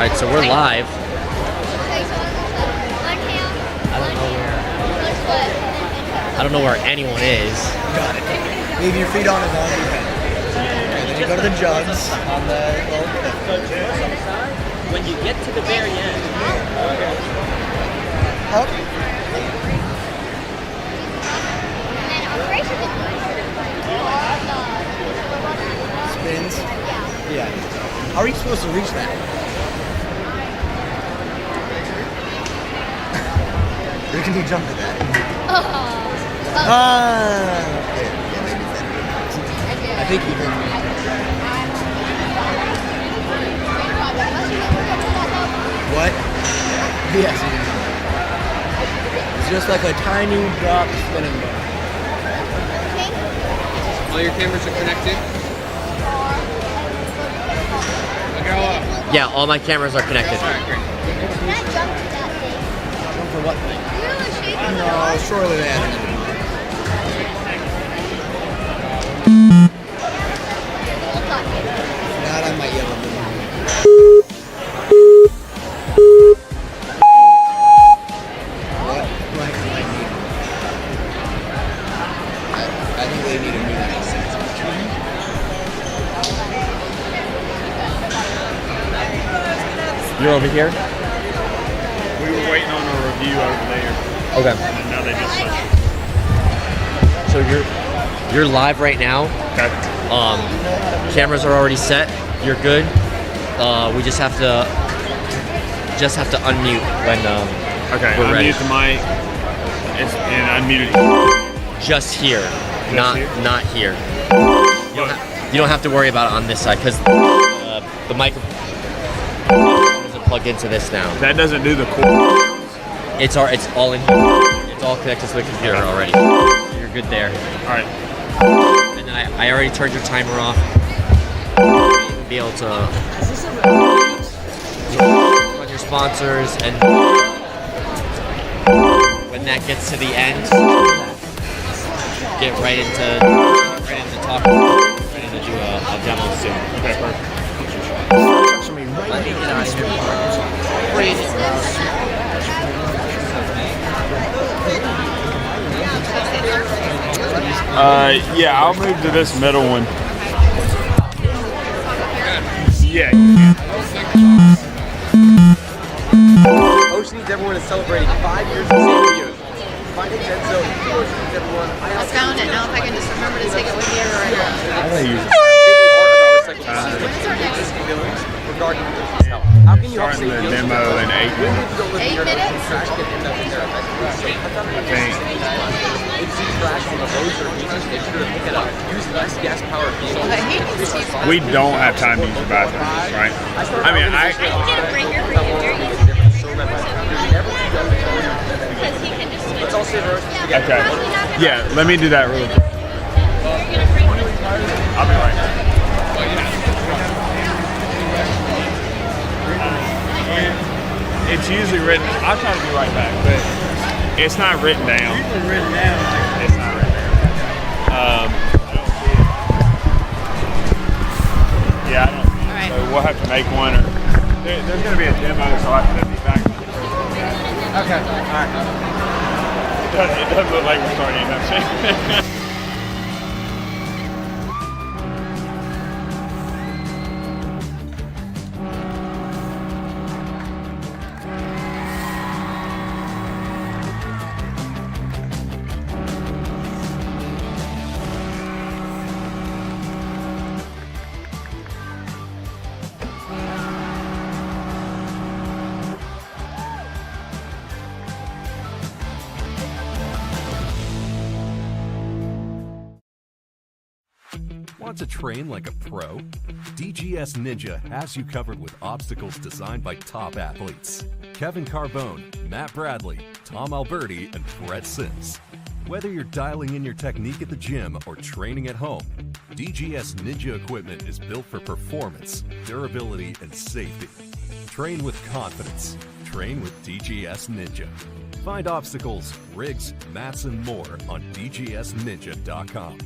Alright, so we're live. I don't know where anyone is. Got it. Leave your feet on as long as you can. And then you go to the jugs on the little When you get to the very end. Up. Spins. Yeah. How are you supposed to reach that? Where can you jump to that? Okay. Yeah, maybe that. I think you can. What? Yes. It's just like a tiny drop spinning bar. All your cameras are connected? Yeah, all my cameras are connected. Alright, great. Jump for what thing? No, surely they had it. That I might yell a little. What? Might need. I think they need a new license. You're over here? We were waiting on a review over there, Okay. and now they just switched. So you're live right now. Okay. Cameras are already set. You're good. We just have to unmute when Okay, we're ready. unmute the mic. And unmute it. Just here, not here? not here. You don't have to worry about it on this side because the microphone isn't plugged into this now. That doesn't do the core. It's all in here. It's all connected to the computer already. So you're good there. All right. And then I already turned your timer off. You'll be able to run your sponsors, and when that gets to the end, get right into talking. Ready to do a demo soon. Okay, perfect. Yeah, I'll move to this middle one. Yeah. Ocean needs everyone is celebrating 5 years of safety years. Finding Denso, Ocean needs everyone. I found it. Now if I can just remember to take it with me everywhere. I think you Regarding ocean's health. How can you help starting save the the ocean? demo in 8 minutes. 8 minutes? Trash can end up in there eventually. So cut down the think. If you see trash on the roads or beaches, make sure to pick it up. Use less gas-powered vehicles. I hate to see that. We don't have time to use the bathroom, right? I mean, I can get a breaker for you. Very easy. Because he can just switch. Let's all save ours together. Okay. Yeah, let me do that really quick. I'll be right back. It's usually written. I'll try to be right back, but it's not written down. It's not written down. I don't see it. Yeah, I don't see it. All right. So we'll have to make one. Or there's going to be a demo, so I have to be back. Okay. All right. It doesn't look like we're starting anytime soon. Want to train like a pro? DGS Ninja has you covered with obstacles designed by top athletes. Kevin Carbone, Matt Bradley, Tom Alberti, and Brett Sims. Whether you're dialing in your technique at the gym or training at home, DGS Ninja equipment is built for performance, durability, and safety. Train with confidence. Train with DGS Ninja. Find obstacles, rigs, mats, and more on dgsninja.com.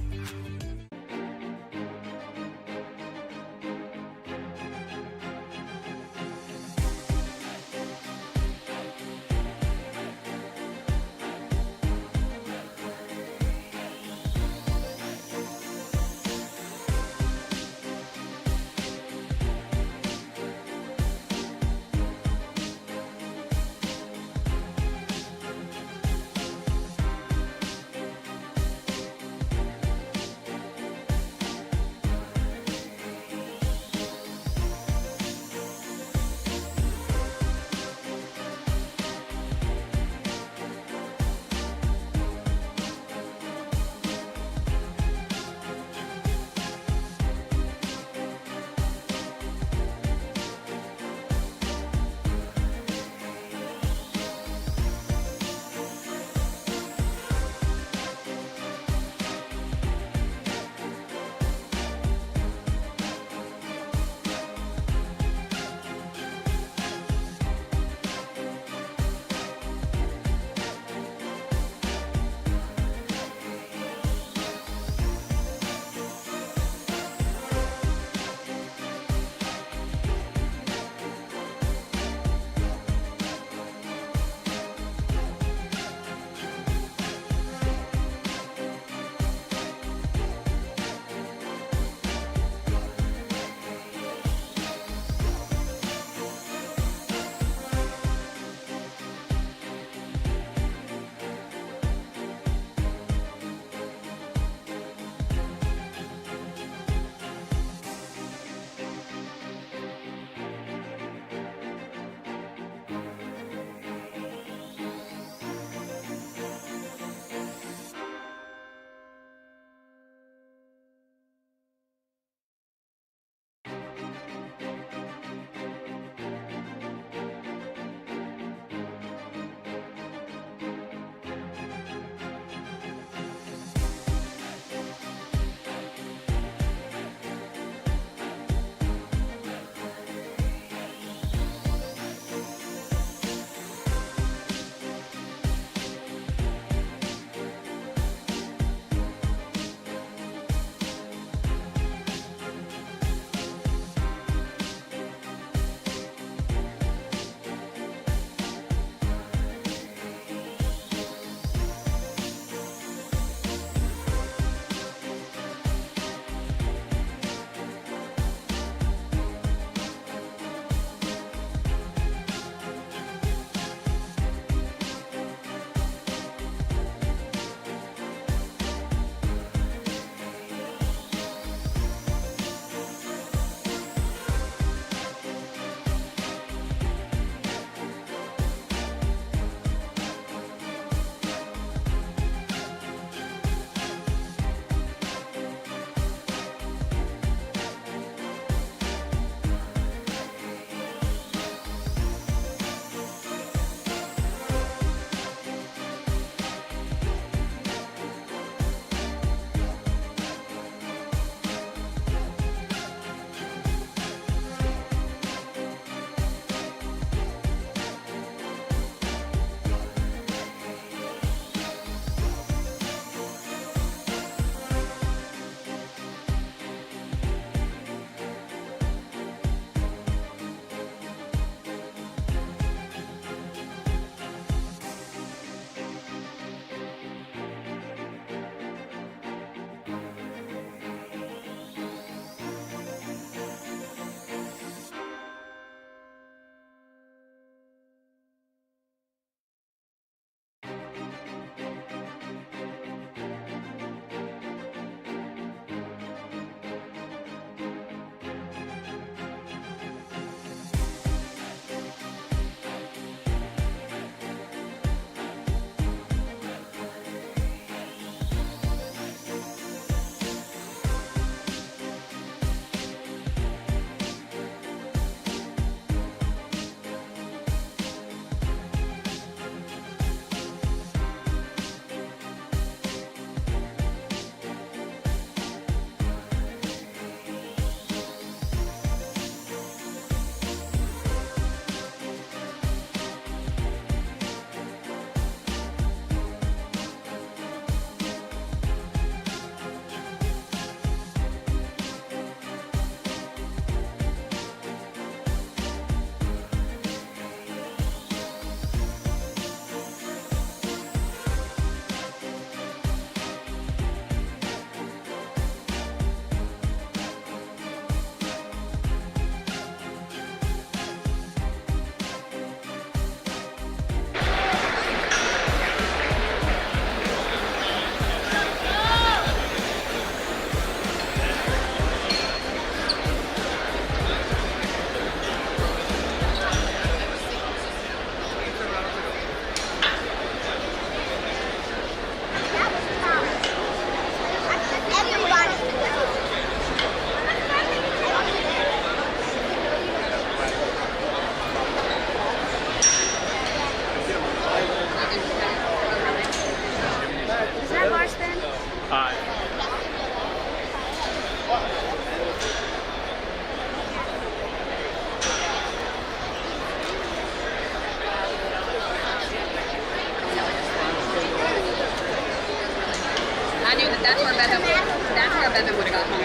Evan would have got home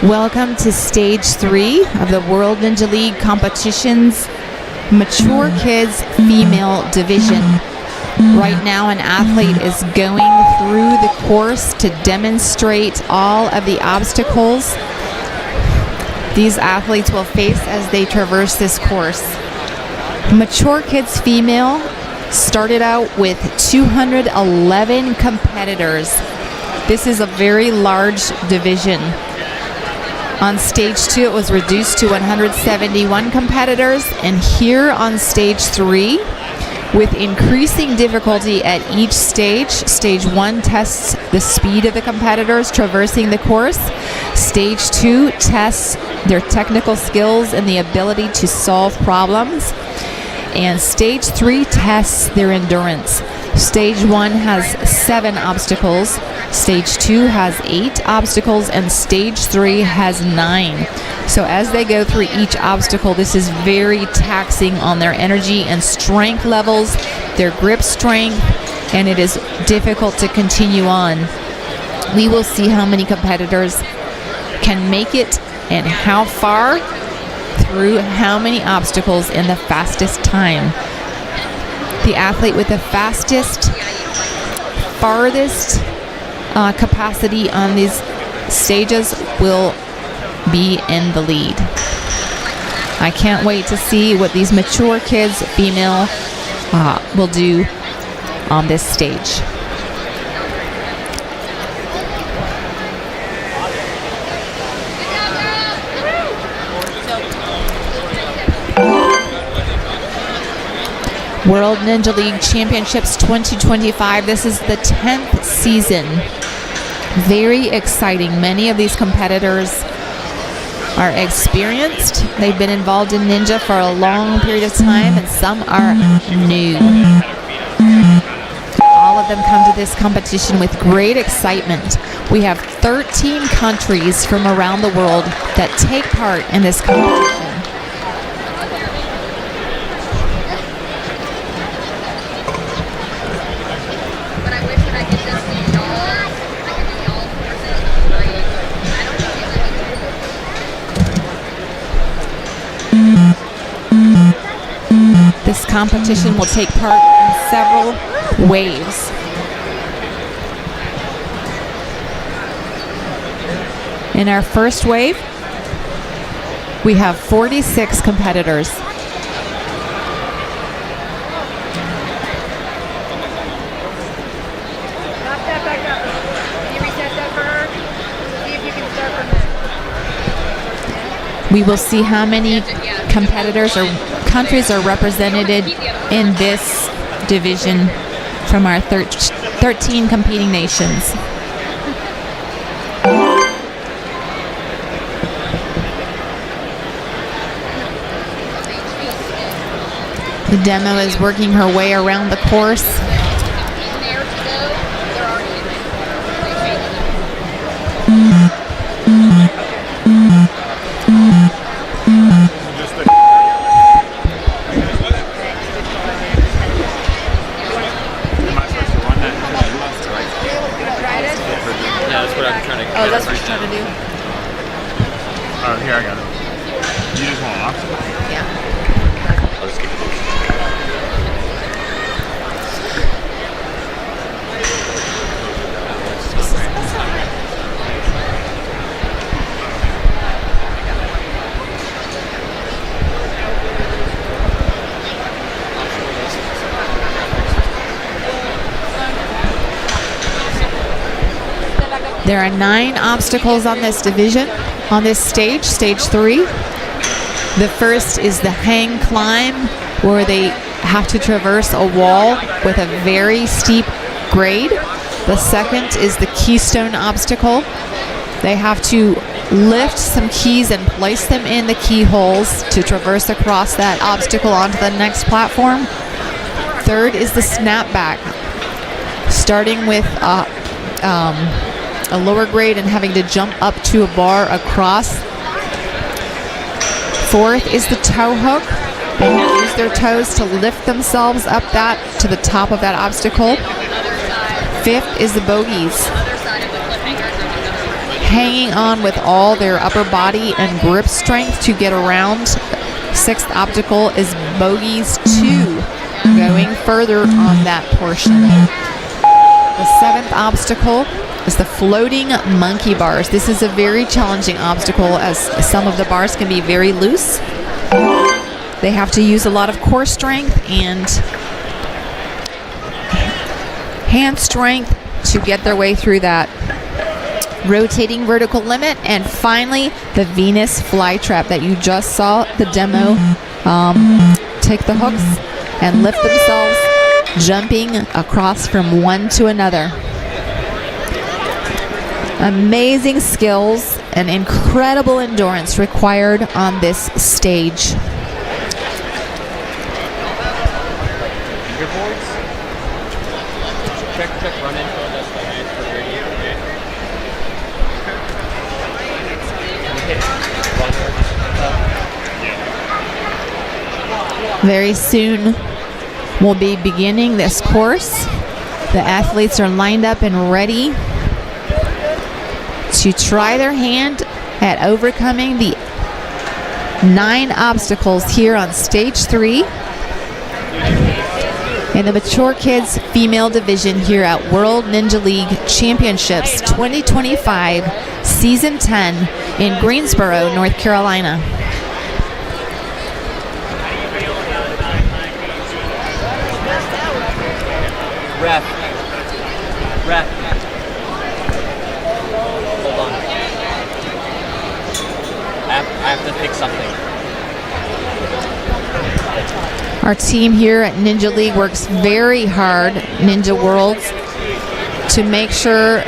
too. Welcome to stage 3 of the World Ninja League competition's Mature Kids Female Division. Right now, an athlete is going through the course to demonstrate all of the obstacles these athletes will face as they traverse this course. Mature Kids Female started out with 211 competitors. This is a very large division. On stage 2, it was reduced to 171 competitors, and here on stage 3, with increasing difficulty at each stage, stage 1 tests the speed of the competitors traversing the course. Stage 2 tests their technical skills and the ability to solve problems. And stage 3 tests their endurance. Stage 1 has 7 obstacles, stage 2 has 8 obstacles, and stage 3 has 9. So as they go through each obstacle, this is very taxing on their energy and strength levels, their grip strength, and it is difficult to continue on. We will see how many competitors can make it and how far through how many obstacles in the fastest time. The athlete with the fastest, farthest capacity on these stages will be in the lead. I can't wait to see what these Mature Kids Female will do on this stage. World Ninja League Championships 2025. This is the 10th season. Very exciting. Many of these competitors are experienced. They've been involved in Ninja for a long period of time, and some are new. All of them come to this competition with great excitement. We have 13 countries from around the world that take part in this competition. This competition will take part in several waves. In our first wave, we have 46 competitors. We will see how many competitors or countries are represented in this division from our 13 competing nations. The demo is working her way around the course. Oh, that's what you're trying to do? Oh, here, I got it. You just want an option? Yeah. I'll just keep it. There are 9 obstacles on this division, on this stage, stage 3. The first is the hang climb, where they have to traverse a wall with a very steep grade. The second is the keystone obstacle. They have to lift some keys and place them in the keyholes to traverse across that obstacle onto the next platform. Third is the snapback, starting with a lower grade and having to jump up to a bar across. Fourth is the toe hook, They use their toes to lift themselves up to the top of that obstacle. Fifth is the bogies. Hanging on with all their upper body and grip strength to get around. Sixth obstacle is bogies 2, going further on that portion. The seventh obstacle is the floating monkey bars. This is a very challenging obstacle as some of the bars can be very loose. They have to use a lot of core strength and hand strength to get their way through that. Rotating vertical limit, and finally the Venus flytrap that you just saw the demo. Take the hooks and lift themselves, jumping across from one to another. Amazing skills and incredible endurance required on this stage. Leaderboards. Check run info. That's the hands for radio. Very soon we'll be beginning this course. The athletes are lined up and ready to try their hand at overcoming the 9 obstacles here on stage 3 in the Mature Kids Female Division here at World Ninja League Championships 2025 Season 10 in Greensboro, North Carolina. Ref. Hold on. I have to fix something. Our team here at Ninja League works very hard, NinjaWorks, to make sure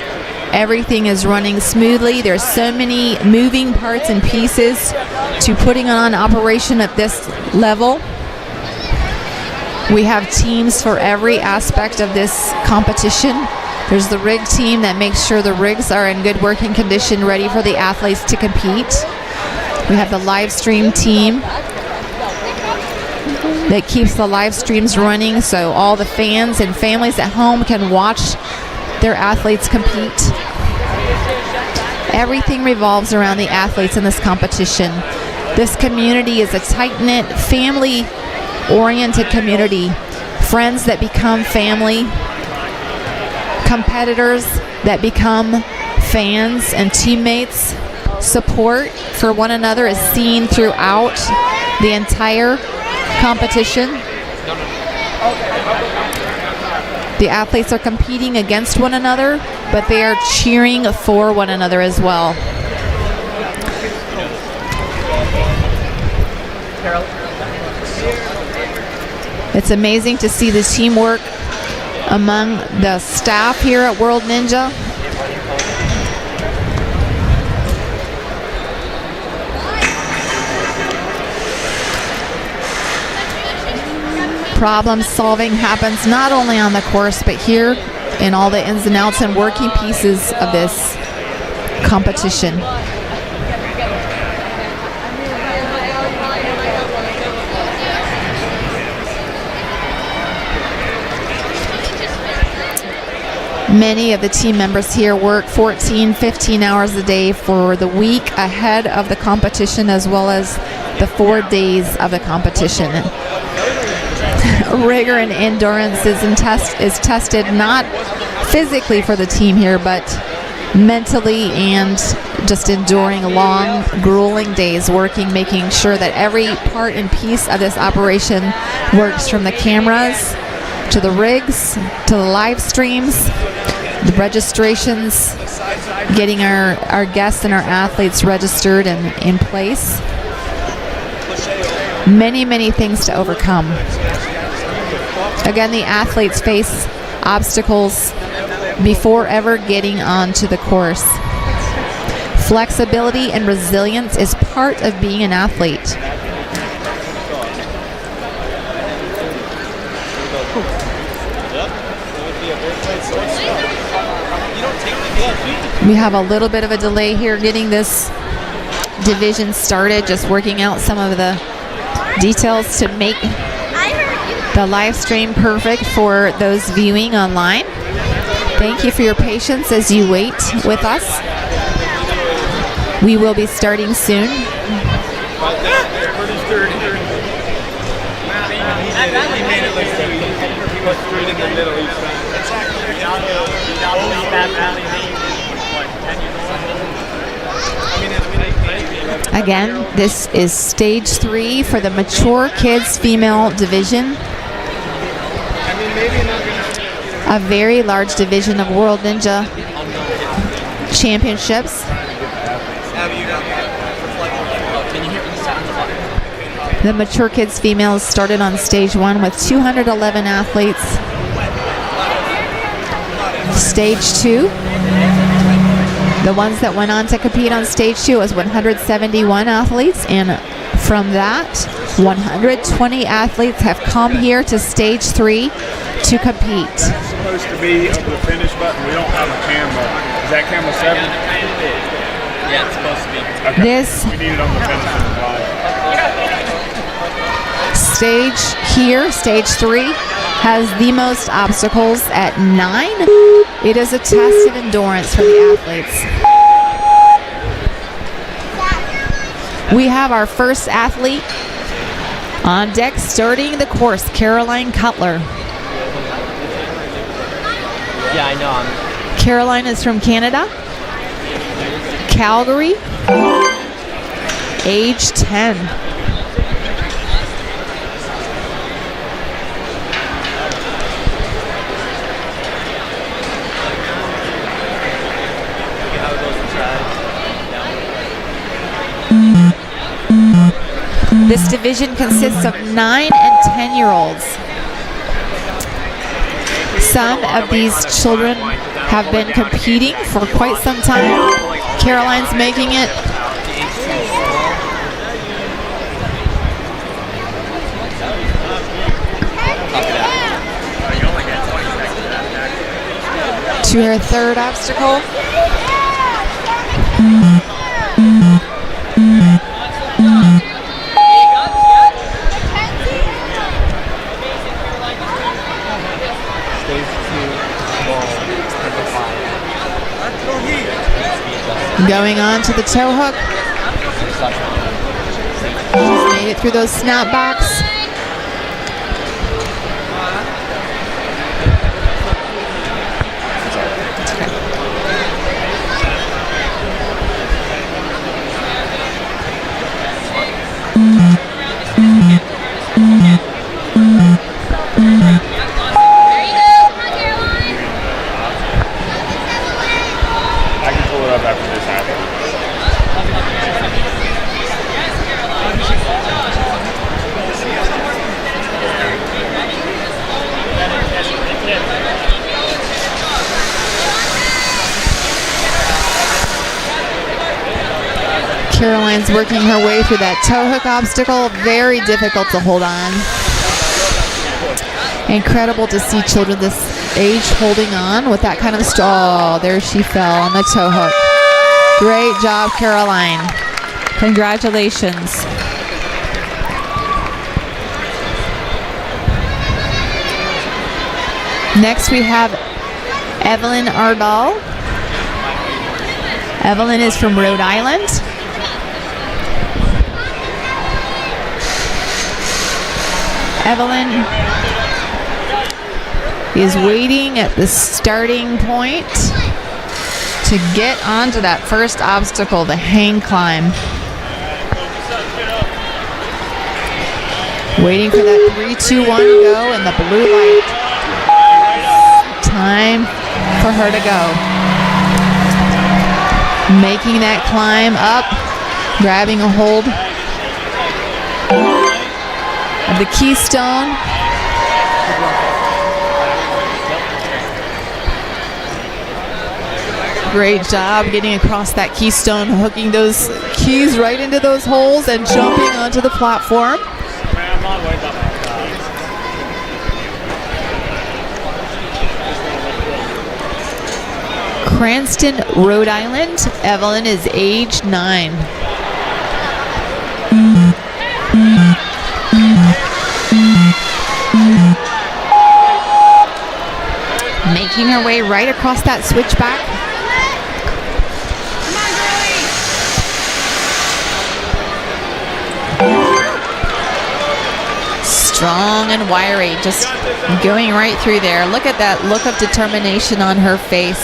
everything is running smoothly. There's so many moving parts and pieces to putting on operation at this level. We have teams for every aspect of this competition. There's the rig team that makes sure the rigs are in good working condition, ready for the athletes to compete. We have the live stream team that keeps the live streams running so all the fans and families at home can watch their athletes compete. Everything revolves around the athletes in this competition. This community is a tight-knit, family-oriented community. Friends that become family, competitors that become fans and teammates. Support for one another is seen throughout the entire competition. The athletes are competing against one another, but they are cheering for one another as well. It's amazing to see the teamwork among the staff here at World Ninja. Problem solving happens not only on the course, but here in all the ins and outs and working pieces of this competition. Many of the team members here work 14, 15 hours a day for the week ahead of the competition, as well as the 4 days of the competition. Rigor and endurance is tested not physically for the team here, but mentally, and just enduring long, grueling days working, making sure that every part and piece of this operation works, from the cameras to the rigs to the live streams, the registrations, getting our guests and our athletes registered and in place. Many, many things to overcome. Again, the athletes face obstacles before ever getting onto the course. Flexibility and resilience is part of being an athlete. We have a little bit of a delay here getting this division started, just working out some of the details to make the live stream perfect for those viewing online. Thank you for your patience as you wait with us. We will be starting soon. Again, this is stage 3 for the mature kids female division. A very large division of World Ninja Championships. The mature kids females started on stage 1 with 211 athletes. Stage 2, the ones that went on to compete on stage 2 was 171 athletes, and from that 120 athletes have come here to stage 3 to compete. It's supposed to be over the finish button. We don't have a camera. Is that camera 7? Yeah, it's supposed to be. Okay. This We need it on the finish line. stage here, stage 3, has the most obstacles at 9. It is a test of endurance for the athletes. We have our first athlete on deck starting the course, Caroline Cutler. Yeah, I know. Caroline is from Canada, Calgary, age 10. This division consists of 9 and 10-year-olds. Some of these children have been competing for quite some time. Caroline's making it. To her third obstacle. Going on to the toe hook. She's made it through those snap backs. Caroline's working her way through that toe hook obstacle. Very difficult to hold on. Incredible to see children this age holding on with that kind of stall. There she fell on the toe hook. Great job, Caroline. Congratulations. Next we have Evelyn Ardall. Evelyn is from Rhode Island. Evelyn is waiting at the starting point to get onto that first obstacle, the hang climb. Waiting for that 3, 2, 1 go and the blue light. Time for her to go. Making that climb up, grabbing a hold of the keystone. Great job getting across that keystone, hooking those keys right into those holes and jumping onto the platform. Cranston, Rhode Island. Evelyn is age 9. Making her way right across that switchback. Strong and wiry, just going right through there. Look at that look of determination on her face.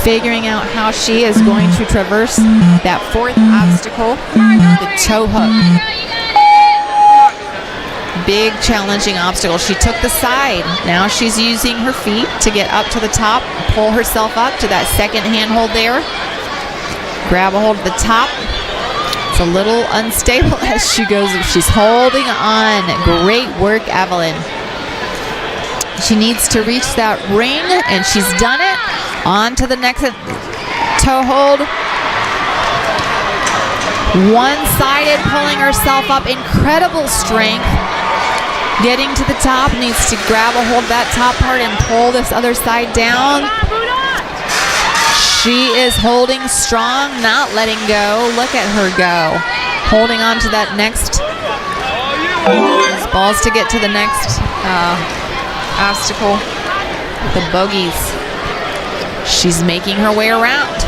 Figuring out how she is going to traverse that fourth obstacle, the toe hook. Big challenging obstacle. She took the side. Now she's using her feet to get up to the top, pull herself up to that second handhold there. Grab a hold of the top. It's a little unstable as she goes. She's holding on. Great work, Evelyn. She needs to reach that ring, and she's done it. On to the next toe hold. One-sided, pulling herself up. Incredible strength. Getting to the top, needs to grab a hold of that top part and pull this other side down. She is holding strong, not letting go. Look at her go. Holding on to that next balls to get to the next obstacle. The bogeys. She's making her way around.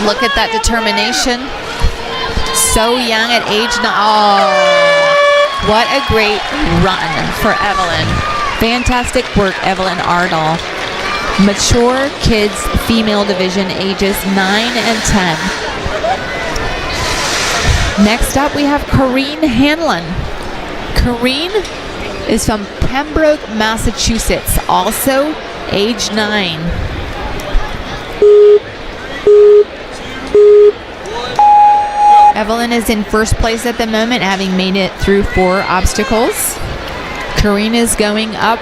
Look at that determination. So young at age 9. Oh, what a great run for Evelyn. Fantastic work, Evelyn Ardall. Mature kids female division, ages 9 and 10. Next up we have Corrine Hanlon. Corrine is from Pembroke, Massachusetts, also age 9. Evelyn is in first place at the moment, having made it through 4 obstacles. Corrine is going up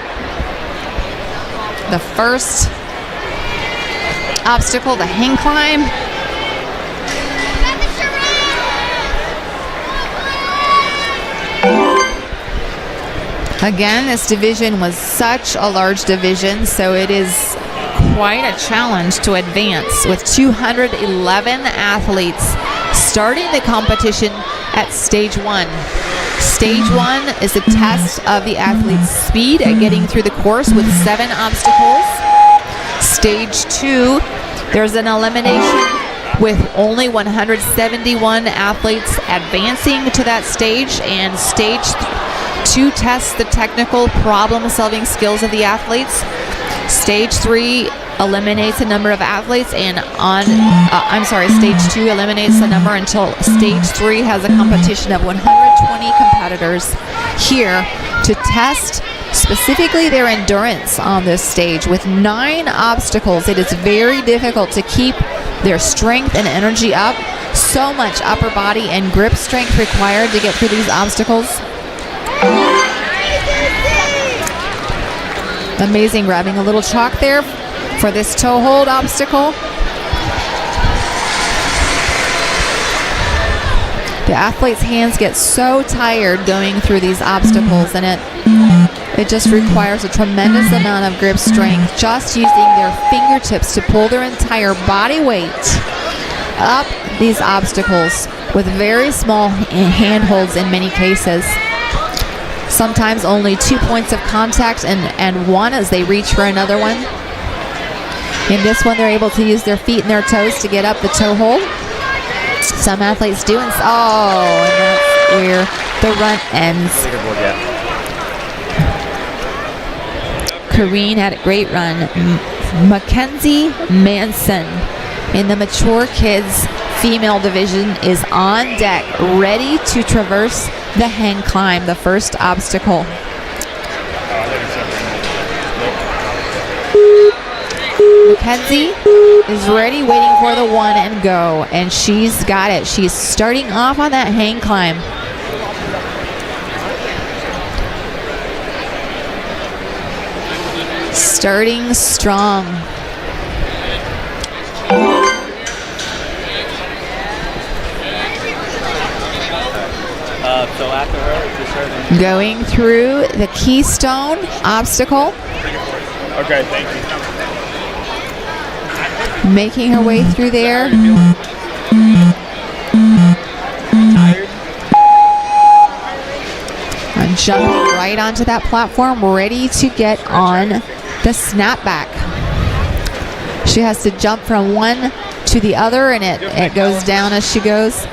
the first obstacle, the hang climb. Again, this division was such a large division, so it is quite a challenge to advance with 211 athletes starting the competition at stage 1. Stage 1 is a test of the athlete's speed at getting through the course with 7 obstacles. Stage 2, there's an elimination with only 171 athletes advancing to that stage, and stage 2 tests the technical problem-solving skills of the athletes. Stage 3 eliminates a number of athletes, and stage 2 eliminates the number until stage 3 has a competition of 120 competitors here to test specifically their endurance on this stage. With 9 obstacles, it is very difficult to keep their strength and energy up. So much upper body and grip strength required to get through these obstacles. Amazing, grabbing a little chalk there for this toe hold obstacle. The athlete's hands get so tired going through these obstacles, and it just requires a tremendous amount of grip strength, just using their fingertips to pull their entire body weight up these obstacles with very small handholds in many cases. Sometimes only 2 points of contact and one as they reach for another one. In this one, they're able to use their feet and their toes to get up the toe hold. Some athletes do, and that's where the run ends. Leaderboard, yeah. Corrine had a great run. Mackenzie Manson in the mature kids female division is on deck, ready to traverse the hang climb, the first obstacle. Mackenzie is ready, waiting for the one and go, and she's got it. She's starting off on that hang climb. Starting strong. So after her, just her then. Going through the keystone obstacle. Okay, thank you. Making her way through there. And jumping right onto that platform, ready to get on the snapback. She has to jump from one to the other, and it goes down as she goes.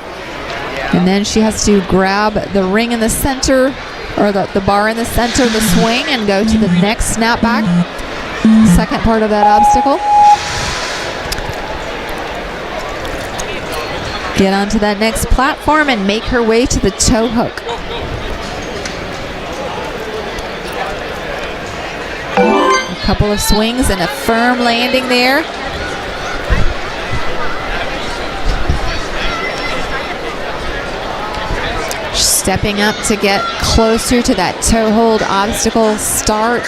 And then she has to grab the ring in the center, or the bar in the center of the swing, and go to the next snapback. Second part of that obstacle. Get onto that next platform and make her way to the toe hook. A couple of swings and a firm landing there. Stepping up to get closer to that toe hold obstacle start.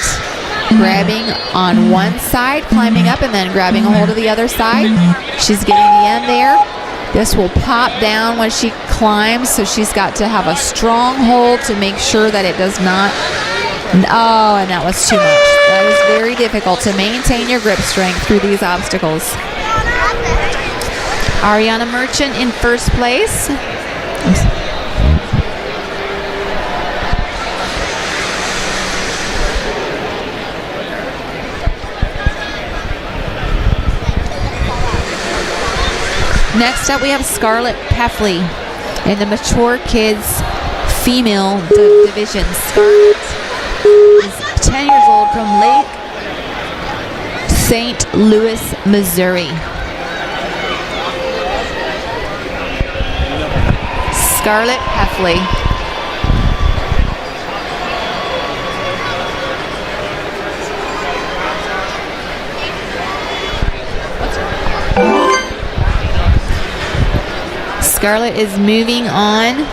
Grabbing on one side, climbing up, and then grabbing a hold of the other side. She's getting the end there. This will pop down when she climbs, so she's got to have a strong hold to make sure that it does not. Oh, and that was too much. That is very difficult to maintain your grip strength through these obstacles. Ariana Merchant in first place. Next up, we have Scarlett Peffley in the mature kids female division. Scarlett is 10 years old from Lake St. Louis, Missouri. Scarlett Peffley. Scarlett is moving on,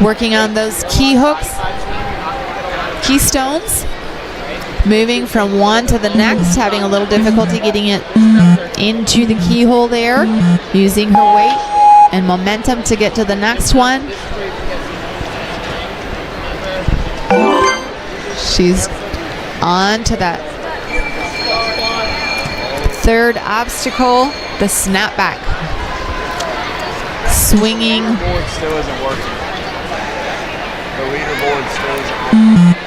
working on those key hooks, keystones, moving from one to the next, having a little difficulty getting it into the keyhole there, using her weight and momentum to get to the next one. She's on to that third obstacle, the snapback. Swinging. The leaderboard still isn't working. The leaderboard still isn't working.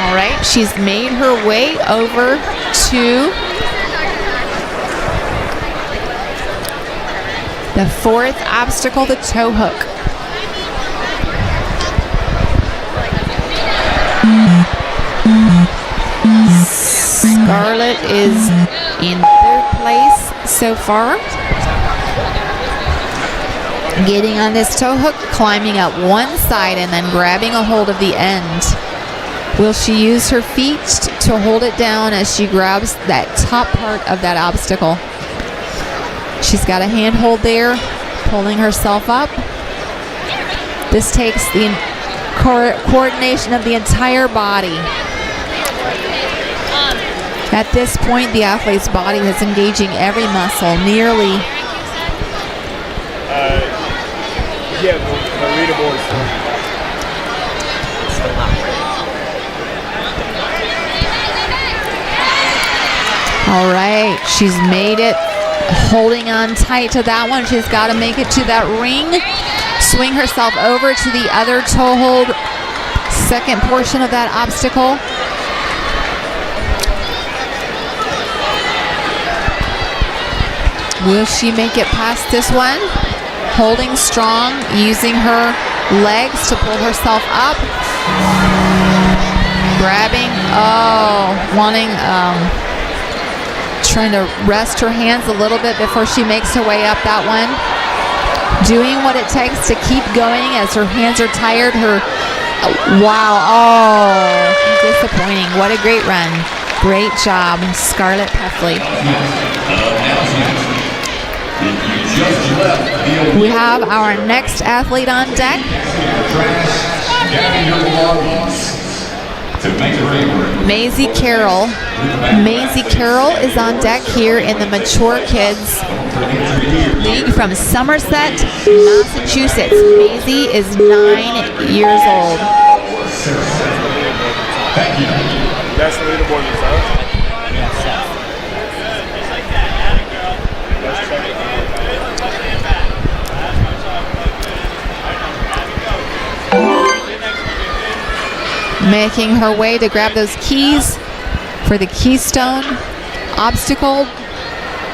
All right, she's made her way over to the fourth obstacle, the toe hook. Scarlett is in third place so far. Getting on this toe hook, climbing up one side and then grabbing a hold of the end. Will she use her feet to hold it down as she grabs that top part of that obstacle? She's got a handhold there, pulling herself up. This takes the coordination of the entire body. At this point, the athlete's body is engaging every muscle, nearly. Yeah, the leaderboard is still not ready. All right, she's made it, holding on tight to that one. She's got to make it to that ring, swing herself over to the other toe hold, second portion of that obstacle. Will she make it past this one? Holding strong, using her legs to pull herself up. Grabbing, trying to rest her hands a little bit before she makes her way up that one. Doing what it takes to keep going as her hands are tired. Disappointing. What a great run. Great job, Scarlett Peffley. We have our next athlete on deck. Maisie Carroll. Maisie Carroll is on deck here in the Mature Kids League from Somerset, Massachusetts. Maisie is 9 years old. That's the leaderboard yourself? Making her way to grab those keys for the keystone obstacle,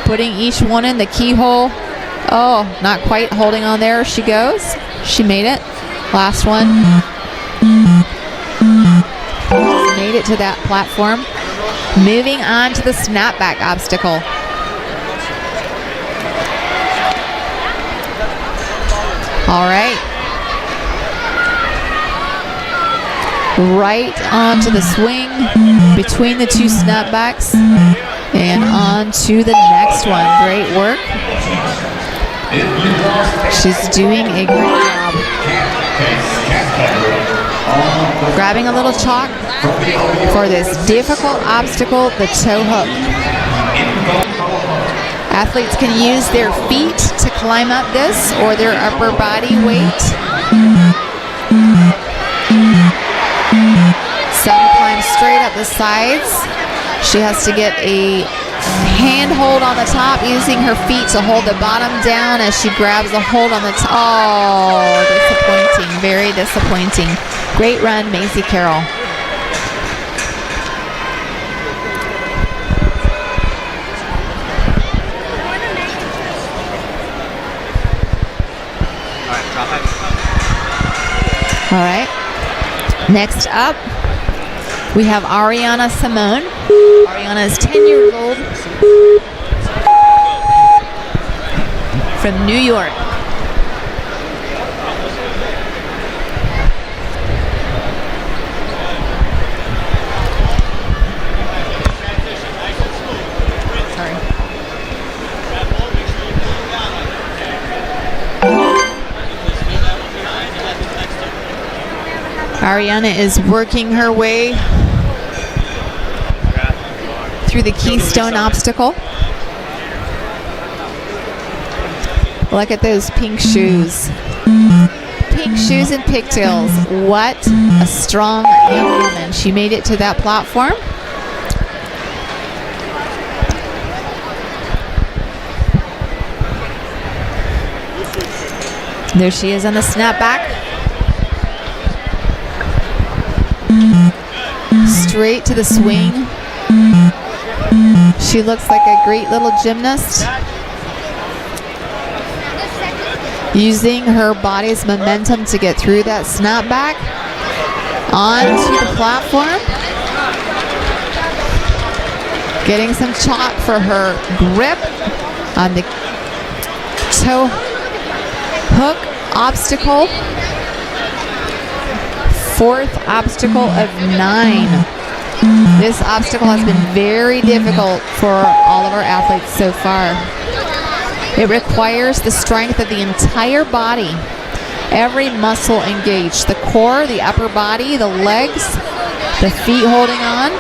putting each one in the keyhole. Oh, not quite holding on there. She goes. She made it. Last one. Just made it to that platform. Moving on to the snapback obstacle. All right. Right onto the swing between the two snapbacks and on to the next one. Great work. She's doing a great job. Grabbing a little chalk for this difficult obstacle, the toe hook. Athletes can use their feet to climb up this or their upper body weight. Some climb straight up the sides. She has to get a hand hold on the top using her feet to hold the bottom down as she grabs a hold on the top. Oh, disappointing. Very disappointing. Great run, Macy Carroll. All right. Next up, we have Ariana Simone. Ariana is 10 years old from New York. Ariana is working her way through the keystone obstacle. Look at those pink shoes. Pink shoes and pigtails. What a strong young woman. She made it to that platform. There she is on the snapback. Straight to the swing. She looks like a great little gymnast, using her body's momentum to get through that snapback onto the platform. Getting some chalk for her grip on the toe hook obstacle. Fourth obstacle of 9. This obstacle has been very difficult for all of our athletes so far. It requires the strength of the entire body. Every muscle engaged. The core, the upper body, the legs, the feet holding on.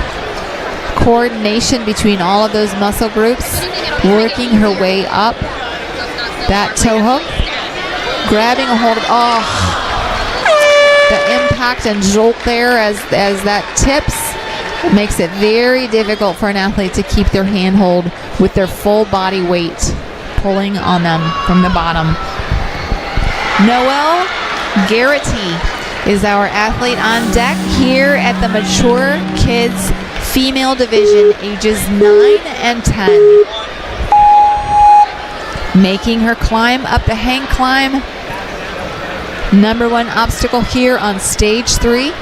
Coordination between all of those muscle groups. Working her way up that toe hook. Grabbing a hold of, the impact and jolt there as that tips. It makes it very difficult for an athlete to keep their handhold with their full body weight pulling on them from the bottom. Noelle Garrity is our athlete on deck here at the Mature Kids Female Division, ages 9 and 10. Making her climb up the hang climb. Number 1 obstacle here on stage 3.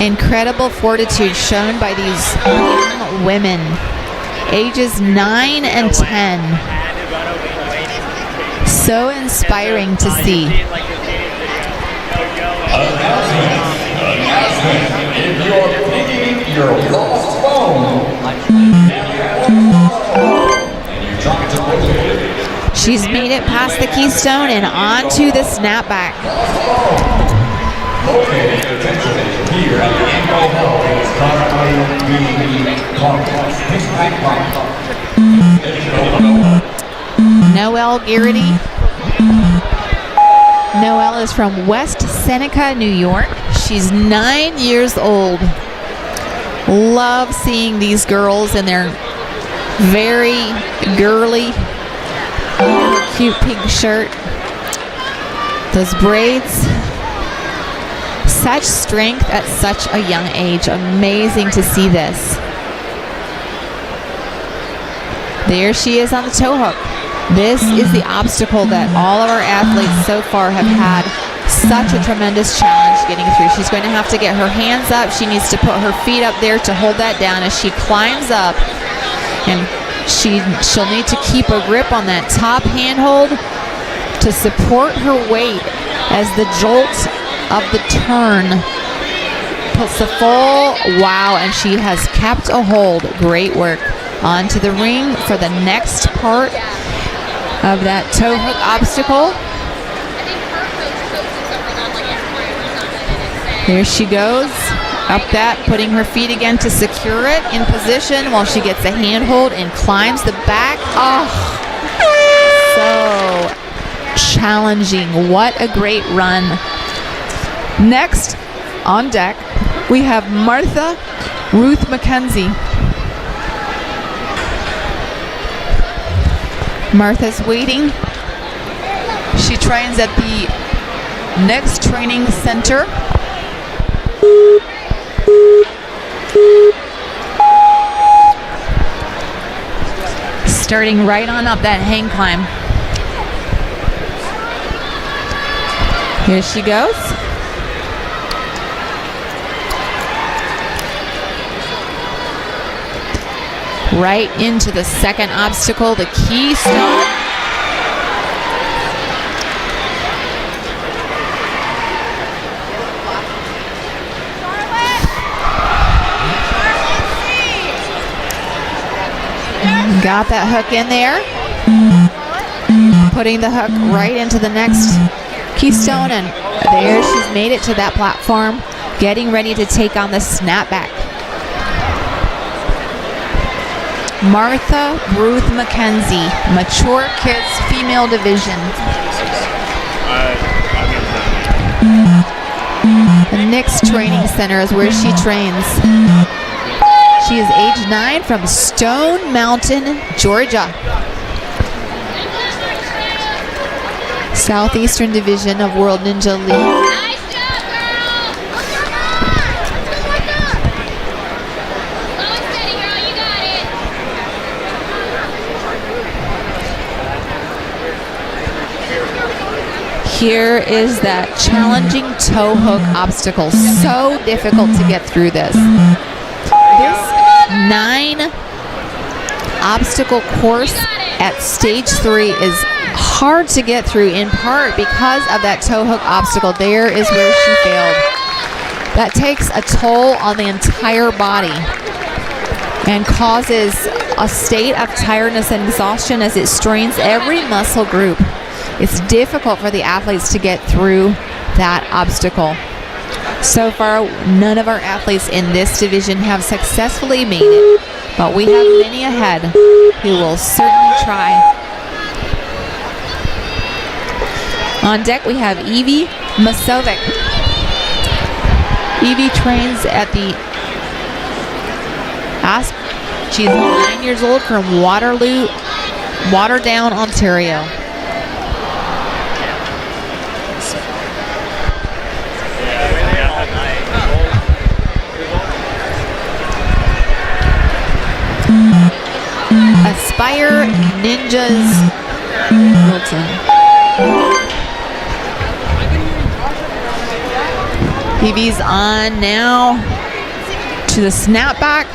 Incredible fortitude shown by these young women, ages 9 and 10. So inspiring to see. If you're picking your lost phone, she's made it past the keystone and onto the snapback. Located potentially here at the annual held in Concord. Noelle Garrity. Noelle is from West Seneca, New York. She's 9 years old. Love seeing these girls in their very girly, cute pink shirt. Those braids. Such strength at such a young age. Amazing to see this. There she is on the toe hook. This is the obstacle that all of our athletes so far have had such a tremendous challenge getting through. She's going to have to get her hands up. She needs to put her feet up there to hold that down as she climbs up. And she'll need to keep a grip on that top handhold to support her weight as the jolt of the turn puts the full wow, and she has kept a hold. Great work. Onto the ring for the next part of that toe hook obstacle. There she goes. Up that, putting her feet again to secure it in position while she gets a handhold and climbs the back. Oh, so challenging. What a great run. Next on deck, we have Martha Ruth McKenzie. Martha's waiting. She trains at the Next Training Center. Starting right on up that hang climb. Here she goes. Right into the second obstacle, the keystone. Got that hook in there. Putting the hook right into the next keystone, and there she's made it to that platform, getting ready to take on the snapback. Martha Ruth McKenzie, Mature Kids Female Division. The Nick's Training Center is where she trains. She is age 9 from Stone Mountain, Georgia. Southeastern Division of World Ninja League. Here is that challenging toe hook obstacle. So difficult to get through this. This 9 obstacle course at stage 3 is hard to get through, in part because of that toe hook obstacle. There is where she failed. That takes a toll on the entire body and causes a state of tiredness and exhaustion as it strains every muscle group. It's difficult for the athletes to get through that obstacle. So far, none of our athletes in this division have successfully made it, but we have many ahead who will certainly try. On deck, we have Evie Masovic. Evie trains at the She's 9 years old from Waterdown, Ontario. Aspire Ninjas Milton. Evie's on now to the snapback.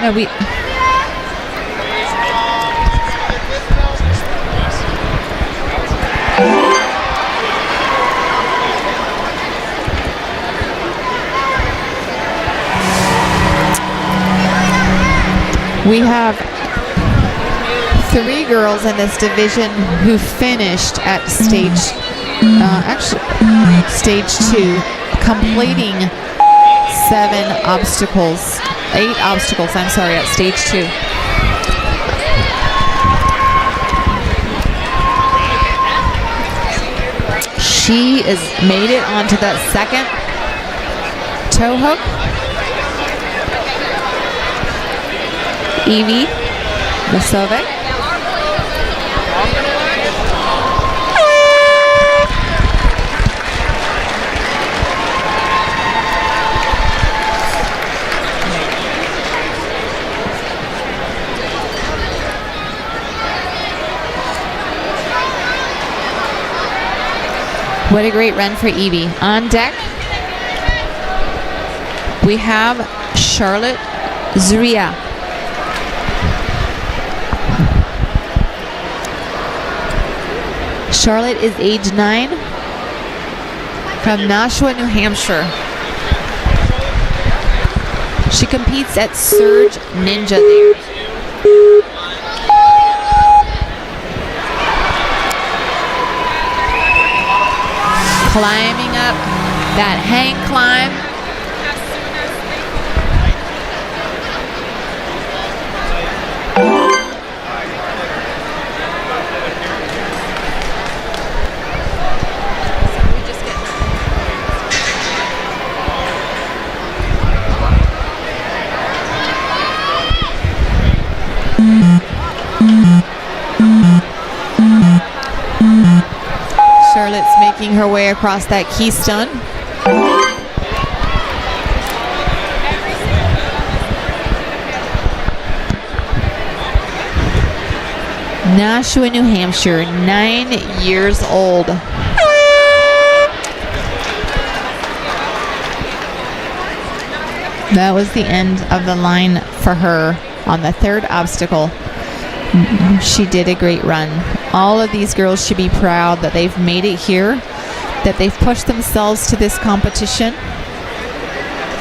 No, we have 3 girls in this division who finished at stage Actually, stage 2, completing 8 obstacles, I'm sorry, at stage 2. She has made it onto that second toe hook. Evie Masovic. What a great run for Evie. On deck, we have Charlotte Zuria. Charlotte is age 9 from Nashua, New Hampshire. She competes at Surge Ninja there. Climbing up that hang climb. Charlotte's making her way across that keystone. Nashua, New Hampshire, 9 years old. That was the end of the line for her on the third obstacle. She did a great run. All of these girls should be proud that they've made it here, that they've pushed themselves to this competition,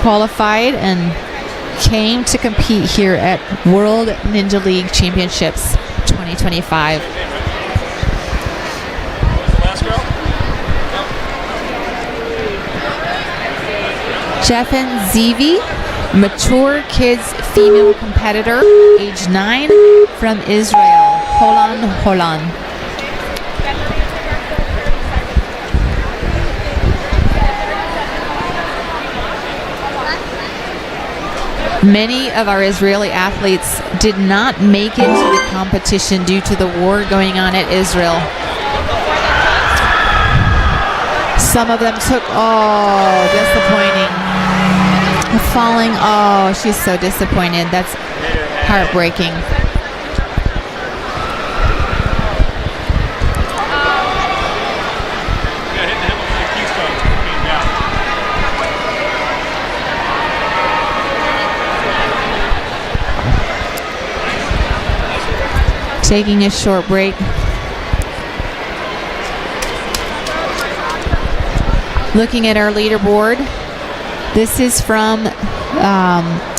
qualified, and came to compete here at World Ninja League Championships 2025. Jeffin Zivi, mature kids female competitor, age 9, from Israel, Holland. Many of our Israeli athletes did not make it to the competition due to the war going on at Israel. Some of them took, disappointing. Falling, she's so disappointed. That's heartbreaking. Taking a short break. Looking at our leaderboard. This is from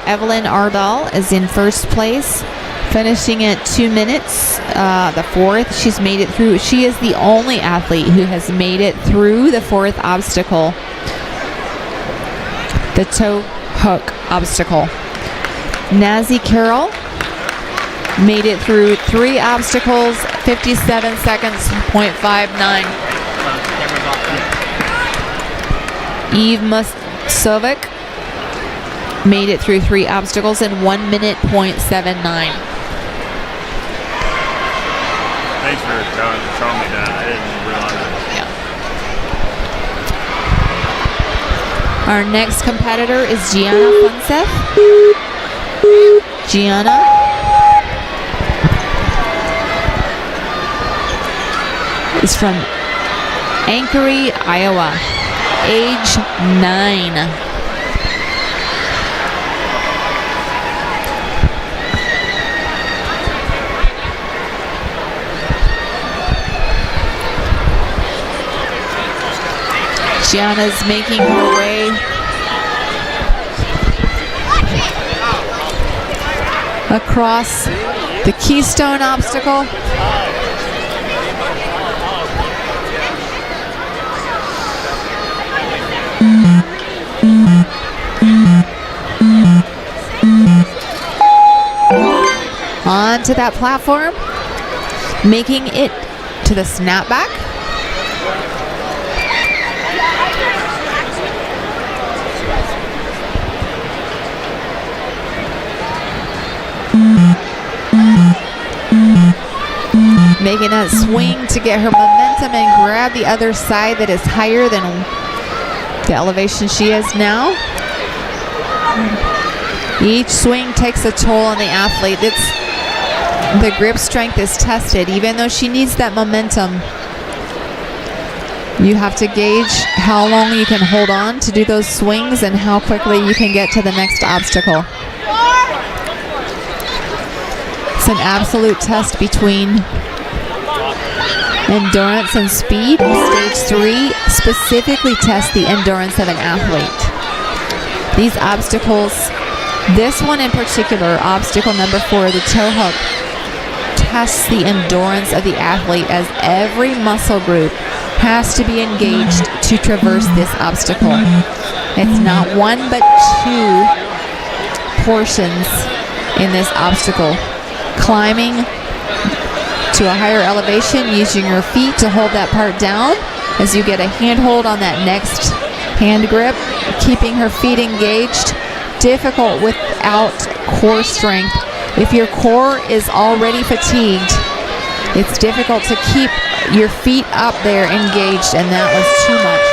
Evelyn Ardal is in first place, finishing at 2 minutes. The fourth, she's made it through. She is the only athlete who has made it through the fourth obstacle, the toe hook obstacle. Nazi Carroll made it through 3 obstacles, 57 seconds, 0.59. Eve Masovic made it through 3 obstacles in 1 minute, 0.79. Thanks for showing me that. I didn't realize it. Our next competitor is Gianna Funseth. Gianna is from Anchorage, Iowa, age 9. Gianna's making her way across the keystone obstacle. Onto that platform, making it to the snapback. Making that swing to get her momentum and grab the other side that is higher than the elevation she is now. Each swing takes a toll on the athlete. The grip strength is tested. Even though she needs that momentum, you have to gauge how long you can hold on to do those swings and how quickly you can get to the next obstacle. It's an absolute test between endurance and speed. Stage 3 specifically tests the endurance of an athlete. These obstacles, this one in particular, obstacle number 4, the toe hook, tests the endurance of the athlete, as every muscle group has to be engaged to traverse this obstacle. It's not one but 2 portions in this obstacle. Climbing to a higher elevation, using your feet to hold that part down as you get a handhold on that next hand grip, keeping her feet engaged. Difficult without core strength. If your core is already fatigued, it's difficult to keep your feet up there engaged, and that was too much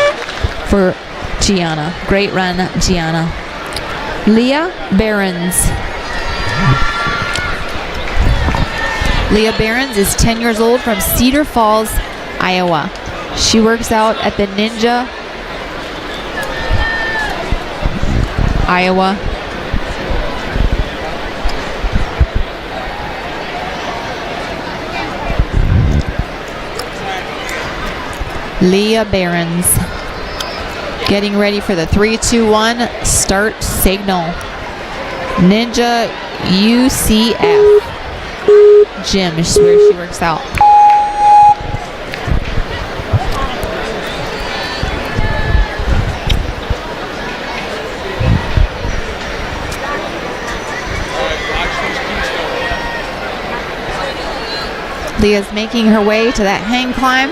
for Gianna. Great run, Gianna. Leah Behrens. Leah Behrens is 10 years old from Cedar Falls, Iowa. She works out at the Ninja Iowa. Leah Behrens getting ready for the 3, 2, 1 start signal. Ninja UCF gym is where she works out. Leah's making her way to that hang climb.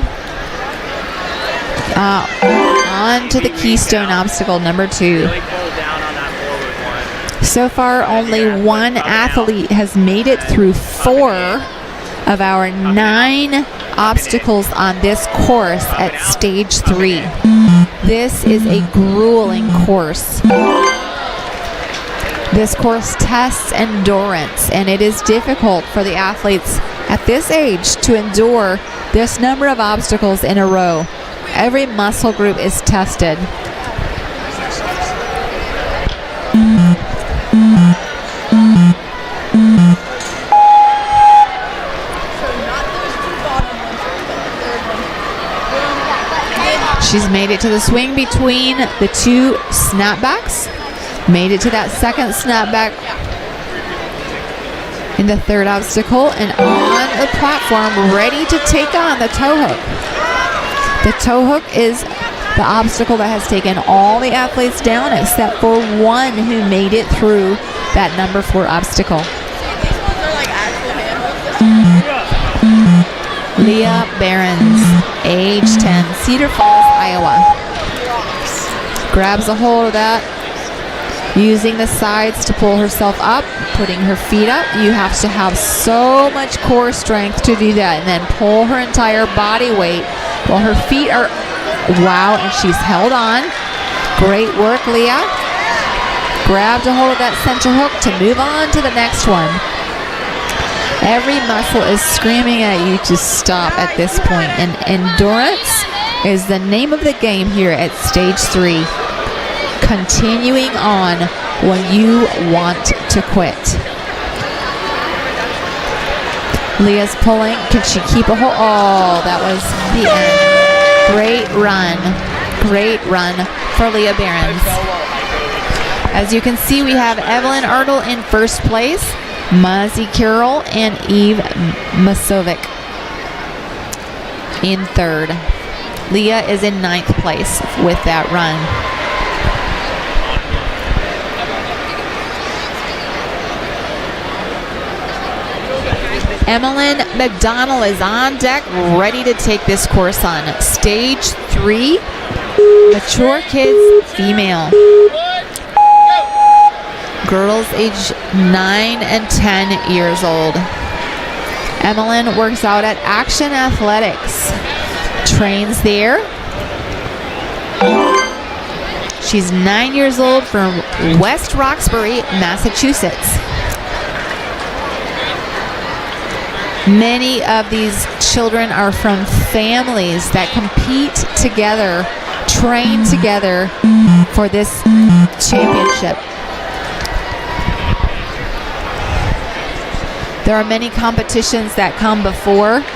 On to the keystone obstacle number 2. So far, only one athlete has made it through 4 of our 9 obstacles on this course at stage 3. This is a grueling course. This course tests endurance, and it is difficult for the athletes at this age to endure this number of obstacles in a row. Every muscle group is tested. She's made it to the swing between the 2 snapbacks. Made it to that second snapback in the 3rd obstacle, and on the platform, ready to take on the toe hook. The toe hook is the obstacle that has taken all the athletes down except for one who made it through that number 4 obstacle. Leah Behrens, age 10, Cedar Falls, Iowa. Grabs a hold of that, using the sides to pull herself up, putting her feet up. You have to have so much core strength to do that, and then pull her entire body weight while her feet are, wow, and she's held on. Great work, Leah. Grabbed a hold of that center hook to move on to the next one. Every muscle is screaming at you to stop at this point, and endurance is the name of the game here at stage 3. Continuing on when you want to quit. Leah's pulling. Can she keep a hold? Oh, that was the end. Great run. Great run for Leah Behrens. As you can see, we have Evelyn Erdl in 1st place, Muzzy Carroll and Eve Masovic in 3rd. Leah is in 9th place with that run. Emmeline McDonald is on deck, ready to take this course on. Stage 3, mature kids, female. Girls age 9 and 10 years old. Emmeline works out at Action Athletics. Trains there. She's 9 years old from West Roxbury, Massachusetts. Many of these children are from families that compete together, train together for this championship. There are many competitions that come before,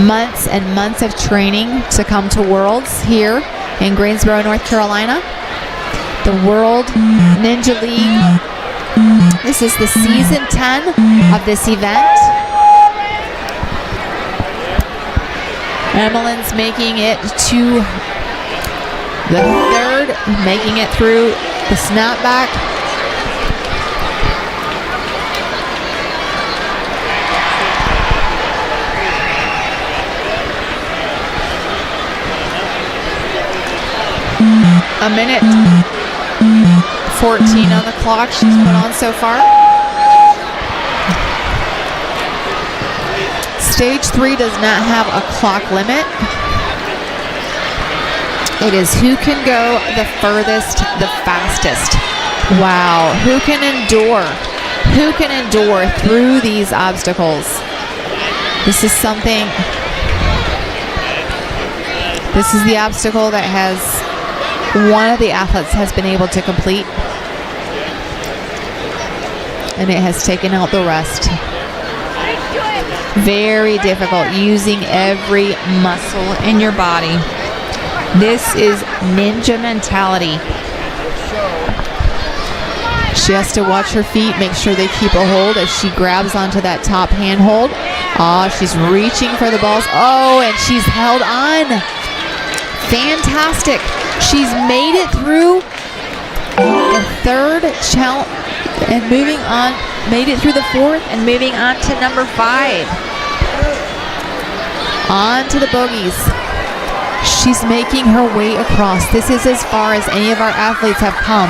months and months of training to come to Worlds here in Greensboro, North Carolina. The World Ninja League. This is the season 10 of this event. Emmeline's making it to the third, making it through the snapback. A minute 14 on the clock she's put on so far. Stage 3 does not have a clock limit. It is who can go the furthest, the fastest. Wow, who can endure through these obstacles? This is the obstacle that one of the athletes has been able to complete, and it has taken out the rest. Very difficult, using every muscle in your body. This is ninja mentality. She has to watch her feet, make sure they keep a hold as she grabs onto that top handhold. Oh, she's reaching for the balls. Oh, and she's held on. Fantastic. She's made it through the third challenge and moving on, made it through the fourth and moving on to number 5. On to the bogeys. She's making her way across. This is as far as any of our athletes have come.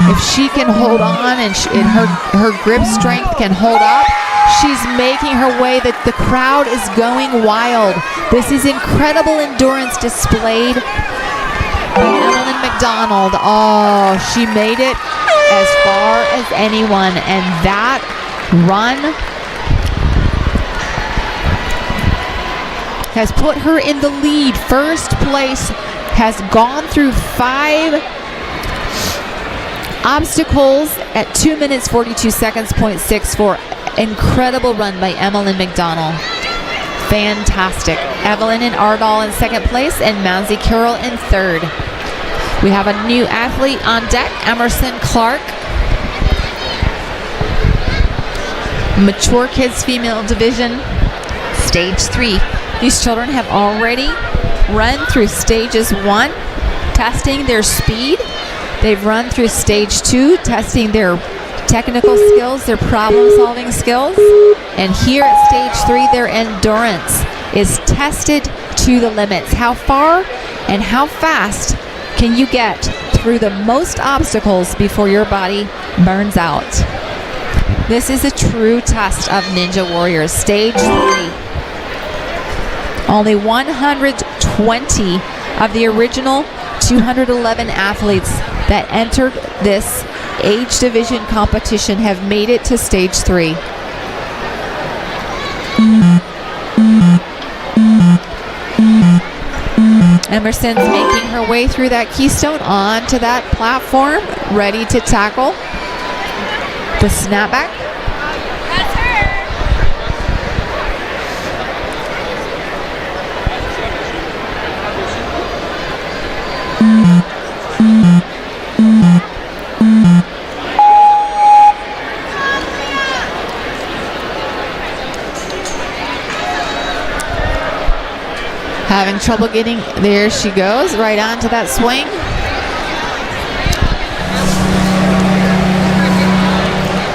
If she can hold on and her grip strength can hold up, she's making her way. The crowd is going wild. This is incredible endurance displayed by Emmeline McDonald. Oh, she made it as far as anyone, and that run has put her in the lead. First place, has gone through 5 obstacles at 2 minutes 42 seconds, 0.64. Incredible run by Emmeline McDonald. Fantastic. Evelyn and Ardall in second place and Manzi Carroll in third. We have a new athlete on deck, Emerson Clark. Mature kids female division, stage 3. These children have already run through stages 1, testing their speed. They've run through stage 2, testing their technical skills, their problem-solving skills. And here at stage 3, their endurance is tested to the limits. How far and how fast can you get through the most obstacles before your body burns out? This is a true test of Ninja Warriors. Stage 3. Only 120 of the original 211 athletes that entered this age division competition have made it to stage 3. Emerson's making her way through that keystone onto that platform, ready to tackle the snapback. That's her. Having trouble getting, there she goes, right onto that swing.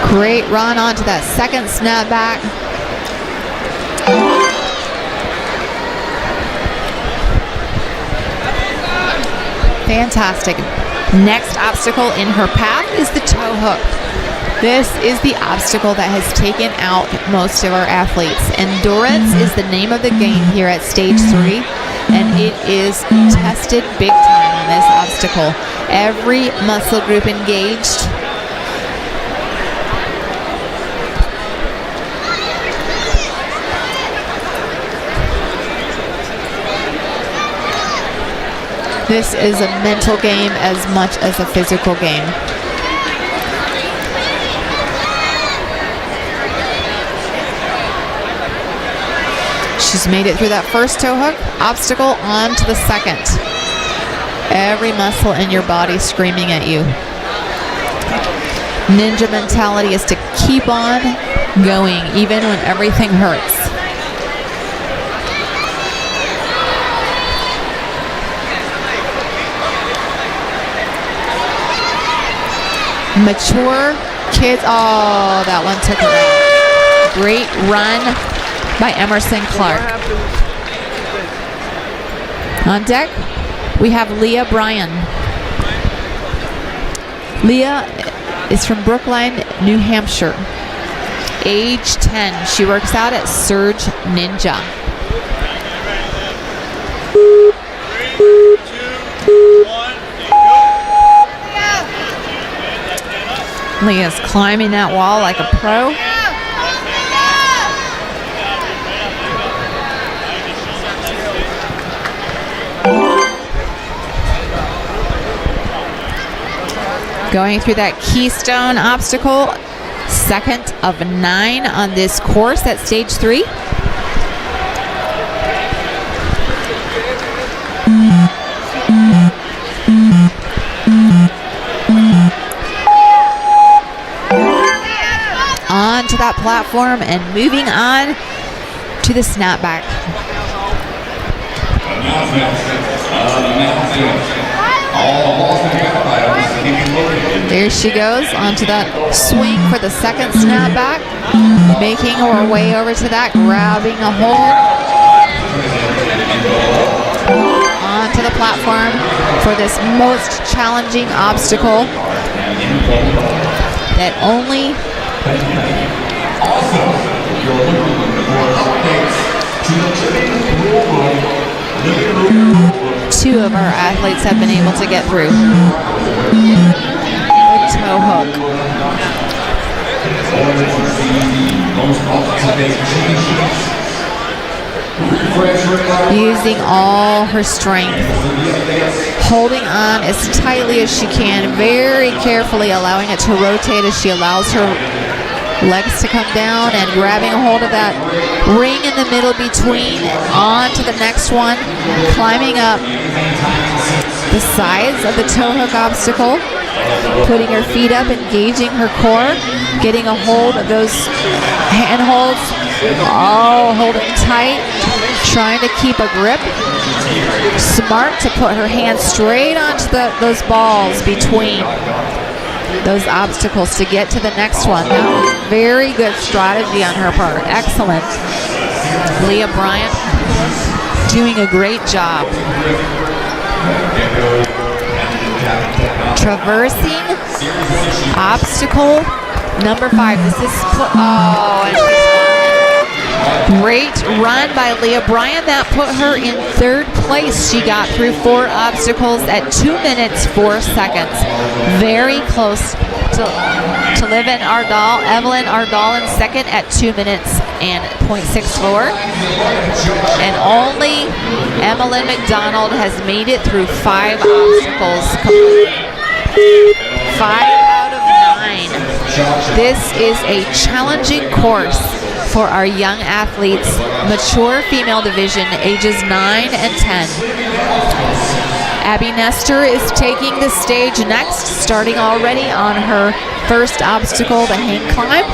Great run onto that second snapback. Fantastic. Next obstacle in her path is the toe hook. This is the obstacle that has taken out most of our athletes. Endurance is the name of the game here at stage 3, and it is tested big time on this obstacle. Every muscle group engaged. This is a mental game as much as a physical game. She's made it through that first toe hook obstacle, on to the second. Every muscle in your body screaming at you. Ninja mentality is to keep on going even when everything hurts. Mature kids, oh, that one took her out. Great run by Emerson Clark. On deck, we have Leah Bryan. Leah is from Brookline, New Hampshire. Age 10. She works out at Surge Ninja. 3, 2, 1, go. Leah's climbing that wall like a pro. Going through that keystone obstacle, second of 9 on this course at stage 3. On to that platform and moving on to the snapback. There she goes onto that swing for the second snapback, making her way over to that, grabbing a hold onto the platform for this most challenging obstacle that only two of our athletes have been able to get through. The toe hook. Using all her strength. Holding on as tightly as she can, very carefully allowing it to rotate as she allows her legs to come down and grabbing a hold of that ring in the middle between, on to the next one, climbing up the sides of the toe hook obstacle, putting her feet up, engaging her core, getting a hold of those handholds, all holding tight, trying to keep a grip. Smart to put her hands straight onto those balls between those obstacles to get to the next one. That was very good strategy on her part. Excellent. Leah Bryan doing a great job. Traversing obstacle number 5. This is and she's great run by Leah Bryan. That put her in 3rd place. She got through 4 obstacles at 2 minutes 4 seconds. Very close to Evelyn Ardal in 2nd at 2 minutes and 0.64. And only Emily McDonald has made it through 5 obstacles completely. 5 out of 9. This is a challenging course for our young athletes, mature female division, ages 9 and 10. Abby Nestor is taking the stage next, starting already on her first obstacle, the hang climb.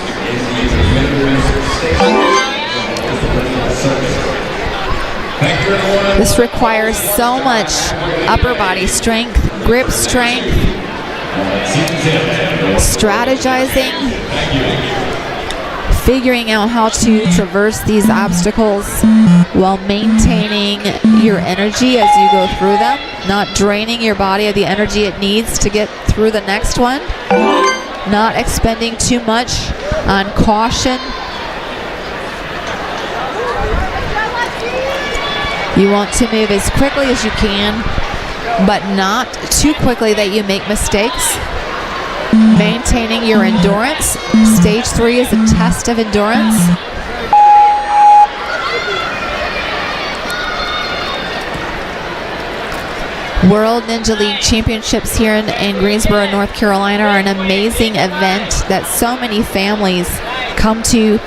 This requires so much upper body strength, grip strength, strategizing, figuring out how to traverse these obstacles while maintaining your energy as you go through them, not draining your body of the energy it needs to get through the next one, not expending too much on caution. You want to move as quickly as you can, but not too quickly that you make mistakes. Maintaining your endurance. Stage 3 is a test of endurance. World Ninja League Championships here in Greensboro, North Carolina are an amazing event that so many families come to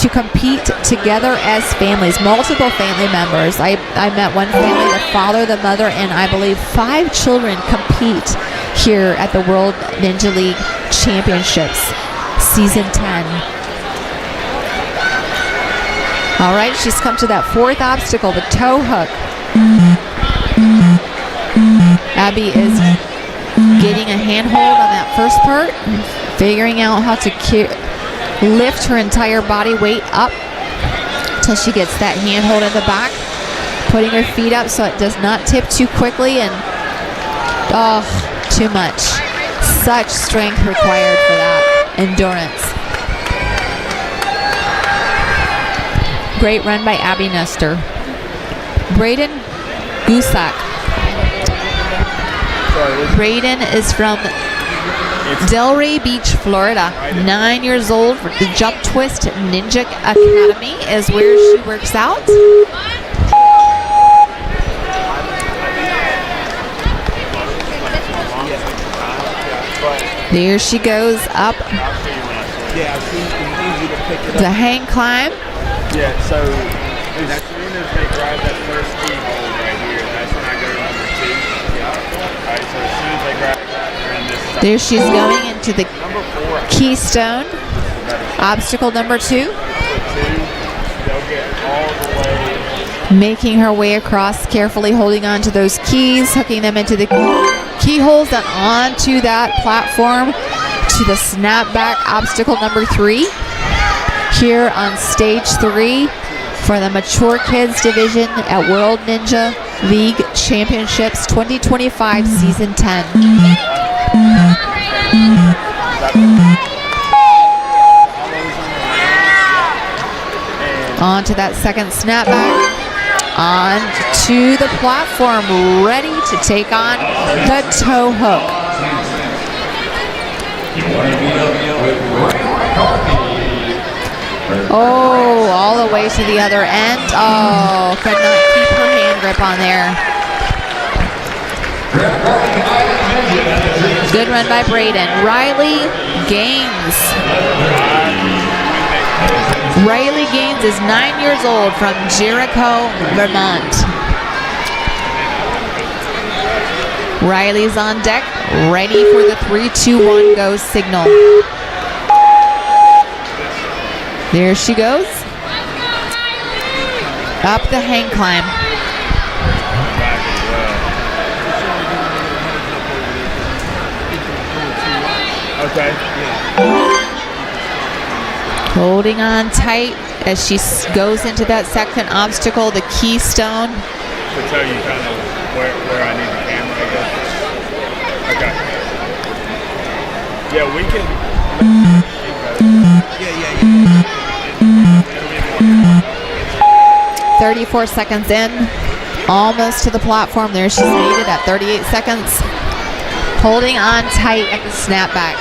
compete together as families, multiple family members. I met one family, the father, the mother, and I believe 5 children compete here at the World Ninja League Championships, Season 10. All right, she's come to that 4th obstacle, the toe hook. Abby is getting a handhold on that first part, figuring out how to lift her entire body weight up till she gets that handhold in the back, putting her feet up so it does not tip too quickly and too much. Such strength required for that endurance. Great run by Abby Nestor. Braden Gusak. Braden is from Delray Beach, Florida. 9 years old. The Jump Twist Ninja Academy is where she works out. There she goes up the hang climb. Yeah, so as soon as they grab that first keyhole right here, that's when I go to number 2. Alright, so as soon as they grab that, they're in this. There she's going into the keystone. Obstacle number 2. They'll get all the way. Making her way across, carefully holding on to those keys, hooking them into the keyholes and onto that platform to the snapback obstacle number 3. Here on stage 3 for the Mature Kids Division at World Ninja League Championships 2025 Season 10. On to that second snapback. On to the platform, ready to take on the toe hook. Oh, all the way to the other end. Oh, could not keep her hand grip on there. Good run by Braden. Riley Gaines. Riley Gaines is 9 years old from Jericho, Vermont. Riley's on deck, ready for the 3, 2, 1 go signal. There she goes. Up the hang climb. Okay. Holding on tight as she goes into that second obstacle, the keystone. To tell you kind of where I need the camera, I guess. Okay. Yeah, we can. 34 seconds in, almost to the platform. There she's made it at 38 seconds. Holding on tight at the snapback.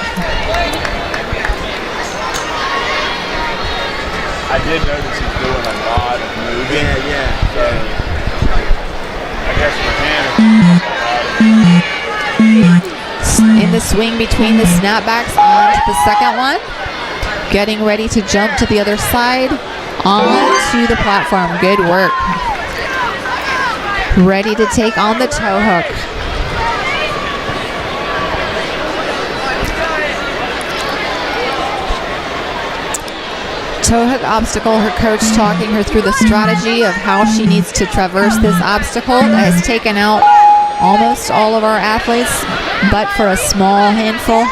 I did notice he's doing a lot of moving. Yeah. So I guess for him, In the swing between the snapbacks onto the second one. Getting ready to jump to the other side. Onto the platform. Good work. Ready to take on the toe hook. Toe hook obstacle, her coach talking her through the strategy of how she needs to traverse this obstacle that has taken out almost all of our athletes, but for a small handful.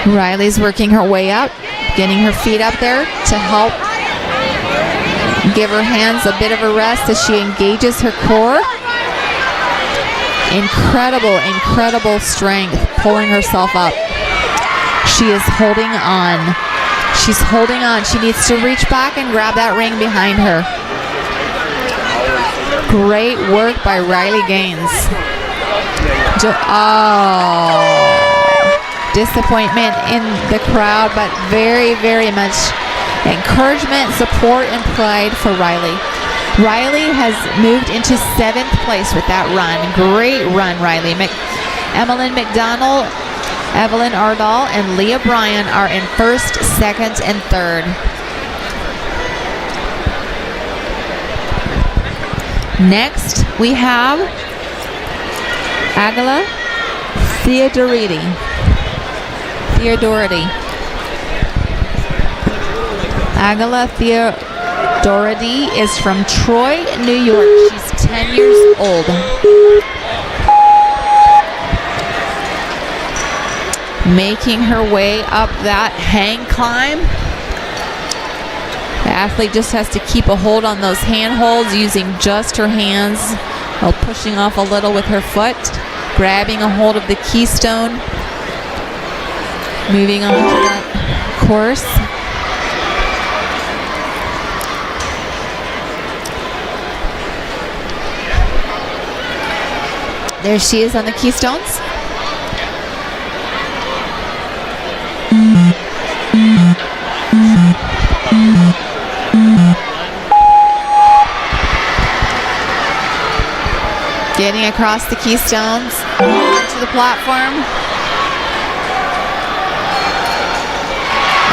Riley's working her way up, getting her feet up there to help give her hands a bit of a rest as she engages her core. Incredible, incredible strength, pulling herself up. She is holding on. She's holding on. She needs to reach back and grab that ring behind her. Great work by Riley Gaines. Disappointment in the crowd, but very, very much encouragement, support, and pride for Riley. Riley has moved into 7th place with that run. Great run, Riley. Emmeline McDonald, Evelyn Ardall, and Leah Bryan are in 1st, 2nd, and 3rd. Next, we have Agala Theodoridi. Agala Theodoridi is from Troy, New York. She's 10 years old. Making her way up that hang climb. The athlete just has to keep a hold on those handholds, using just her hands while pushing off a little with her foot, grabbing a hold of the keystone, moving on to that course. There she is on the keystones. Getting across the keystones to the platform.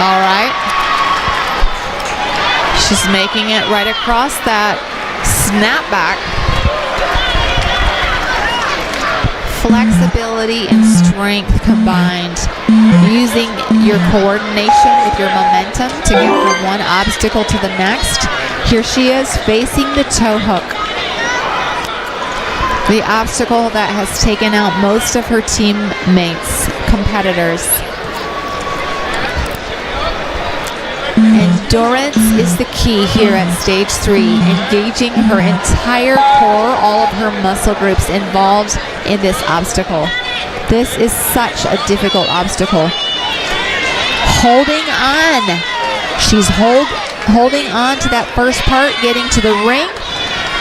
All right. She's making it right across that snapback. Flexibility and strength combined. Using your coordination with your momentum to get from one obstacle to the next. Here she is facing the toe hook. The obstacle that has taken out most of her teammates, competitors. Endurance is the key here at stage 3, engaging her entire core, all of her muscle groups involved in this obstacle. This is such a difficult obstacle. Holding on. She's holding on to that first part, getting to the ring,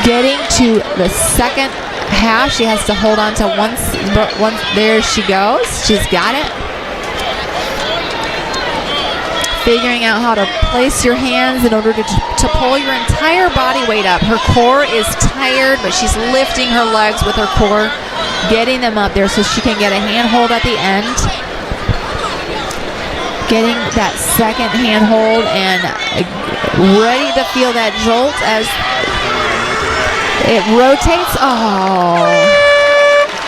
getting to the second half. She has to hold on to once. There she goes. She's got it. Figuring out how to place your hands in order to pull your entire body weight up. Her core is tired, but she's lifting her legs with her core, getting them up there so she can get a handhold at the end. Getting that second handhold and ready to feel that jolt as it rotates. Oh,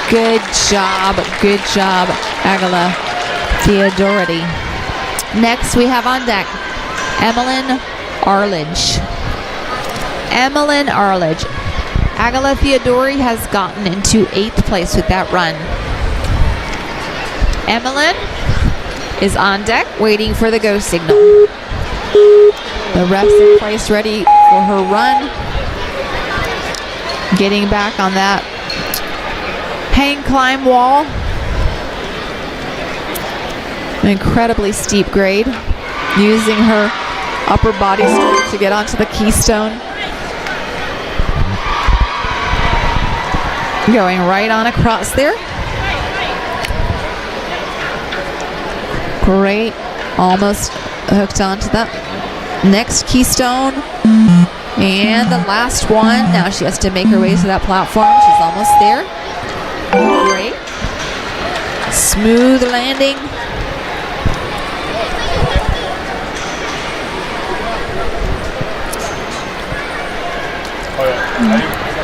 good job, Agala Theodoridi. Next, we have on deck Emmeline Arledge. Agala Theodori has gotten into 8th place with that run. Emmeline is on deck, waiting for the go signal. The ref's in place, ready for her run. Getting back on that hang climb wall. An incredibly steep grade. Using her upper body strength to get onto the keystone. Going right on across there. Great. Almost hooked onto that next keystone. And the last one. Now she has to make her way to that platform. She's almost there. Great. Smooth landing.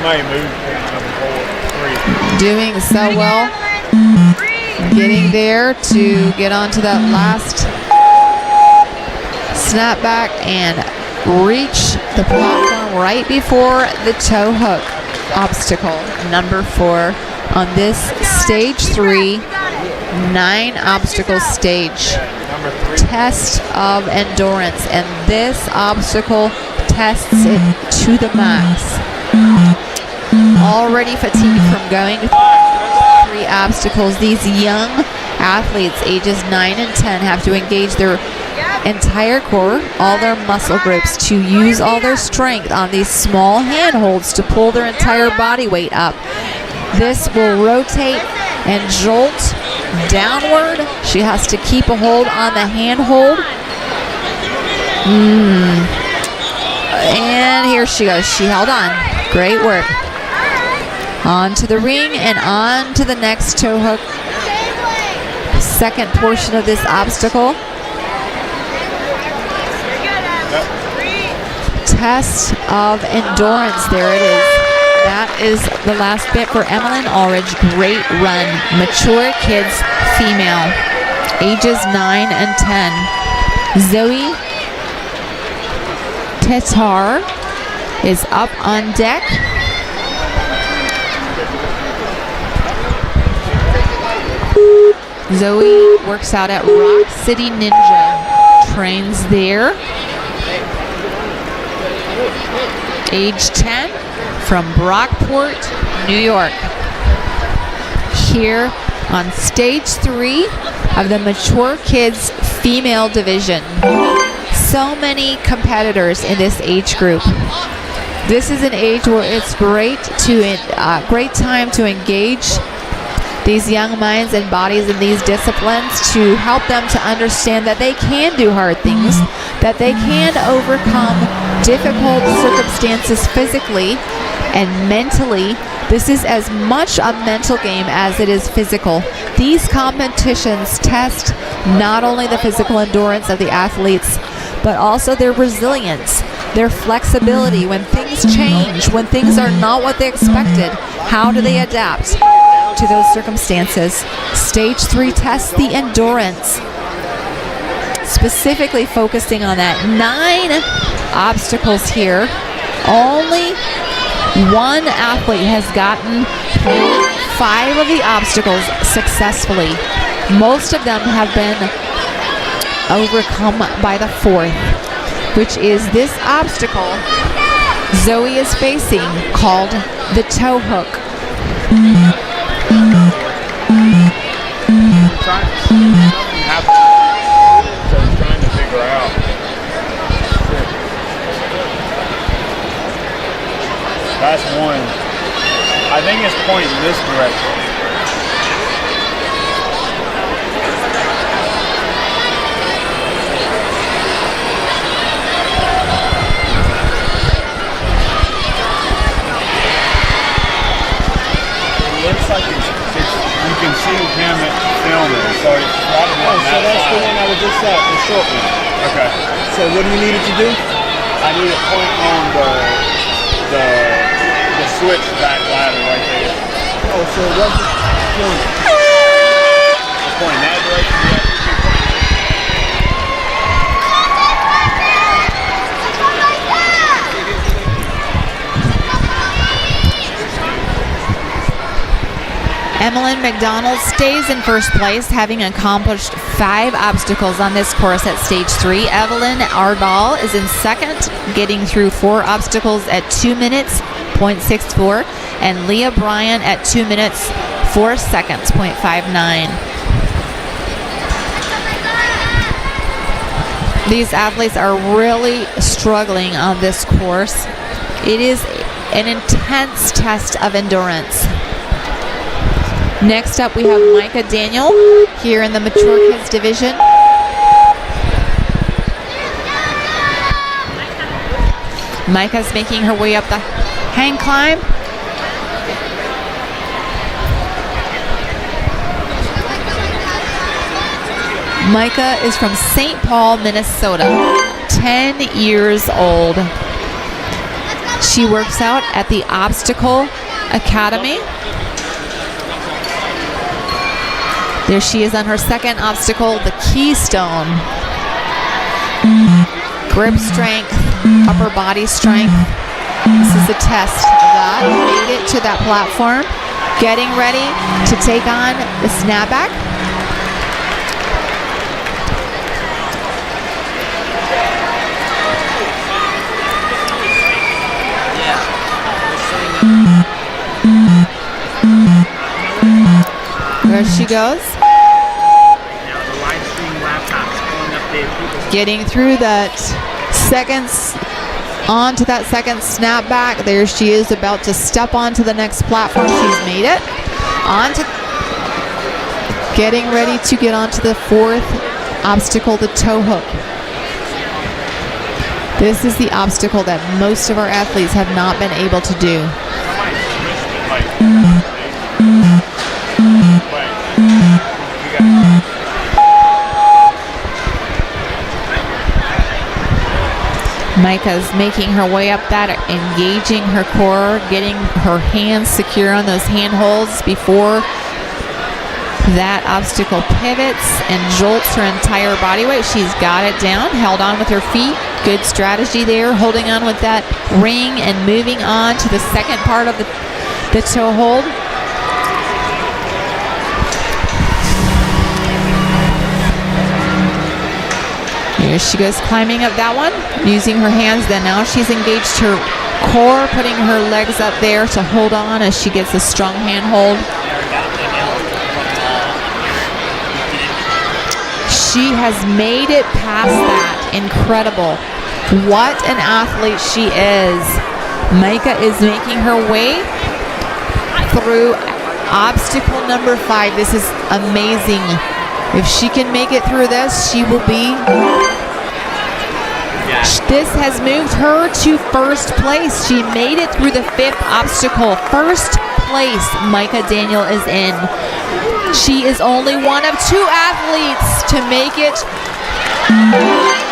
Somebody moved number 4, 3. Doing so well. Getting there to get onto that last snapback and reach the platform right before the toe hook obstacle. Number 4 on this stage 3 9 obstacle stage. Test of endurance, and this obstacle tests it to the max. Already fatigued from going through 3 obstacles, these young athletes ages 9 and 10 have to engage their entire core, all their muscle groups, to use all their strength on these small handholds to pull their entire body weight up. This will rotate and jolt downward. She has to keep a hold on the handhold. And here she goes. She held on. Great work. On to the ring and on to the next toe hook. Second portion of this obstacle. Test of endurance. There it is. That is the last bit for Emmeline Ulrich. Great run. Mature kids, female, ages 9 and 10. Zoe Tatar is up on deck. Zoe works out at Rock City Ninja, trains there. Age 10, from Brockport, New York. Here on stage 3 of the Mature Kids Female Division. So many competitors in this age group. This is an age where it's great time to engage these young minds and bodies in these disciplines, to help them to understand that they can do hard things, that they can overcome difficult circumstances physically and mentally. This is as much a mental game as it is physical. These competitions test not only the physical endurance of the athletes, but also their resilience, their flexibility when things change, when things are not what they expected. How do they adapt to those circumstances? Stage 3 tests the endurance, specifically focusing on that. 9 obstacles here. Only one athlete has gotten through 5 of the obstacles successfully. Most of them have been overcome by the 4th, which is this obstacle Zoe is facing, called the toe hook. Trying to figure out. That's one. I think it's pointing this direction. It looks like it's you can see him filming, so it's probably on that that's side. the one I was just at, the short one. Okay. So what do you need it to do? I need to point on the switch back ladder right there. Oh, so it wasn't pointing. It's pointing that direction. Yeah. Emmeline McDonald stays in first place, having accomplished 5 obstacles on this course at stage 3. Evelyn Ardal is in second, getting through 4 obstacles at 2 minutes, 0.64, and Leah Bryan at 2 minutes, 4 seconds, 0.59. These athletes are really struggling on this course. It is an intense test of endurance. Next up, we have Micah Daniel here in the Mature Kids division. Micah's making her way up the hang climb. Micah is from St. Paul, Minnesota, 10 years old. She works out at the Obstacle Academy. There she is on her second obstacle, the Keystone. Grip strength, upper body strength. This is a test of that. Made it to that platform. Getting ready to take on the snapback. There she goes. Now the live stream laptop's pulling up the people's Getting through that seconds onto that second snapback. There she is, about to step onto the next platform. She's made it. Getting ready to get onto the fourth obstacle, the toe hook. This is the obstacle that most of our athletes have not been able to do. Micah's making her way up that, engaging her core, getting her hands secure on those handholds before that obstacle pivots and jolts her entire body weight. She's got it down, held on with her feet. Good strategy there, holding on with that ring and moving on to the second part of the toe hold. Here she goes, climbing up that one, using her hands. Then now she's engaged her core, putting her legs up there to hold on as she gets a strong handhold. She has made it past that. Incredible. What an athlete she is. Micah is making her way through obstacle number 5. This is amazing. If she can make it through this, she will be... This has moved her to first place. She made it through the 5th obstacle. First place Micah Daniel is in. She is only one of 2 athletes to make it.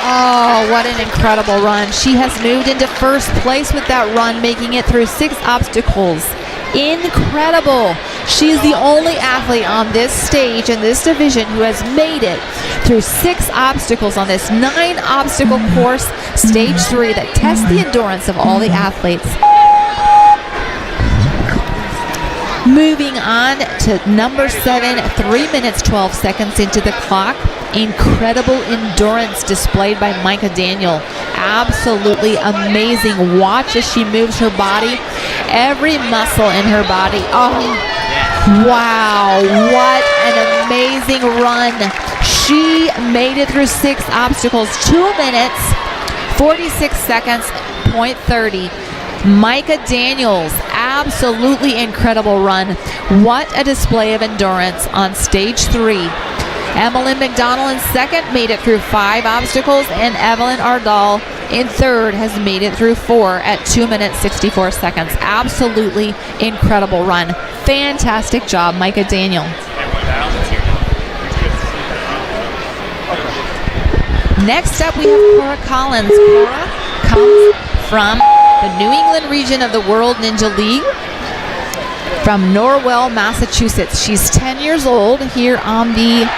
Oh, what an incredible run. She has moved into first place with that run, making it through 6 obstacles. Incredible. She is the only athlete on this stage in this division who has made it through 6 obstacles on this 9 obstacle course, stage 3, that tests the endurance of all the athletes. Moving on to number 7, 3 minutes 12 seconds into the clock. Incredible endurance displayed by Micah Daniel. Absolutely amazing. Watch as she moves her body, every muscle in her body. Oh, wow, what an amazing run. She made it through 6 obstacles, 2 minutes, 46 seconds, .30. Micah Daniels, absolutely incredible run. What a display of endurance on stage 3. Emmeline McDonald in second, made it through 5 obstacles, and Evelyn Ardal in third has made it through 4 at 2 minutes 64 seconds. Absolutely incredible run. Fantastic job, Micah Daniel. Next up, we have Cora Collins. Cora comes from the New England region of the World Ninja League, from Norwell, Massachusetts. She's 10 years old here on the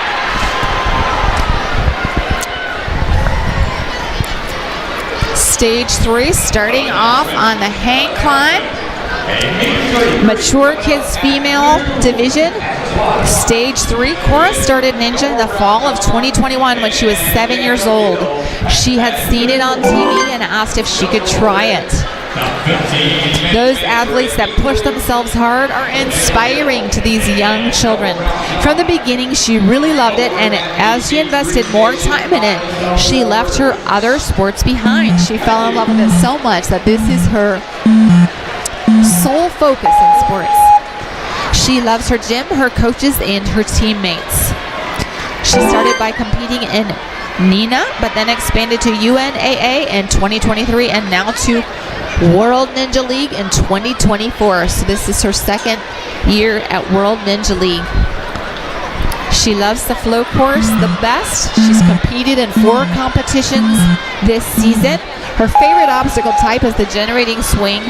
stage 3, starting off on the hang climb. Mature Kids Female Division, Stage 3. Cora started Ninja in the fall of 2021 when she was 7 years old. She had seen it on TV and asked if she could try it. Those athletes that push themselves hard are inspiring to these young children. From the beginning, she really loved it, and as she invested more time in it, she left her other sports behind. She fell in love with it so much that this is her sole focus in sports. She loves her gym, her coaches, and her teammates. She started by competing in NINA, but then expanded to UNAA in 2023 and now to World Ninja League in 2024. So this is her second year at World Ninja League. She loves the flow course the best. She's competed in 4 competitions this season. Her favorite obstacle type is the generating swing,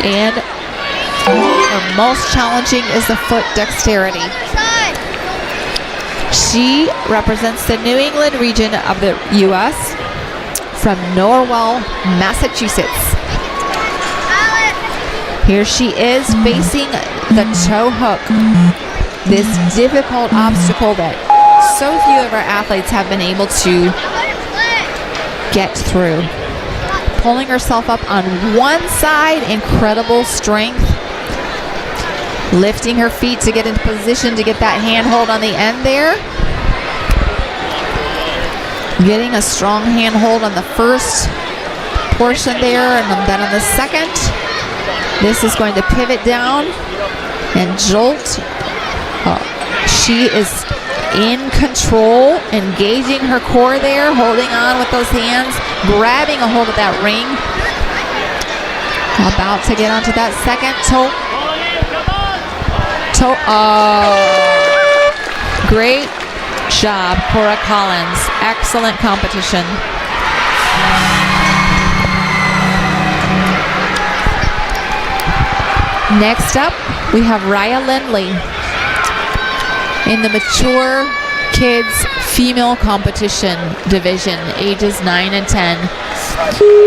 and her most challenging is the foot dexterity. She represents the New England region of the U.S. from Norwell, Massachusetts. Here she is facing the toe hook, this difficult obstacle that so few of our athletes have been able to get through. Pulling herself up on one side, incredible strength. Lifting her feet to get into position to get that handhold on the end there. Getting a strong handhold on the first portion there, and then on the second. This is going to pivot down and jolt. She is in control, engaging her core there, holding on with those hands, grabbing a hold of that ring. About to get onto that second toe. Great job, Cora Collins. Excellent competition. Next up, we have Raya Lindley in the mature kids female competition division, ages 9 and 10.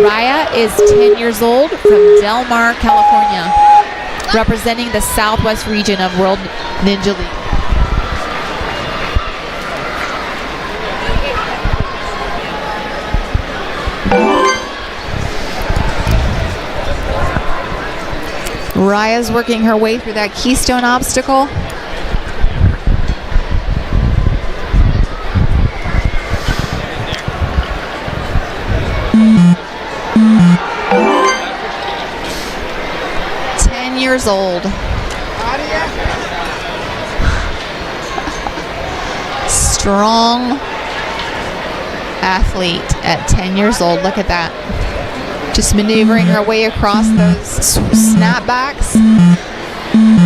Raya is 10 years old from Del Mar, California, representing the Southwest region of World Ninja League. Raya's working her way through that keystone obstacle. Years old. Strong athlete at 10 years old. Look at that. Just maneuvering her way across those snapbacks.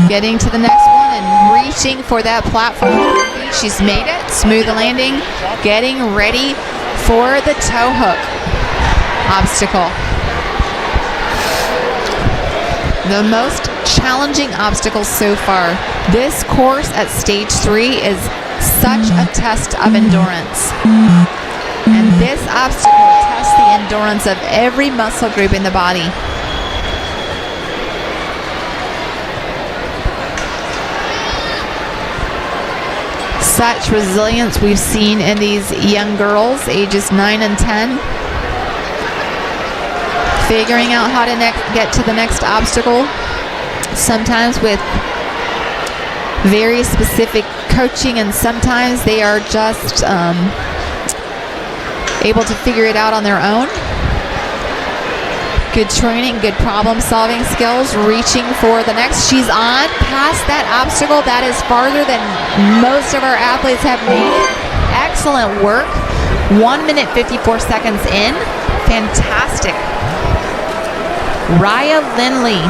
Getting to the next one and reaching for that platform. She's made it. Smooth landing. Getting ready for the toe hook obstacle. The most challenging obstacle so far. This course at stage 3 is such a test of endurance. And this obstacle tests the endurance of every muscle group in the body. Such resilience we've seen in these young girls, ages 9 and 10. Figuring out how to get to the next obstacle, sometimes with very specific coaching, and sometimes they are just able to figure it out on their own. Good training, good problem solving skills, reaching for the next. She's on past that obstacle. That is farther than most of our athletes have made it. Excellent work. 1 minute 54 seconds in. Fantastic. Raya Lindley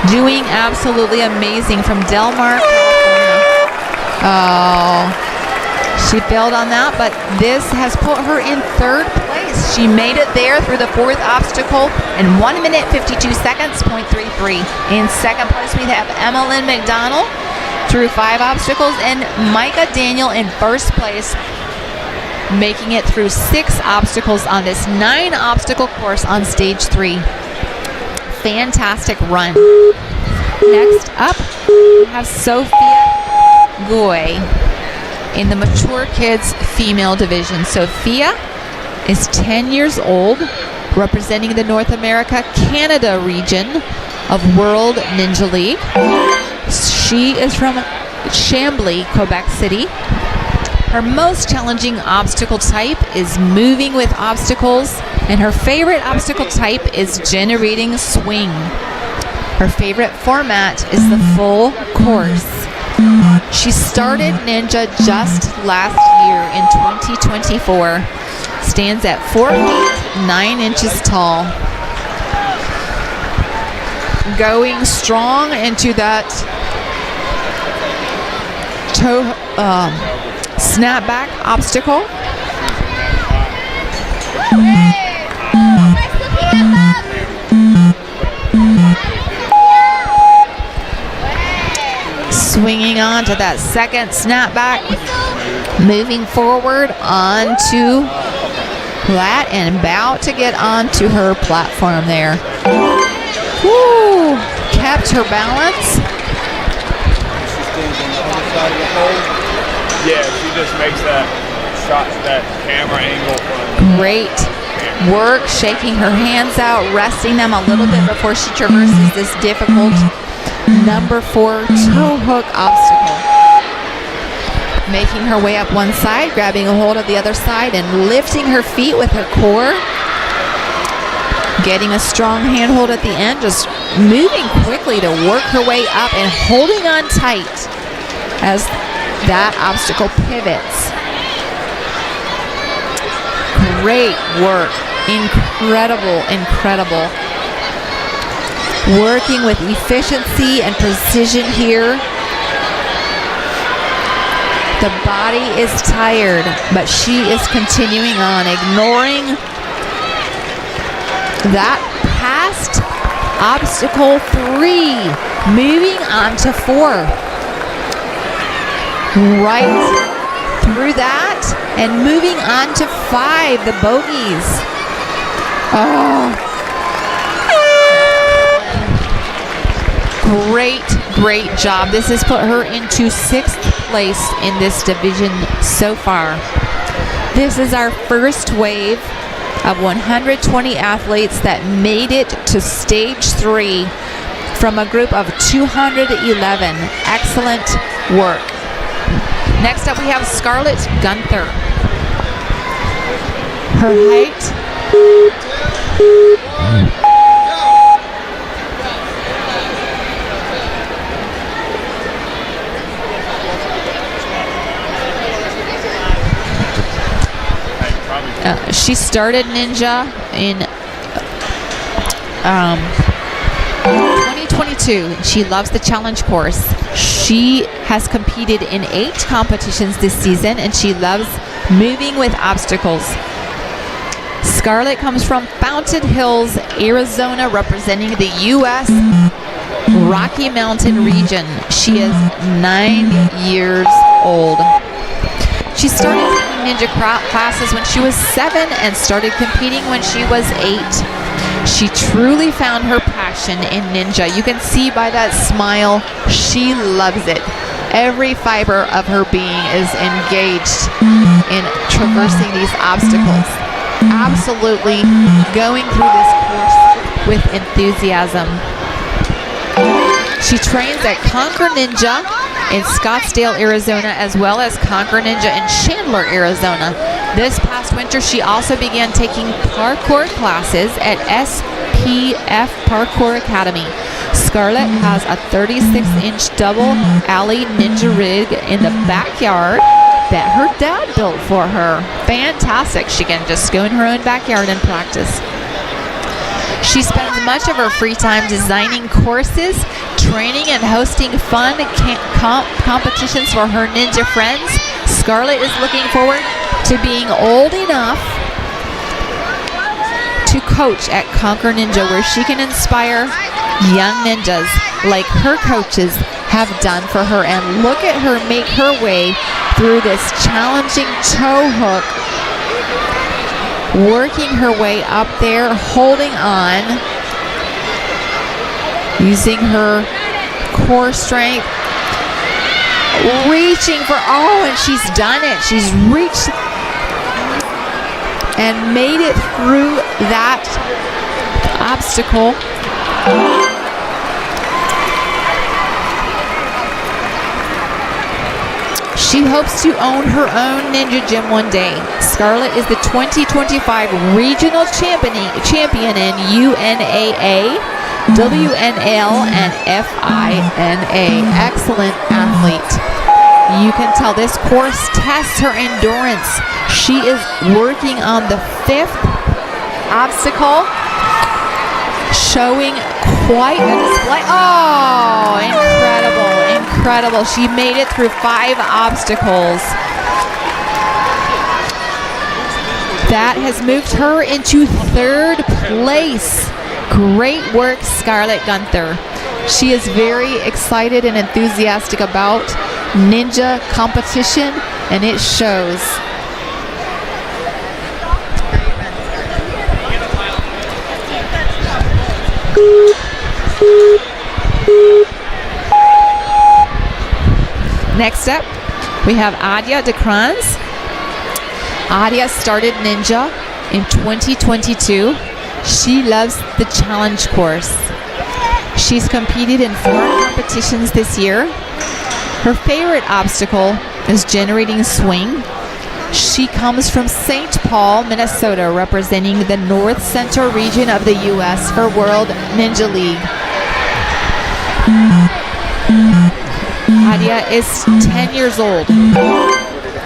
doing absolutely amazing from Del Mar, California. Oh, she failed on that, but this has put her in 3rd place. She made it there through the 4th obstacle in 1 minute 52 seconds, 0.33. In 2nd place, we have Emma Lynn McDonald through 5 obstacles, and Micah Daniel in 1st place, making it through 6 obstacles on this 9 obstacle course on stage 3. Fantastic run. Next up, we have Sophia Goy in the mature kids female division. Sophia is 10 years old, representing the North America, Canada region of World Ninja League. She is from Chambly, Quebec City. Her most challenging obstacle type is moving with obstacles, and her favorite obstacle type is generating swing. Her favorite format is the full course. She started Ninja just last year in 2024. Stands at 4 feet 9 inches tall. Going strong into that toe snapback obstacle. Swinging on to that second snapback. Moving forward onto that and about to get onto her platform there. Woo! Kept her balance. Yeah, she just makes that shot, that camera angle. Great work, shaking her hands out, resting them a little bit before she traverses this difficult number 4 toe hook obstacle. Making her way up one side, grabbing a hold of the other side, and lifting her feet with her core. Getting a strong handhold at the end, just moving quickly to work her way up and holding on tight as that obstacle pivots. Great work. Incredible, incredible. Working with efficiency and precision here. The body is tired, but she is continuing on, ignoring that past obstacle 3, moving on to 4. Right through that and moving on to 5, the bogeys. Oh. Great job. This has put her into 6th place in this division so far. This is our first wave of 120 athletes that made it to stage 3 from a group of 211. Excellent work. Next up we have Scarlett Gunther. Her height. She started Ninja in 2022. She loves the challenge course. She has competed in 8 competitions this season, and she loves moving with obstacles. Scarlett comes from Fountain Hills, Arizona, representing the U.S. Rocky Mountain region. She is 9 years old. She started taking ninja classes when she was 7 and started competing when she was 8. She truly found her passion in ninja. You can see by that smile, she loves it. Every fiber of her being is engaged in traversing these obstacles. Absolutely going through this course with enthusiasm. She trains at Conquer Ninja in Scottsdale, Arizona, as well as Conquer Ninja in Chandler, Arizona. This past winter, she also began taking parkour classes at SPF Parkour Academy. Scarlett has a 36-inch double alley ninja rig in the backyard that her dad built for her. Fantastic. She can just go in her own backyard and practice. She spends much of her free time designing courses, training, and hosting fun competitions for her ninja friends. Scarlett is looking forward to being old enough to coach at Conquer Ninja, where she can inspire young ninjas like her coaches have done for her. And look at her make her way through this challenging toe hook, working her way up there, holding on, using her core strength, reaching for, and she's done it. She's reached and made it through that obstacle. She hopes to own her own ninja gym one day. Scarlett is the 2025 regional champion in UNAA, WNL, and FINA. Excellent athlete. You can tell this course tests her endurance. She is working on the 5th obstacle, showing quite a display. Oh, incredible. She made it through 5 obstacles. That has moved her into 3rd place. Great work, Scarlett Gunther. She is very excited and enthusiastic about ninja competition, and it shows. Next up, we have Adia DeCrans. Adia started Ninja in 2022. She loves the challenge course. She's competed in 4 competitions this year. Her favorite obstacle is generating swing. She comes from St. Paul, Minnesota, representing the North Central region of the U.S. for World Ninja League. Adia is 10 years old.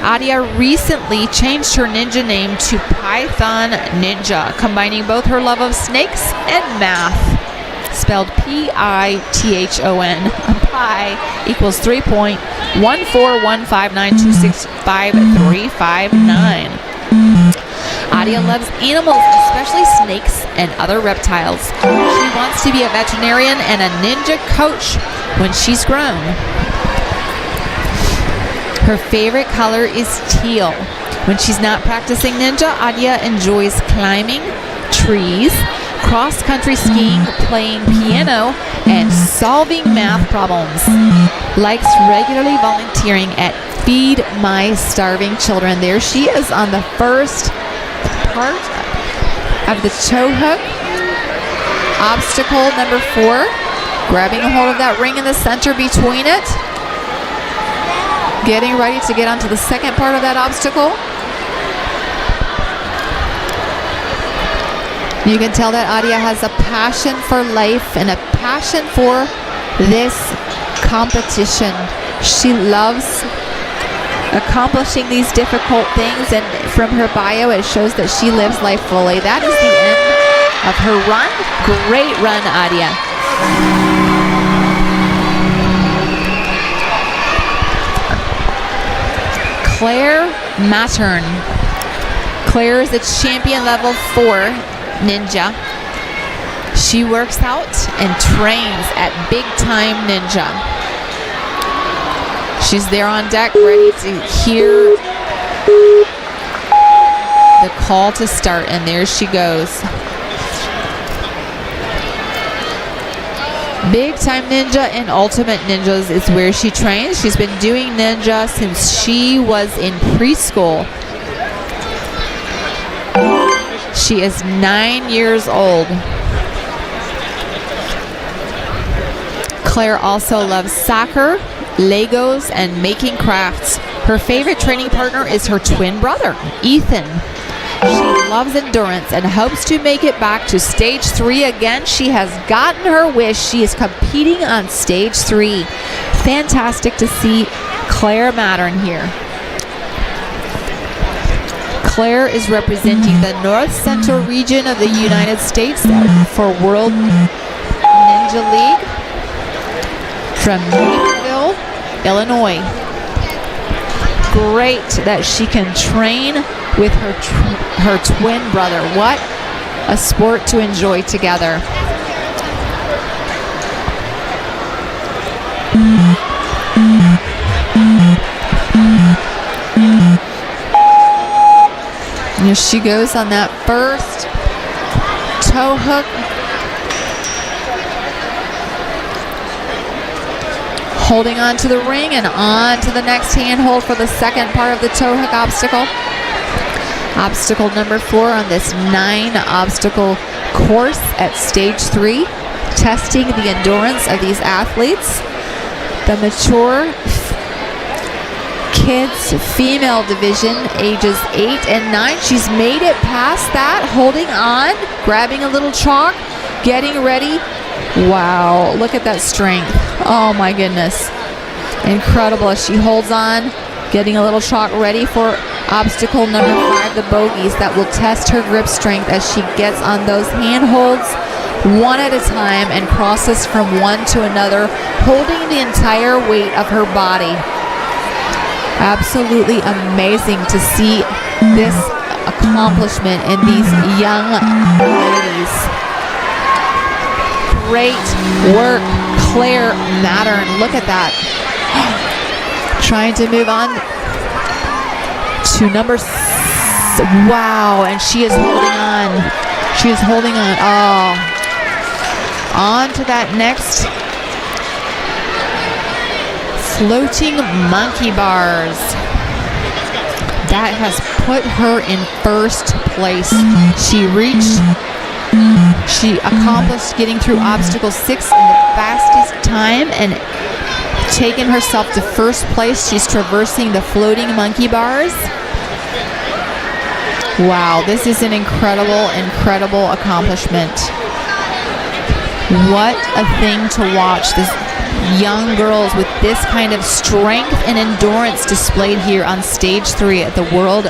Adia recently changed her ninja name to Python Ninja, combining both her love of snakes and math. Spelled P-I-T-H-O-N. Pi equals 3.14159265359. Adia loves animals, especially snakes and other reptiles. She wants to be a veterinarian and a ninja coach when she's grown. Her favorite color is teal. When she's not practicing ninja, Adia enjoys climbing trees, cross-country skiing, playing piano, and solving math problems. Likes regularly volunteering at Feed My Starving Children. There she is on the first part of the toe hook. Obstacle number 4. Grabbing a hold of that ring in the center between it. Getting ready to get onto the second part of that obstacle. You can tell that Adia has a passion for life and a passion for this competition. She loves accomplishing these difficult things, and from her bio it shows that she lives life fully. That is the end of her run. Great run, Adia. Claire Mattern. Claire is a champion level 4 ninja. She works out and trains at Big Time Ninja. She's there on deck ready to hear the call to start, and there she goes. Big Time Ninja and Ultimate Ninjas is where she trains. She's been doing ninja since she was in preschool. She is 9 years old. Claire also loves soccer, Legos, and making crafts. Her favorite training partner is her twin brother, Ethan. She loves endurance and hopes to make it back to stage 3 again. She has gotten her wish. She is competing on stage 3. Fantastic to see Claire Mattern here. Claire is representing the North Central region of the United States for World Ninja League from Naperville, Illinois. Great that she can train with her twin brother. What a sport to enjoy together. Here she goes on that first toe hook. Holding on to the ring and on to the next handhold for the second part of the toe hook obstacle. Obstacle number 4 on this 9 obstacle course at stage 3, testing the endurance of these athletes. The mature kids female division, ages 8 and 9. She's made it past that, holding on, grabbing a little chalk, getting ready. Wow, look at that strength. Oh my goodness. Incredible as she holds on, getting a little chalk ready for obstacle number 5, the bogies, that will test her grip strength as she gets on those handholds one at a time and crosses from one to another, holding the entire weight of her body. Absolutely amazing to see this accomplishment in these young ladies. Great work, Claire Mattern. Look at that. Trying to move on to number wow, and she is holding on. She is holding on. Oh, on to that next floating monkey bars. That has put her in first place. She reached She accomplished getting through obstacle 6 in the fastest time and taken herself to first place. She's traversing the floating monkey bars. Wow, this is an incredible, incredible accomplishment. What a thing to watch. This young girls with this kind of strength and endurance displayed here on stage 3 at the World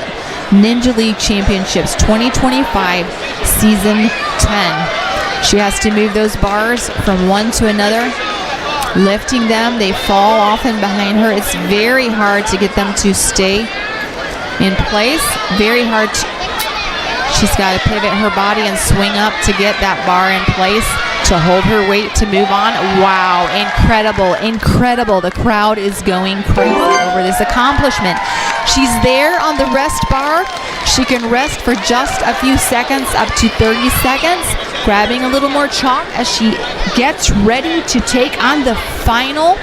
Ninja League Championships 2025 Season 10. She has to move those bars from one to another, lifting them. They fall often behind her. It's very hard to get them to stay in place. Very hard. She's got to pivot her body and swing up to get that bar in place, to hold her weight to move on. Wow, incredible, incredible. The crowd is going crazy over this accomplishment. She's there on the rest bar. She can rest for just a few seconds, up to 30 seconds, grabbing a little more chalk as she gets ready to take on the final,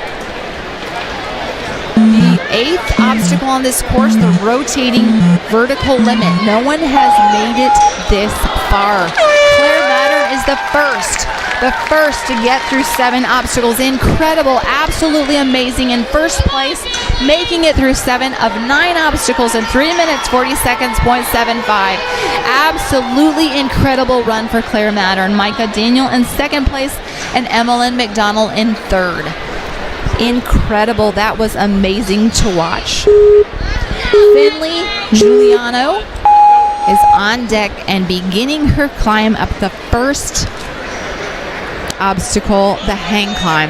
the 8th obstacle on this course, the rotating vertical limit. No one has made it this far. Claire Mattern is the first to get through 7 obstacles. Incredible, absolutely amazing. In first place, making it through 7 of 9 obstacles in 3 minutes, 40 seconds, 0.75. Absolutely incredible run for Claire Mattern. Micah Daniel in second place and Emmeline McDonald in third. Incredible. That was amazing to watch. Finley Giuliano is on deck and beginning her climb up the first obstacle, the hang climb.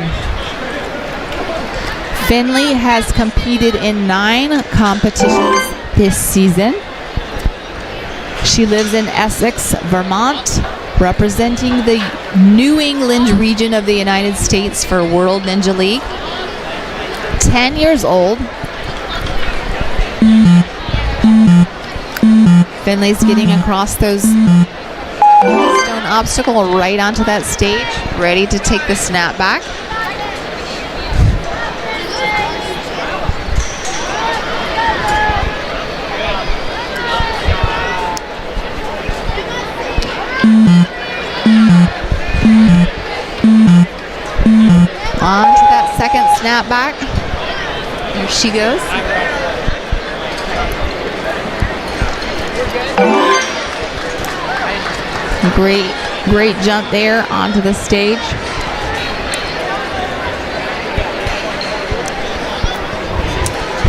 Finley has competed in 9 competitions this season. She lives in Essex, Vermont, representing the New England region of the United States for World Ninja League. 10 years old. Finley's getting across those stone obstacle right onto that stage, ready to take the snap back. On to that second snap back. Here she goes. Great jump there onto the stage.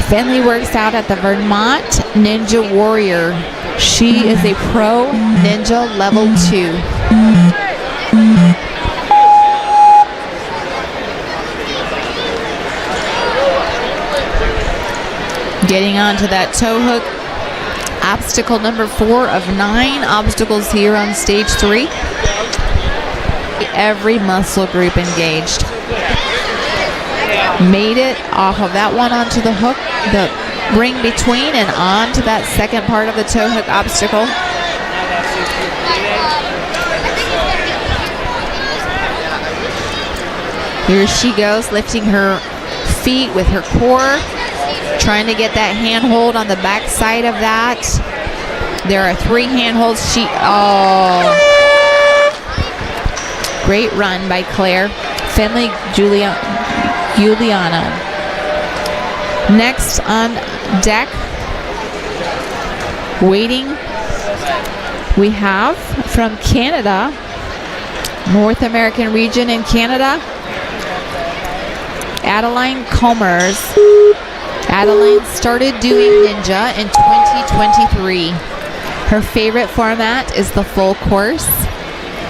Finley works out at the Vermont Ninja Warrior. She is a pro ninja level 2. Getting onto that toe hook. Obstacle number 4 of 9 obstacles here on stage 3. Every muscle group engaged. Made it off of that one onto the hook, the ring between, and on to that second part of the toe hook obstacle. Here she goes, lifting her feet with her core, trying to get that handhold on the back side of that. There are 3 handholds. Great run by Claire. Finley Giuliano. Next on deck, waiting, we have from Canada, North American region in Canada, Adeline Comers. Adeline started doing ninja in 2023. Her favorite format is the full course.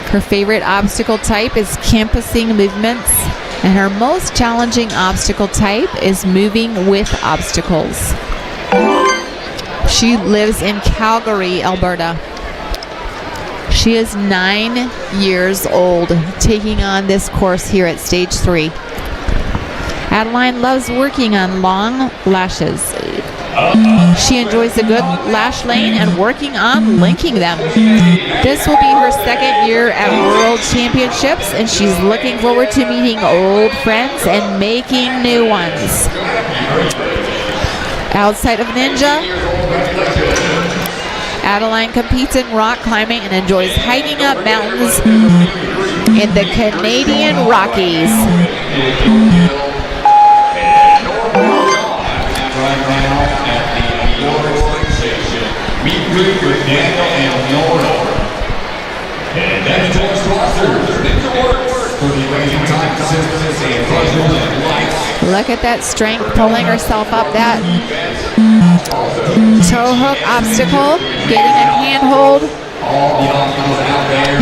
Her favorite obstacle type is campusing movements, and her most challenging obstacle type is moving with obstacles. She lives in Calgary, Alberta. She is 9 years old, taking on this course here at stage 3. Adeline loves working on long lashes. She enjoys a good lash lane and working on linking them. This will be her second year at World Championships, and she's looking forward to meeting old friends and making new ones. Outside of ninja, Adeline competes in rock climbing and enjoys hiking up mountains in the Canadian Rockies. We greet with Daniel and Nora. And then to our sponsors, NinjaWorks, for the amazing time systems and puzzles and lights. Look at that strength, pulling herself up that toe hook obstacle, getting a handhold,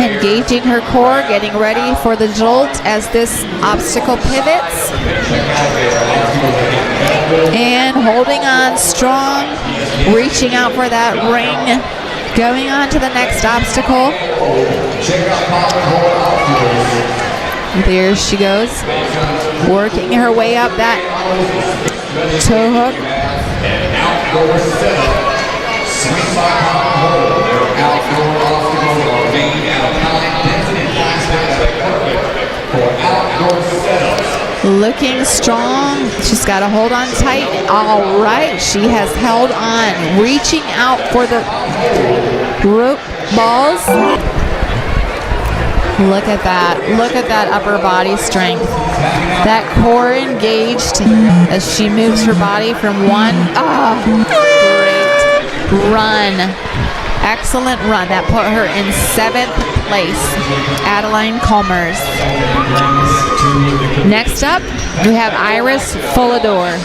engaging her core, getting ready for the jolt as this obstacle pivots, and holding on strong, reaching out for that ring, going on to the next obstacle. There she goes, working her way up that toe hook. And outdoor setup. Swing by common hole. Their outdoor obstacles are made out of high density plastic that are perfect for outdoor setups. Looking strong. She's got to hold on tight. All right, she has held on, reaching out for the rope balls. Look at that. Look at that upper body strength. That core engaged as she moves her body from one. Oh, great run. Excellent run. That put her in 7th place. Adeline Colmers. Next up, we have Iris Follador.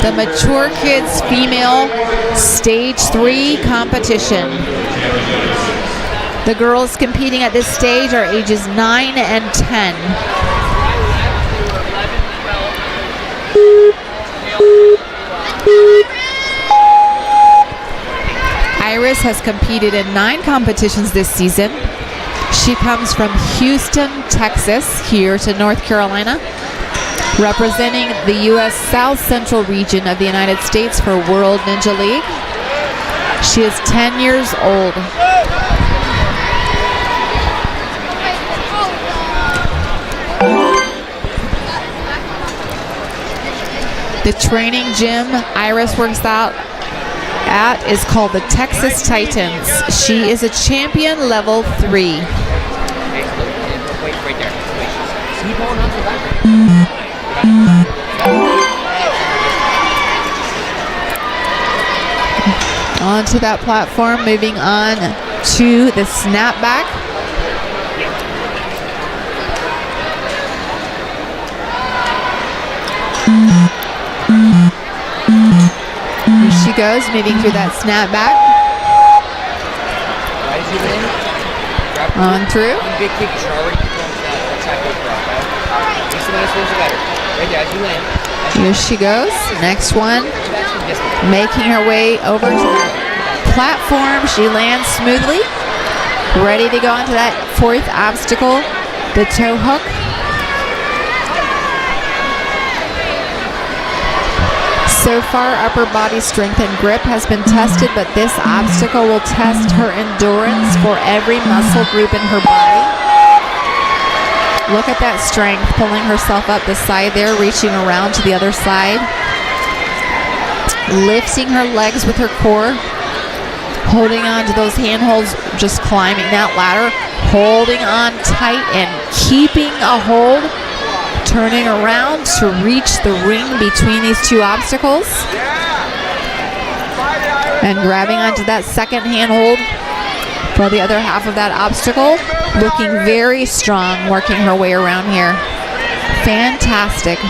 The Mature Kids Female Stage 3 competition. The girls competing at this stage are ages 9 and 10. Iris has competed in 9 competitions this season. She comes from Houston, Texas, here to North Carolina, representing the U.S. South Central region of the United States for World Ninja League. She is 10 years old. The training gym Iris works out at is called the Texas Titans. She is a champion level 3. Wait right there. Keep on to that. Onto that platform, moving on to the snapback. Here she goes, moving through that snapback. On through. Big kick, you're already going to that side over, okay? Just the nice ones are better. Right there, as you land. Here she goes. Next one. Making her way over to that platform. She lands smoothly. Ready to go onto that 4th obstacle, the toe hook. So far, upper body strength and grip has been tested, but this obstacle will test her endurance for every muscle group in her body. Look at that strength, pulling herself up the side there, reaching around to the other side. Lifting her legs with her core. Holding on to those handholds, just climbing that ladder. Holding on tight and keeping a hold. Turning around to reach the ring between these 2 obstacles. And grabbing onto that second handhold for the other half of that obstacle. Looking very strong, working her way around here. Fantastic.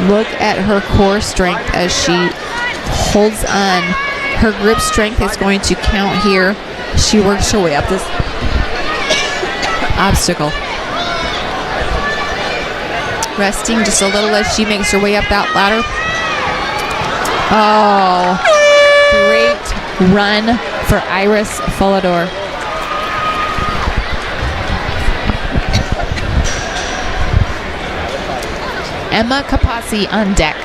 Look at her core strength as she holds on. Her grip strength is going to count here. She works her way up this obstacle. Resting just a little as she makes her way up that ladder. Oh, great run for Iris Follador. Emma Capasi on deck.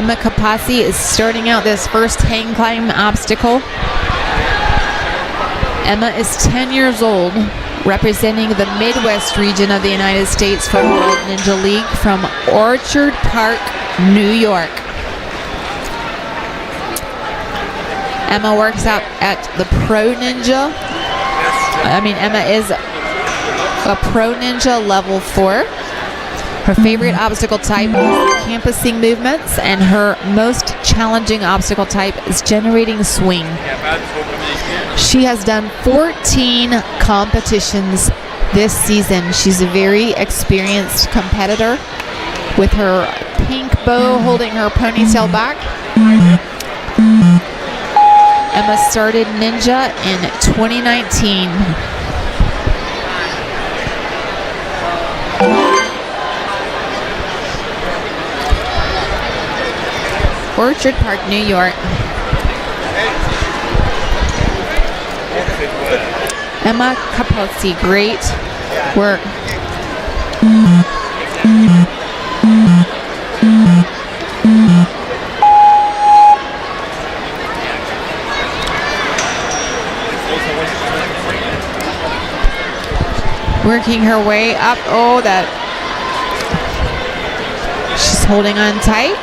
Emma Capasi is starting out this first hang climb obstacle. Emma is 10 years old, representing the Midwest region of the United States for World Ninja League from Orchard Park, New York. Emma works out at the Pro Ninja. Emma is a Pro Ninja level 4. Her favorite obstacle type is campusing movements, and her most challenging obstacle type is generating swing. She has done 14 competitions this season. She's a very experienced competitor with her pink bow holding her ponytail back. Emma started Ninja in 2019. Orchard Park, New York. Emma Capozzi, great work. Working her way up. Oh, that. She's holding on tight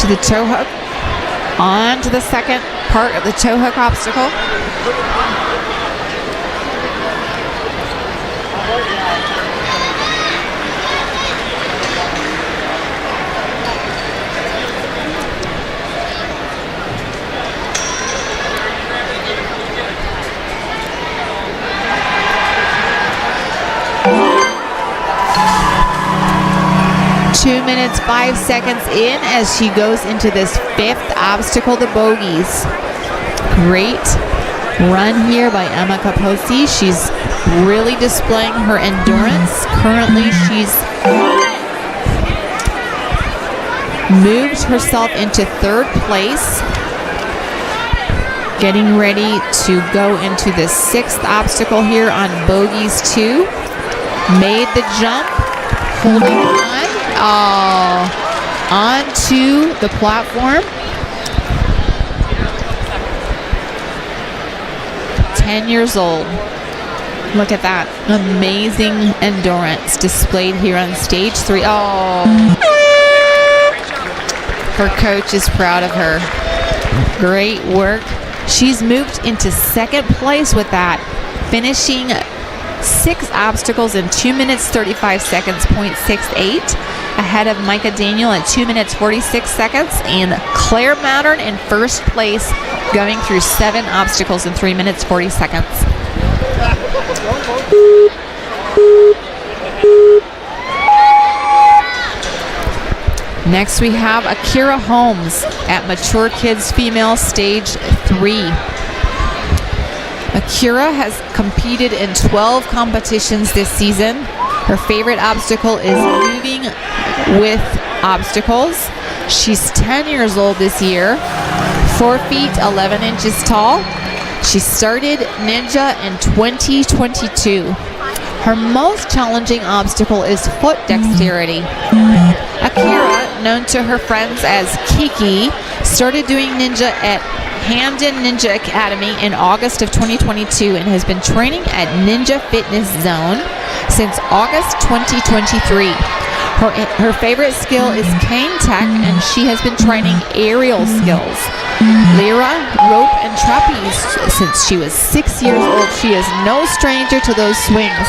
to the toe hook. On to the second part of the toe hook obstacle. Two minutes, 5 seconds in as she goes into this fifth obstacle, the bogies. Great run here by Emma Capozzi. She's really displaying her endurance. Currently, she's moved herself into third place, getting ready to go into the sixth obstacle here on bogies 2. Made the jump, holding on. Onto the platform. 10 years old. Look at that. Amazing endurance displayed here on stage 3. Her coach is proud of her. Great work. She's moved into second place with that, finishing 6 obstacles in 2 minutes 35 seconds, 0.68, ahead of Micah Daniel at 2 minutes 46 seconds, and Claire Mattern in first place, going through 7 obstacles in 3 minutes 40 seconds. Next we have Akira Holmes at Mature Kids Female Stage 3. Akira has competed in 12 competitions this season. Her favorite obstacle is moving with obstacles. She's 10 years old this year, 4 feet 11 inches tall. She started Ninja in 2022. Her most challenging obstacle is foot dexterity. Akira, known to her friends as Kiki, started doing Ninja at Hamden Ninja Academy in August of 2022 and has been training at Ninja Fitness Zone since August 2023. Her favorite skill is cane tech, and she has been training aerial skills, lyra, rope, and trapeze since she was 6 years old. She is no stranger to those swings.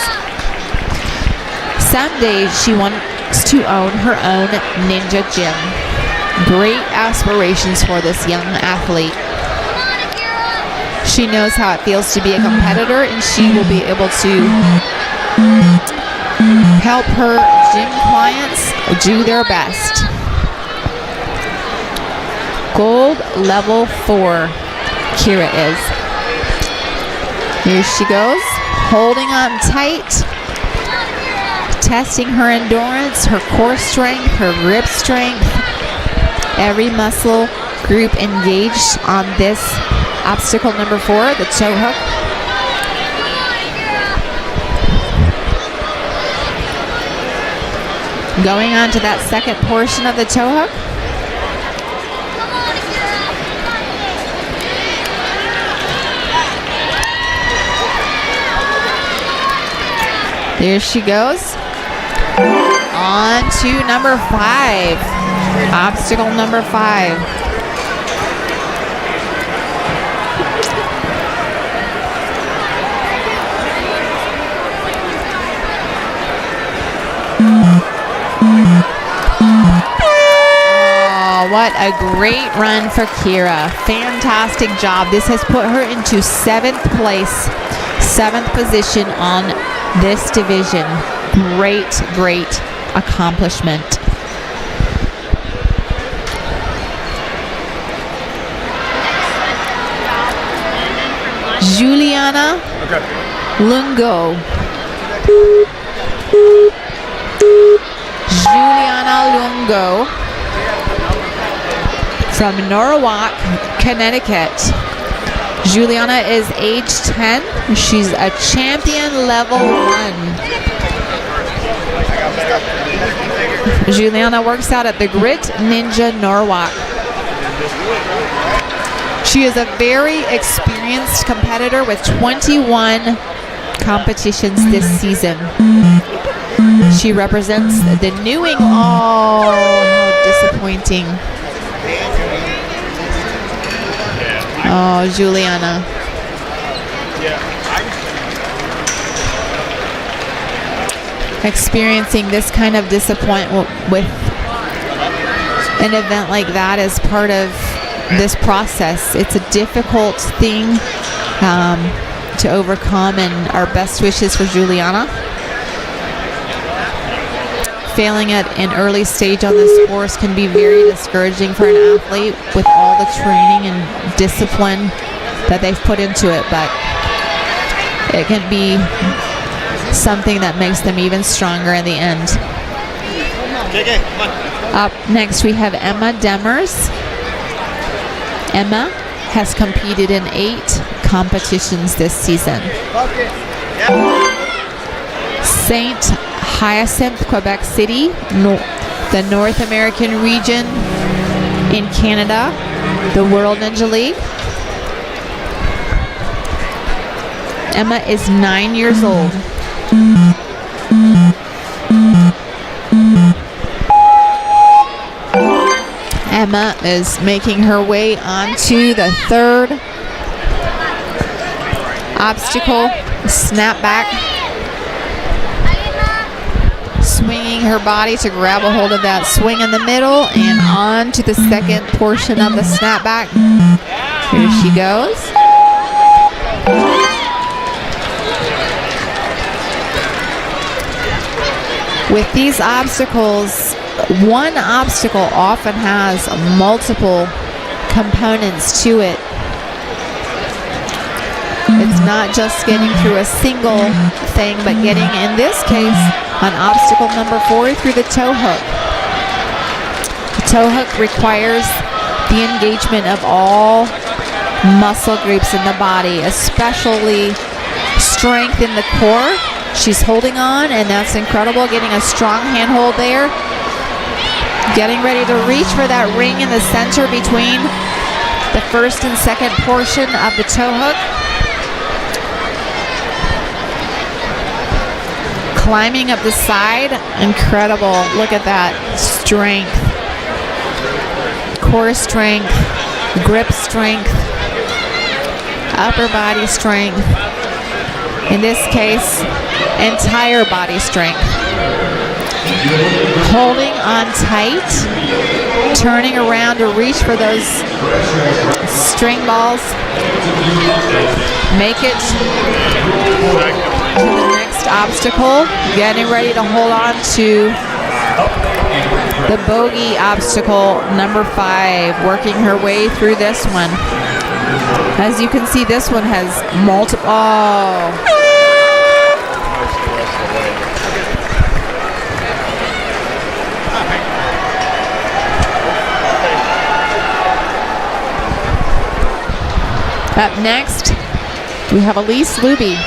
Someday she wants to own her own ninja gym. Great aspirations for this young athlete. She knows how it feels to be a competitor, and she will be able to help her gym clients do their best. Gold level 4, Kira is. Here she goes, holding on tight, testing her endurance, her core strength, her grip strength. Every muscle group engaged on this obstacle number 4, the toe hook. Going on to that second portion of the toe hook. There she goes. On to number 5. Obstacle number 5. Oh, what a great run for Kira. Fantastic job. This has put her into 7th place, 7th position on this division. Great accomplishment. Juliana Lungo. Juliana Lungo from Norwalk, Connecticut. Juliana is age 10. She's a champion level 1. Juliana works out at the Grit Ninja Norwalk. She is a very experienced competitor with 21 competitions this season. She represents the New England. Oh, how disappointing. Oh, Juliana. Experiencing this kind of disappointment with an event like that is part of this process. It's a difficult thing to overcome, and our best wishes for Juliana. Failing at an early stage on this course can be very discouraging for an athlete with all the training and discipline that they've put into it, but it can be something that makes them even stronger in the end. Up next we have Emma Demers. Emma has competed in 8 competitions this season. St. Hyacinthe, Quebec City, the North American region in Canada, the World Ninja League. Emma is 9 years old. Emma is making her way onto the 3rd obstacle, snapback. Swinging her body to grab a hold of that swing in the middle and on to the second portion of the snapback. Here she goes. With these obstacles, one obstacle often has multiple components to it. It's not just getting through a single thing, but getting, in this case, on obstacle number 4 through the toe hook. The toe hook requires the engagement of all muscle groups in the body, especially strength in the core. She's holding on, and that's incredible, getting a strong handhold there. Getting ready to reach for that ring in the center between the first and second portion of the toe hook. Climbing up the side, incredible. Look at that strength, core strength, grip strength, upper body strength. In this case, entire body strength. Holding on tight, turning around to reach for those string balls. Make it to the next obstacle. Getting ready to hold on to the bogey obstacle number 5. Working her way through this one. As you can see, this one has multiple. Oh. Up next, we have Elise Luby.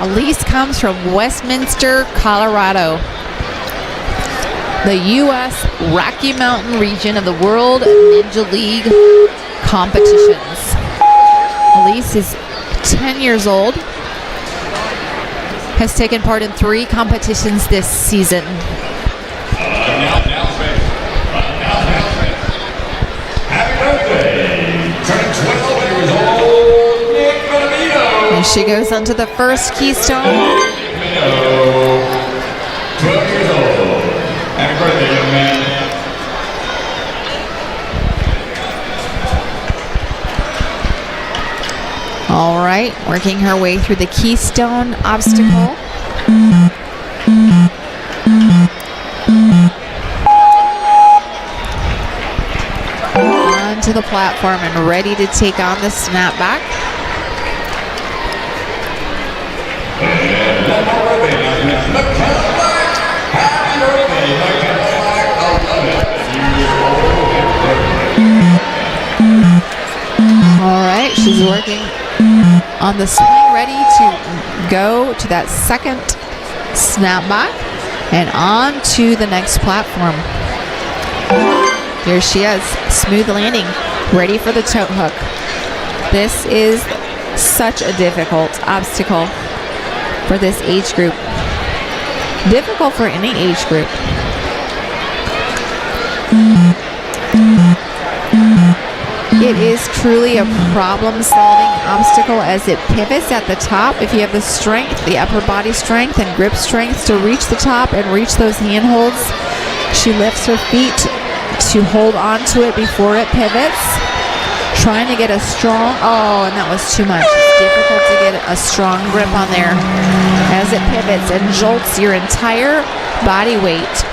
Elise comes from Westminster, Colorado. the U.S. Rocky Mountain region of the World Ninja League competitions. Elise is 10 years old, has taken part in 3 competitions this season. Happy birthday, turning 12 years old, Nick Bonavito. And she goes onto the first keystone. 12 years old. Happy birthday, young man. All right, working her way through the keystone obstacle. Onto the platform and ready to take on the snapback. All right, she's working on the swing, ready to go to that second snapback and on to the next platform. Here she is, smooth landing, ready for the tote hook. This is such a difficult obstacle for this age group. Difficult for any age group. It is truly a problem-solving obstacle as it pivots at the top. If you have the strength, the upper body strength and grip strength to reach the top and reach those handholds, she lifts her feet to hold on to it before it pivots. Trying to get a strong, oh, and that was too much. It's difficult to get a strong grip on there as it pivots and jolts your entire body weight.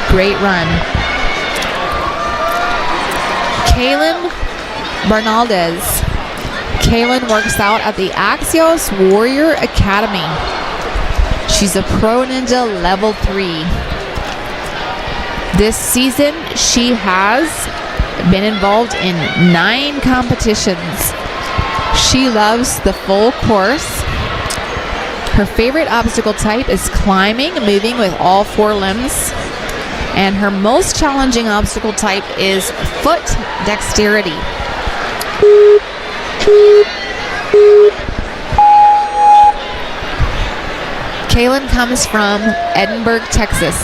Great run. Kaylin Bernaldez. Kaylin works out at the Axios Warrior Academy. She's a Pro Ninja Level 3. This season, she has been involved in 9 competitions. She loves the full course. Her favorite obstacle type is climbing, moving with all 4 limbs. And her most challenging obstacle type is foot dexterity. Kaylin comes from Edinburgh, Texas.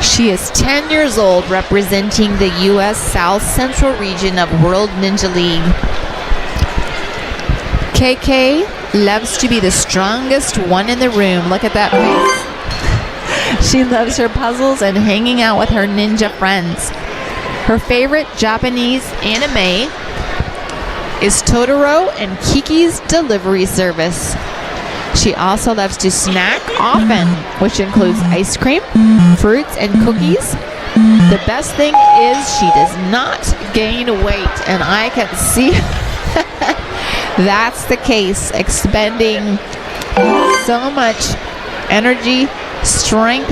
She is 10 years old, representing the U.S. South Central region of World Ninja League. KK loves to be the strongest one in the room. Look at that face. She loves her puzzles and hanging out with her ninja friends. Her favorite Japanese anime is Totoro and Kiki's Delivery Service. She also loves to snack often, which includes ice cream, fruits, and cookies. The best thing is she does not gain weight, and I can see that's the case, expending so much energy, strength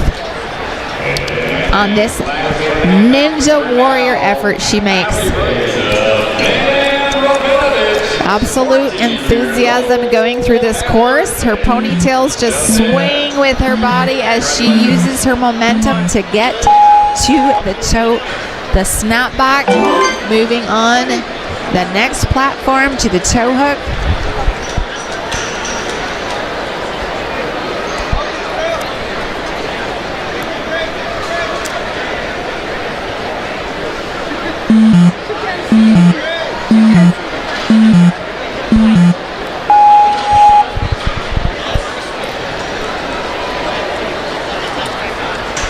on this Ninja Warrior effort she makes. Absolute enthusiasm going through this course. Her ponytails just swing with her body as she uses her momentum to get to the toe, the snapback. Moving on the next platform to the toe hook.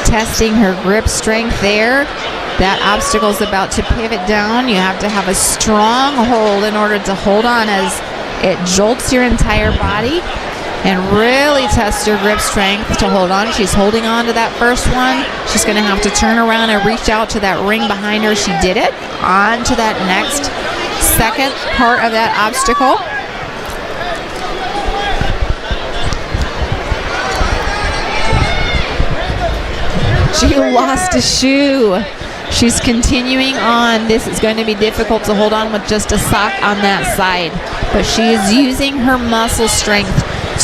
Testing her grip strength there. That obstacle is about to pivot down. You have to have a strong hold in order to hold on as it jolts your entire body, and really test your grip strength to hold on. She's holding on to that first one. She's going to have to turn around and reach out to that ring behind her. She did it. On to that next second part of that obstacle. She lost a shoe. She's continuing on. This is going to be difficult to hold on with just a sock on that side. But she is using her muscle strength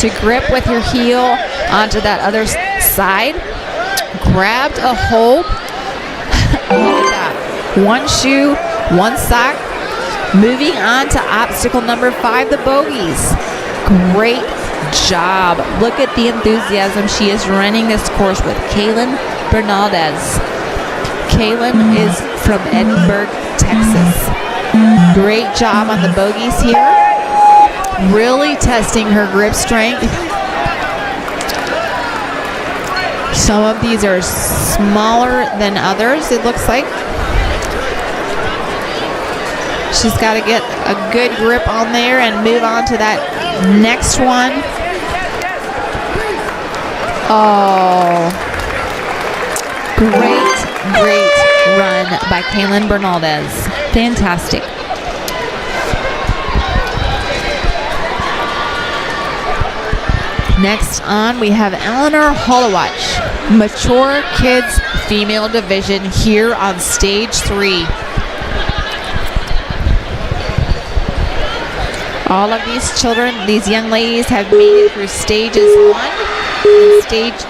to grip with her heel onto that other side. grabbed a hold. Look at that. One shoe, one sock. Moving on to obstacle number 5, the bogies. Great job. Look at the enthusiasm. She is running this course with Kaylin Bernaldez. Kaylin is from Edinburgh, Texas. Great job on the bogies here. Really testing her grip strength. Some of these are smaller than others, it looks like. She's got to get a good grip on there and move on to that next one. Oh, great run by Kaylin Bernaldez. Fantastic. Next on, we have Eleanor Hollowatch, Mature Kids Female Division here on stage 3. All of these children, these young ladies have made it through stages 1 and stage 2.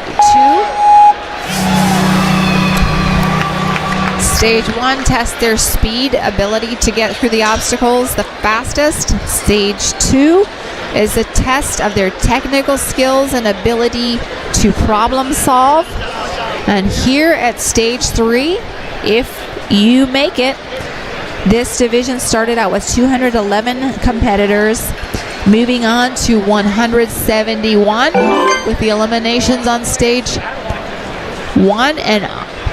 Stage 1 tests their speed, ability to get through the obstacles the fastest. Stage 2 is a test of their technical skills and ability to problem solve. And here at stage 3, if you make it, this division started out with 211 competitors, moving on to 171 with the eliminations on stage 1, and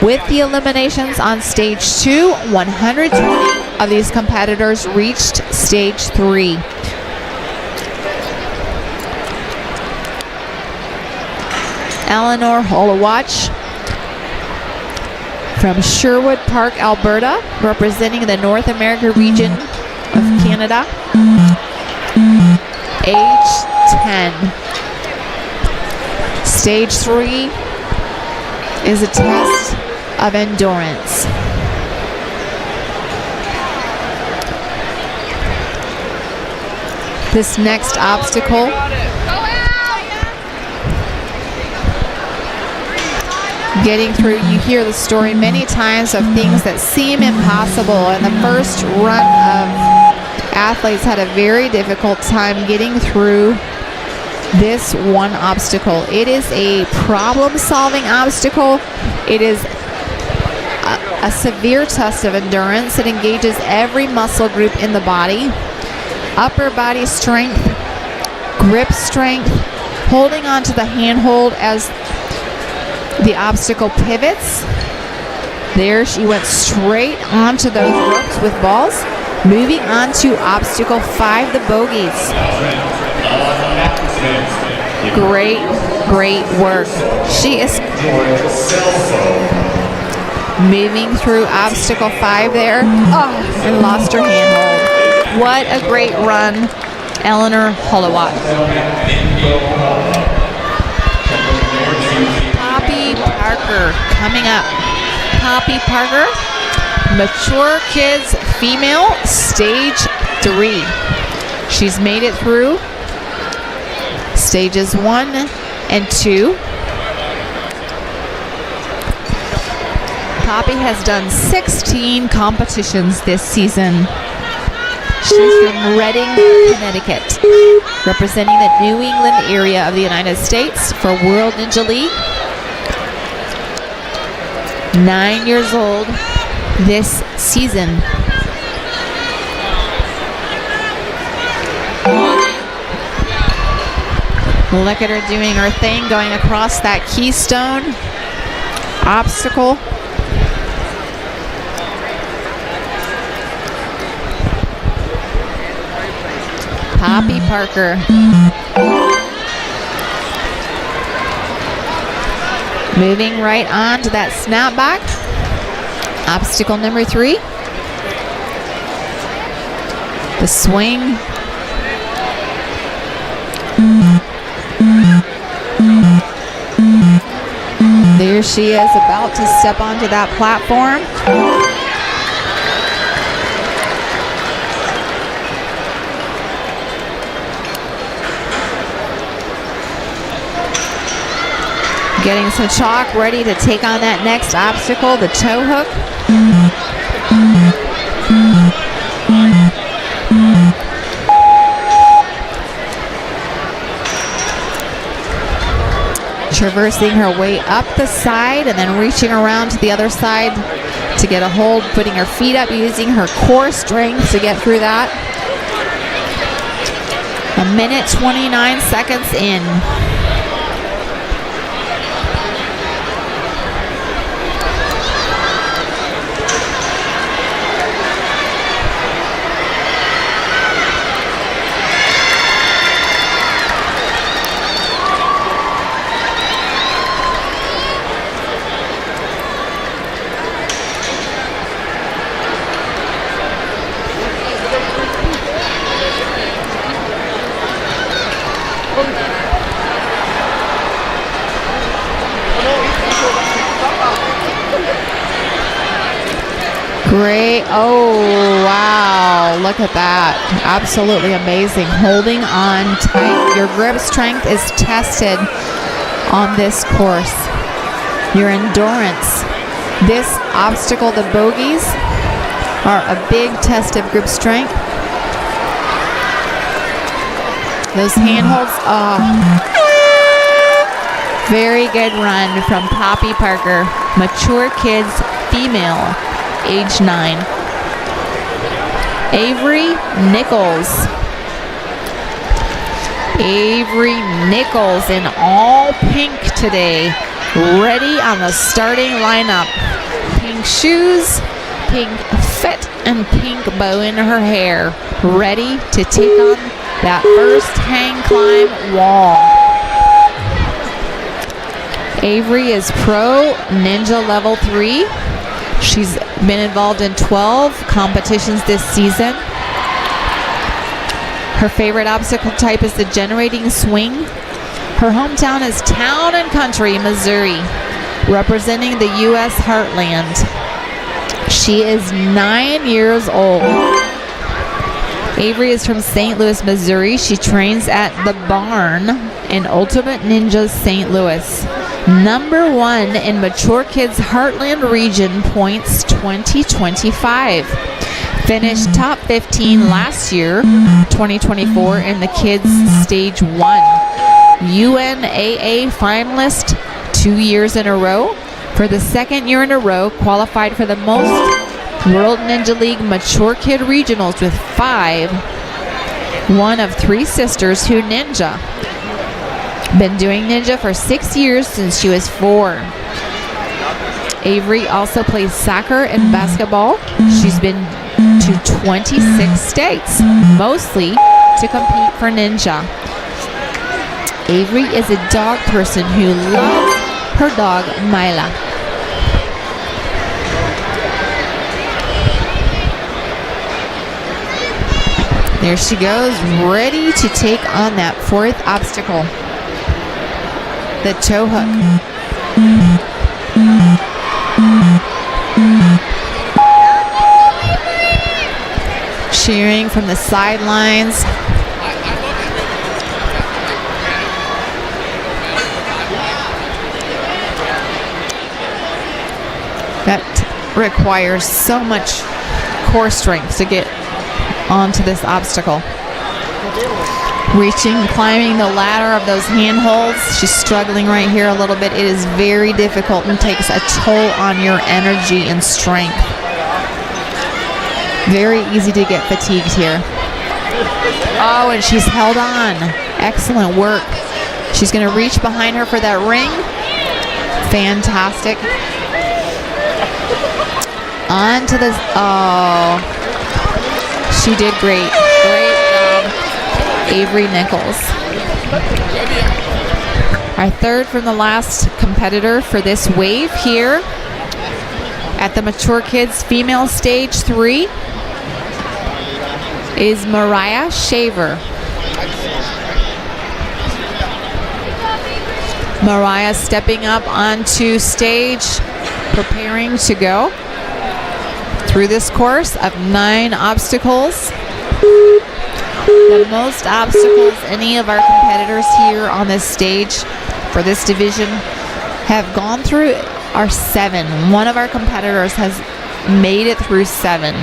with the eliminations on stage 2, 120 of these competitors reached stage 3. Eleanor Hollowatch from Sherwood Park, Alberta, representing the North America region of Canada, age 10. Stage 3 is a test of endurance. This next obstacle getting through, you hear the story many times of things that seem impossible, and the first run of athletes had a very difficult time getting through this one obstacle. It is a problem-solving obstacle. It is a severe test of endurance. It engages every muscle group in the body. Upper body strength, grip strength, holding onto the handhold as the obstacle pivots. There she went straight onto those ropes with balls. Moving on to obstacle 5, the bogies. Great work. She is moving through obstacle 5 there. Oh, and lost her handhold. What a great run, Eleanor Hollowatch. Poppy Parker coming up. Poppy Parker, Mature Kids Female, stage 3. She's made it through stages 1 and 2. Poppy has done 16 competitions this season. She's from Reading, Connecticut, representing the New England area of the United States for World Ninja League. 9 years old this season. Look at her doing her thing, going across that keystone obstacle. Poppy Parker. Moving right on to that snapback. Obstacle number 3. The swing. There she is, about to step onto that platform. Getting some chalk, ready to take on that next obstacle, the tow hook. Traversing her way up the side and then reaching around to the other side to get a hold, putting her feet up, using her core strength to get through that. 1 minute 29 seconds in. Great. Oh, wow. Look at that. Absolutely amazing. Holding on tight. Your grip strength is tested on this course. Your endurance. This obstacle, the bogies, are a big test of grip strength. Those handholds. Oh. Very good run from Poppy Parker. Mature kids, female. Age 9. Avery Nichols. Avery Nichols in all pink today. Ready on the starting lineup. Pink shoes, pink fit, and pink bow in her hair. Ready to take on that first hang climb wall. Avery is pro Ninja level 3. She's been involved in 12 competitions this season. Her favorite obstacle type is the generating swing. Her hometown is Town and Country, Missouri, representing the U.S. Heartland. She is 9 years old. Avery is from St. Louis, Missouri. She trains at The Barn in Ultimate Ninjas St. Louis. Number 1 in Mature Kids Heartland Region points 2025. Finished top 15 last year, 2024, in the Kids Stage 1. UNAA finalist 2 years in a row. For the second year in a row, qualified for the most World Ninja League Mature Kid Regionals with 5. One of 3 sisters who ninja. Been doing ninja for 6 years since she was 4. Avery also plays soccer and basketball. She's been to 26 states, mostly to compete for ninja. Avery is a dog person who loves her dog, Mila. There she goes, ready to take on that 4th obstacle. The tow hook. Cheering from the sidelines. That requires so much core strength to get onto this obstacle. Reaching, climbing the ladder of those handholds. She's struggling right here a little bit. It is very difficult and takes a toll on your energy and strength. Very easy to get fatigued here. Oh, and she's held on. Excellent work. She's going to reach behind her for that ring. Fantastic. On to this. Oh, she did great. Great job, Avery Nichols. Our third from the last competitor for this wave here at the Mature Kids Female Stage 3 is Mariah Shaver. Mariah stepping up onto stage, preparing to go through this course of 9 obstacles. The most obstacles any of our competitors here on this stage for this division have gone through are 7. One of our competitors has made it through 7.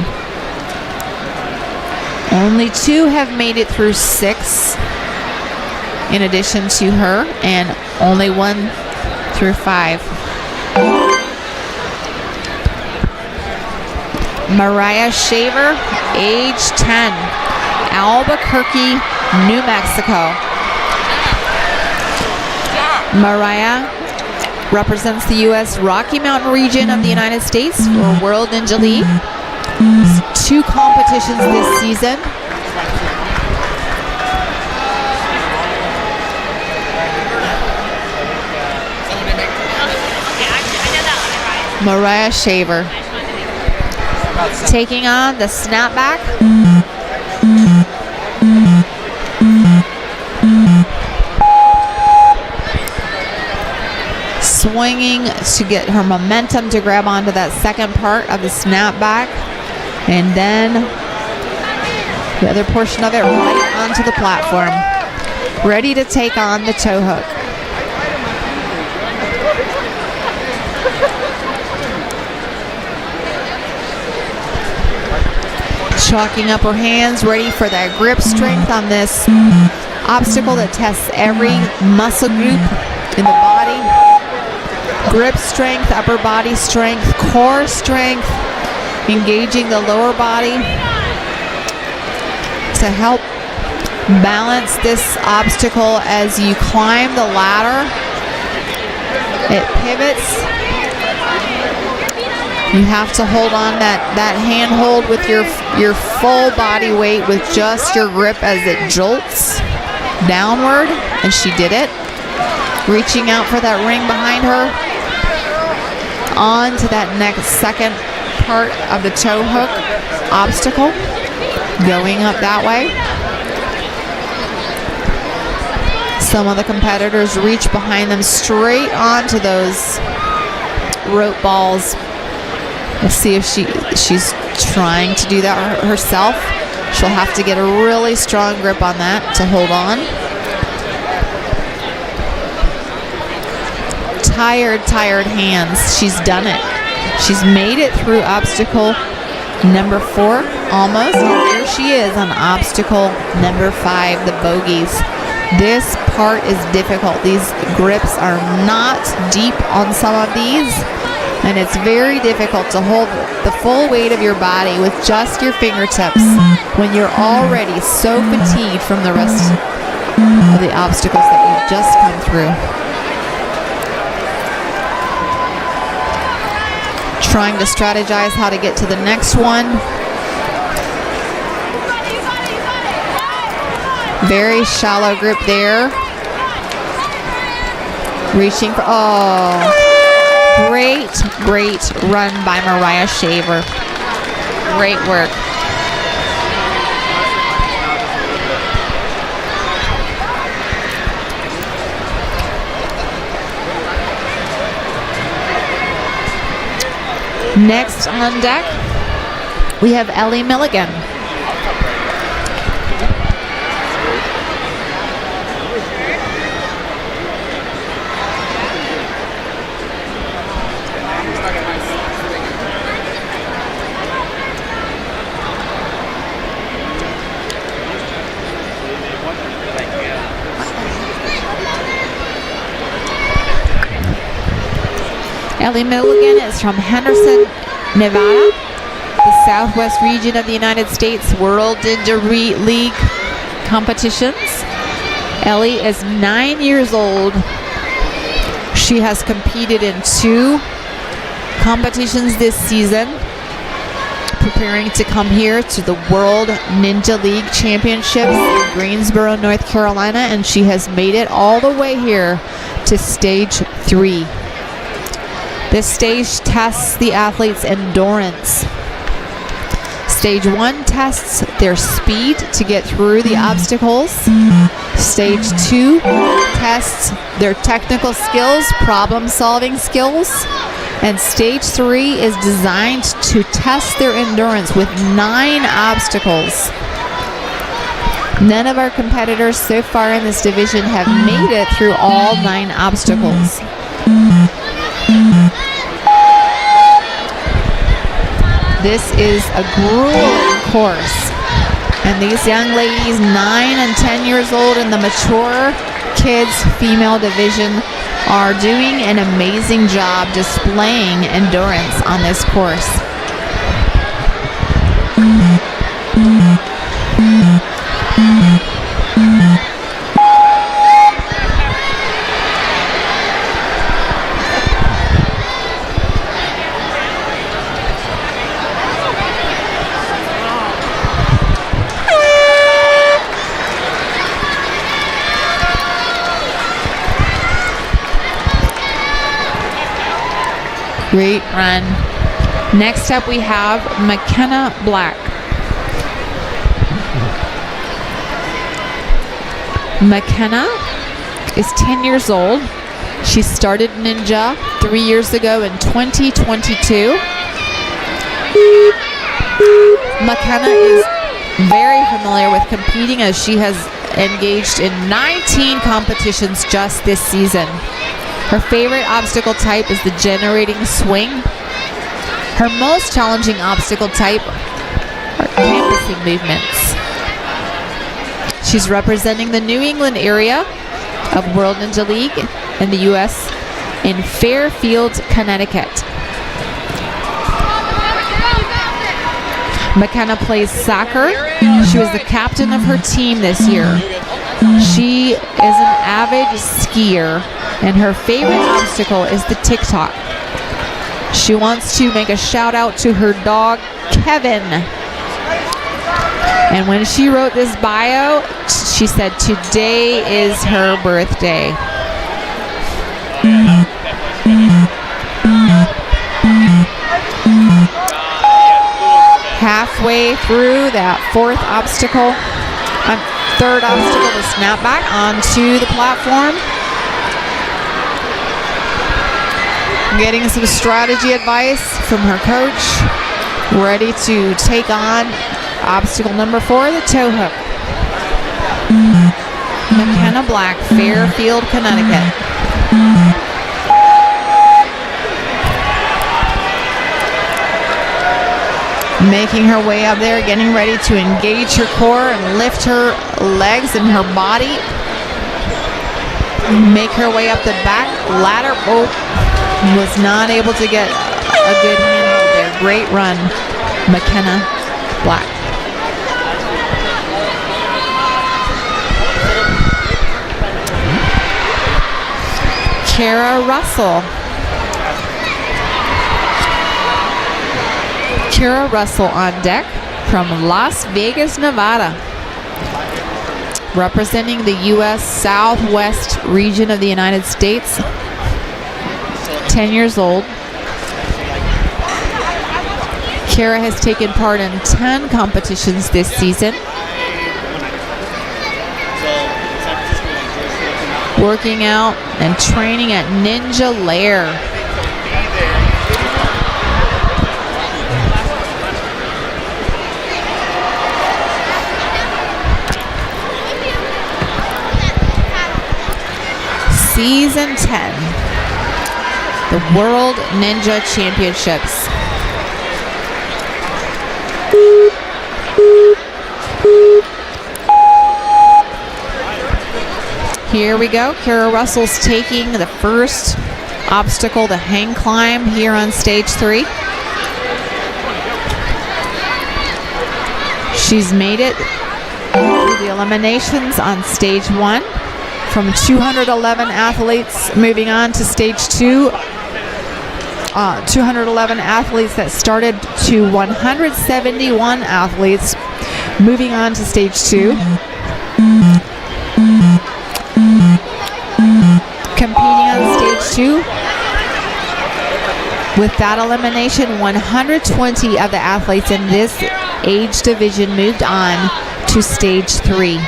Only 2 have made it through 6 in addition to her, and only 1 through 5. Mariah Shaver, age 10, Albuquerque, New Mexico. Mariah represents the U.S. Rocky Mountain region of the United States for World Ninja League. 2 competitions this season. Mariah Shaver taking on the snapback. Swinging to get her momentum to grab onto that second part of the snapback, and then the other portion of it right onto the platform, ready to take on the toe hook. Chalking up her hands, ready for that grip strength on this obstacle that tests every muscle group in the body. Grip strength, upper body strength, core strength, engaging the lower body to help balance this obstacle as you climb the ladder. It pivots. You have to hold on that handhold with your full body weight with just your grip as it jolts downward, and she did it. Reaching out for that ring behind her. On to that next second part of the toe hook obstacle. Going up that way. Some of the competitors reach behind them straight onto those rope balls. We'll see if she's trying to do that herself. She'll have to get a really strong grip on that to hold on. Tired hands. She's done it. She's made it through obstacle number 4, almost. And there she is on obstacle number 5, the bogies. This part is difficult. These grips are not deep on some of these. And it's very difficult to hold the full weight of your body with just your fingertips when you're already so fatigued from the rest of the obstacles that you've just come through. Trying to strategize how to get to the next one. Very shallow grip there. Reaching for, Great run by Mariah Shaver. Great work. Next on deck, we have Ellie Milligan. Ellie Milligan is from Henderson, Nevada, the southwest region of the United States World Ninja League competitions. Ellie is 9 years old. She has competed in 2 competitions this season, preparing to come here to the World Ninja League Championships in Greensboro, North Carolina, and she has made it all the way here to stage 3. This stage tests the athlete's endurance. Stage 1 tests their speed to get through the obstacles. Stage 2 tests their technical skills, problem-solving skills. And stage 3 is designed to test their endurance with 9 obstacles. None of our competitors so far in this division have made it through all 9 obstacles. This is a grueling course. And these young ladies, 9 and 10 years old in the mature kids female division, are doing an amazing job displaying endurance on this course. Great run. Next up we have McKenna Black. McKenna is 10 years old. She started Ninja 3 years ago in 2022. McKenna is very familiar with competing as she has engaged in 19 competitions just this season. Her favorite obstacle type is the generating swing. Her most challenging obstacle type are campusing movements. She's representing the New England area of World Ninja League in the U.S. in Fairfield, Connecticut. McKenna plays soccer. She was the captain of her team this year. She is an avid skier, and her favorite obstacle is the TikTok. She wants to make a shout out to her dog, Kevin. And when she wrote this bio, she said today is her birthday. Halfway through that third obstacle to snap back onto the platform. Getting some strategy advice from her coach. Ready to take on obstacle number 4, the toe hook. McKenna Black, Fairfield, Connecticut. Making her way up there, getting ready to engage her core and lift her legs and her body. Make her way up the back ladder. Oh, was not able to get a good handle there. Great run, McKenna Black. Kara Russell. Kara Russell on deck from Las Vegas, Nevada. Representing the U.S. Southwest region of the United States. 10 years old. Kara has taken part in 10 competitions this season. Working out and training at Ninja Lair. Season 10, the World Ninja Championships. Here we go. Kara Russell's taking the first obstacle, the hang climb, here on stage 3. She's made it through the eliminations on stage 1. From 211 athletes moving on to stage 2. 211 athletes that started to 171 athletes moving on to stage 2. Competing on stage 2. With that elimination, 120 of the athletes in this age division moved on to stage 3.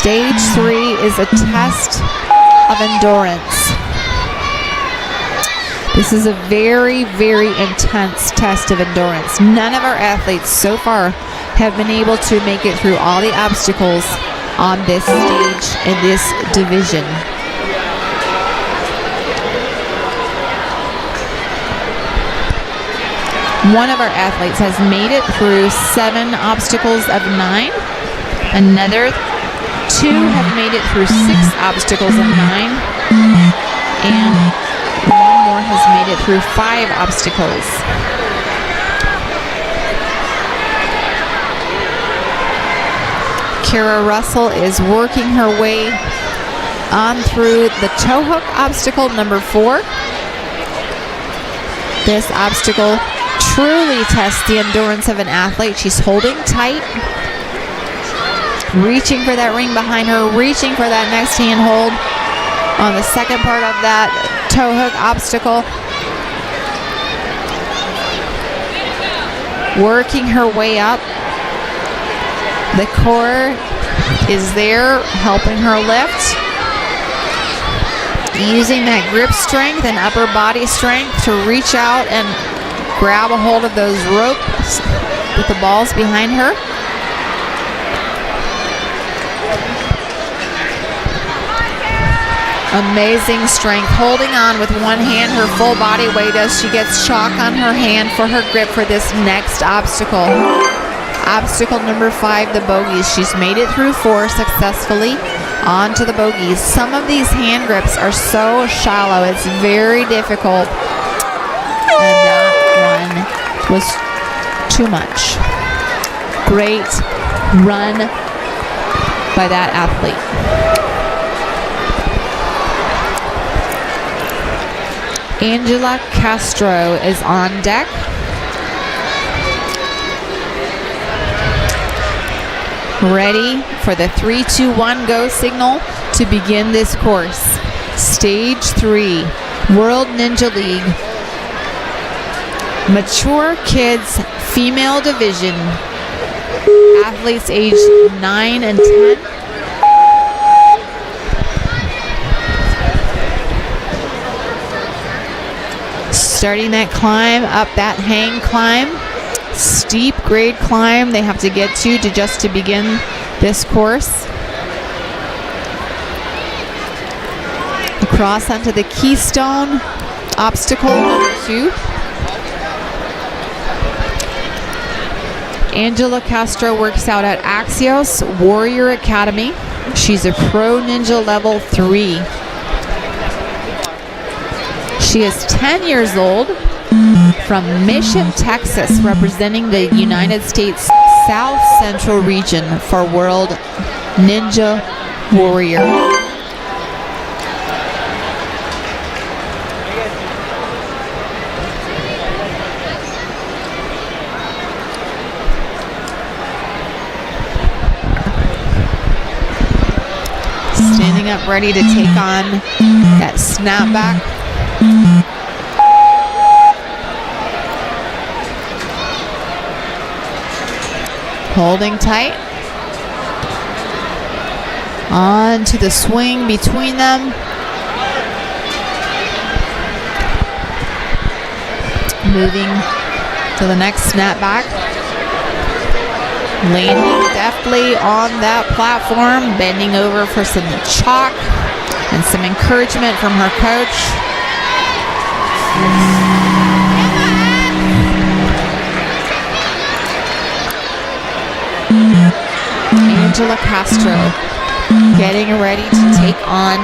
Stage 3 is a test of endurance. This is a very, very intense test of endurance. None of our athletes so far have been able to make it through all the obstacles on this stage in this division. One of our athletes has made it through 7 obstacles of 9. Another 2 have made it through 6 obstacles of 9. And one more has made it through 5 obstacles. Kara Russell is working her way on through the toe hook obstacle number 4. This obstacle truly tests the endurance of an athlete. She's holding tight, reaching for that ring behind her, reaching for that next handhold on the second part of that toe hook obstacle. Working her way up. The core is there helping her lift. Using that grip strength and upper body strength to reach out and grab a hold of those ropes with the balls behind her. Amazing strength, holding on with one hand, her full body weight as she gets chalk on her hand for her grip for this next obstacle. Obstacle number 5, the bogies. She's made it through 4 successfully onto the bogies. Some of these hand grips are so shallow, it's very difficult. And that one was too much. Great run by that athlete. Angela Castro is on deck. Ready for the 3, 2, 1 go signal to begin this course. Stage 3, World Ninja League. Mature Kids Female Division. Athletes aged 9 and 10. Starting that climb, up that hang climb. Steep grade climb they have to get to just to begin this course. Across onto the Keystone obstacle number 2. Angela Castro works out at Axios Warrior Academy. She's a pro ninja level 3. She is 10 years old, from Mission, Texas, representing the United States South Central region for World Ninja Warrior. Standing up ready to take on that snapback. Holding tight. On to the swing between them. Moving to the next snapback. Landing deftly on that platform, bending over for some chalk and some encouragement from her coach. Angela Castro getting ready to take on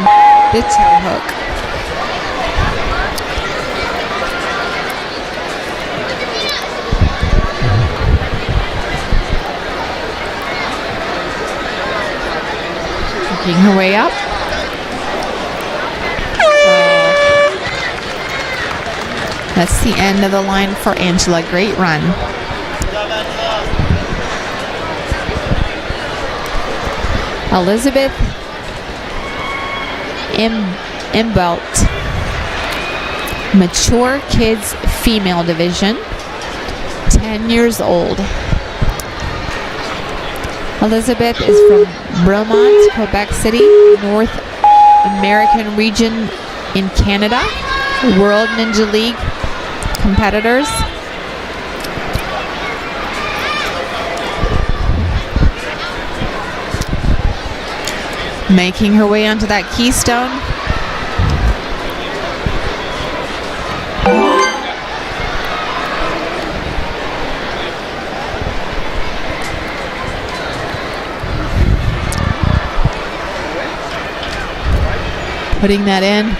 the toe hook. Working her way up. That's the end of the line for Angela. Great run. Elizabeth Imbelt, Mature Kids Female Division, 10 years old. Elizabeth is from Bromont, Quebec City, North American region in Canada. World Ninja League competitors. Making her way onto that keystone. Putting that in.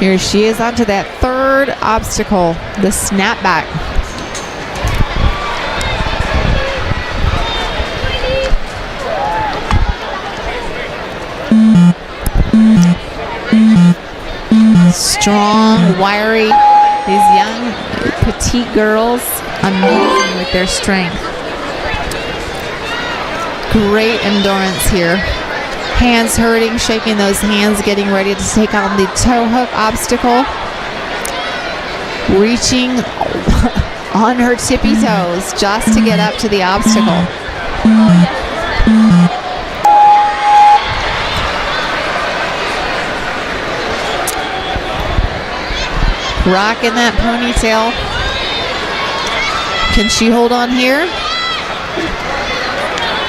Here she is onto that third obstacle, the snapback. Strong, wiry, these young petite girls, amazing with their strength. Great endurance here. Hands hurting, shaking those hands, getting ready to take on the toe hook obstacle. Reaching on her tippy toes just to get up to the obstacle. Rocking that ponytail. Can she hold on here?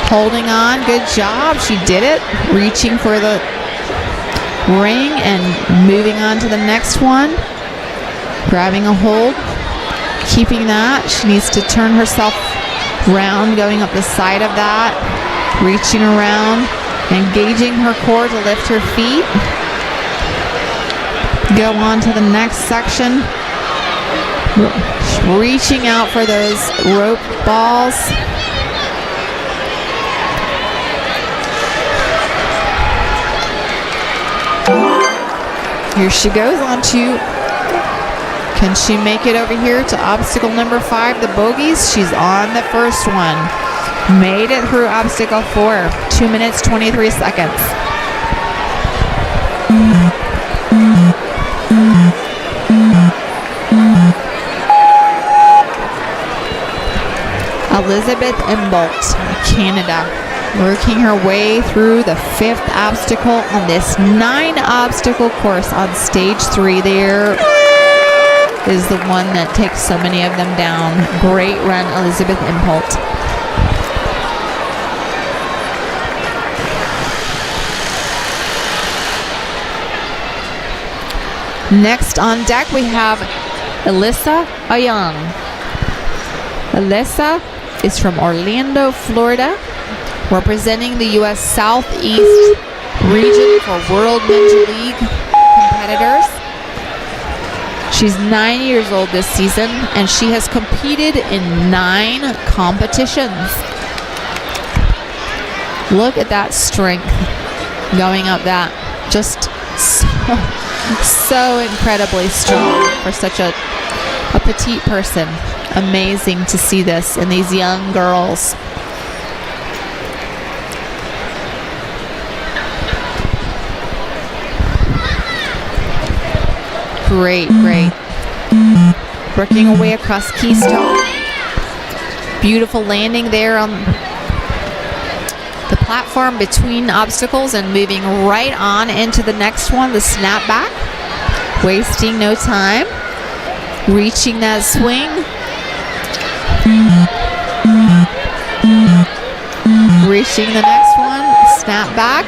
Holding on, good job, she did it. Reaching for the ring and moving on to the next one. Grabbing a hold, keeping that. She needs to turn herself around, going up the side of that. Reaching around, engaging her core to lift her feet. Go on to the next section. Reaching out for those rope balls. Here she goes on to, can she make it over here to obstacle number 5, the bogies? She's on the first one. Made it through obstacle 4, 2 minutes, 23 seconds. Elizabeth Imbolt, Canada, working her way through the 5th obstacle on this 9-obstacle course on stage 3. There is the one that takes so many of them down. Great run, Elizabeth Imbolt. Next on deck we have Alyssa Ayang. Alyssa is from Orlando, Florida, representing the U.S. Southeast region for World Ninja League competitors. She's 9 years old this season, and she has competed in 9 competitions. Look at that strength going up that. Just so incredibly strong for such a petite person. Amazing to see this in these young girls. Great, great. Working her way across Keystone. Beautiful landing there on the platform between obstacles and moving right on into the next one, the snapback. Wasting no time. Reaching that swing. Reaching the next one, snap back.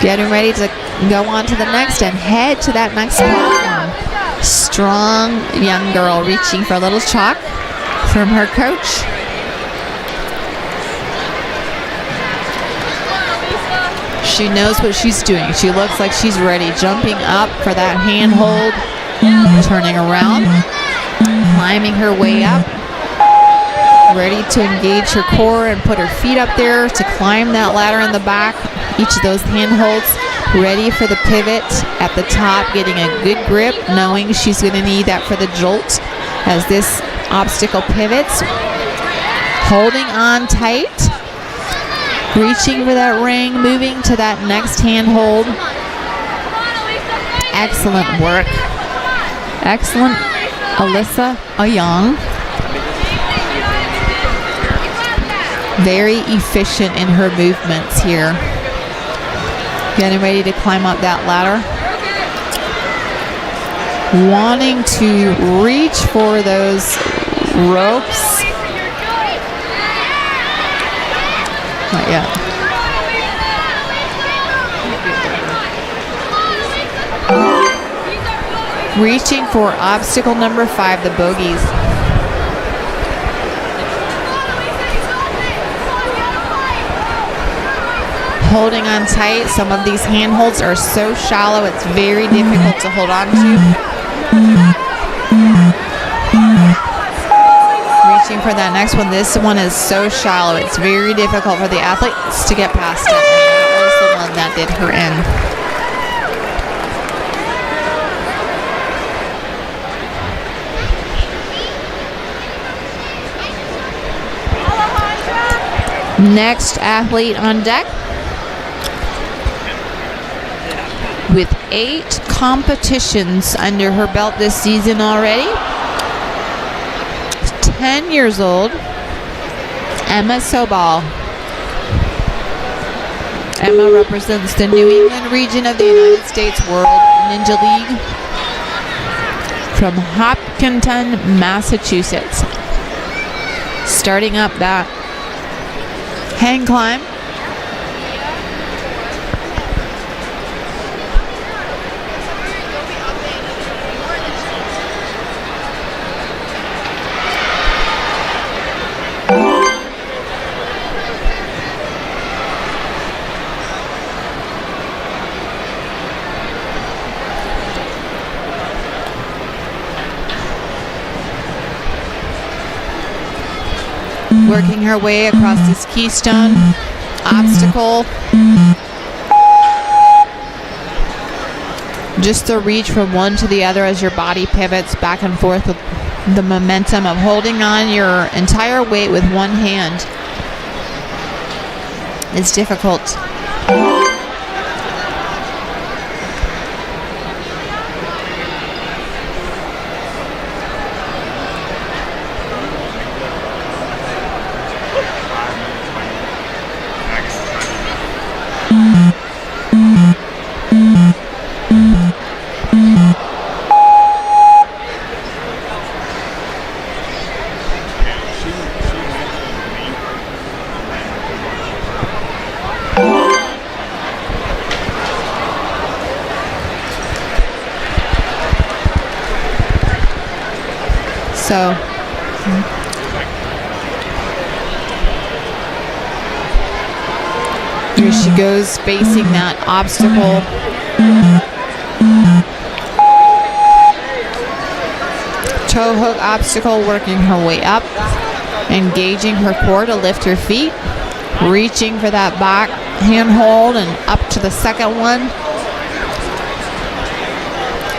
Getting ready to go on to the next and head to that next platform. Strong young girl reaching for a little chalk from her coach. She knows what she's doing. She looks like she's ready. Jumping up for that handhold. Turning around. Climbing her way up. Ready to engage her core and put her feet up there to climb that ladder in the back. Each of those handholds. Ready for the pivot at the top. Getting a good grip. Knowing she's going to need that for the jolt as this obstacle pivots. Holding on tight. Reaching for that ring, moving to that next handhold. Excellent work. Excellent, Alyssa Ayang. Very efficient in her movements here. Getting ready to climb up that ladder. wanting to reach for those ropes. Not yet. Reaching for obstacle number 5, the bogies. Holding on tight. Some of these handholds are so shallow, it's very difficult to hold on to. Reaching for that next one. This one is so shallow, it's very difficult for the athletes to get past it. And that was the one that did her in. Next athlete on deck, with 8 competitions under her belt this season already. 10 years old, Emma Sobal. Emma represents the New England region of the United States World Ninja League from Hopkinton, Massachusetts. Starting up that hang climb. Working her way across this keystone obstacle. Just the reach from one to the other as your body pivots back and forth with the momentum of holding on your entire weight with one hand. It's difficult. So here she goes, facing that obstacle. Toe hook obstacle, working her way up, engaging her core to lift her feet, reaching for that back handhold and up to the second one.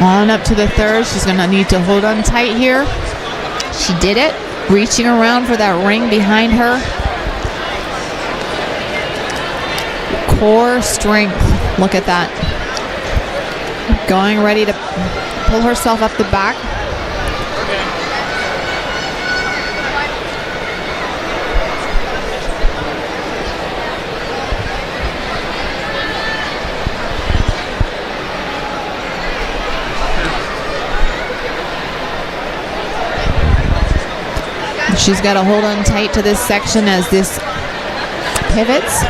On up to the third. She's going to need to hold on tight here. She did it, reaching around for that ring behind her. Core strength, look at that. Going ready to pull herself up the back. She's got to hold on tight to this section as this pivots.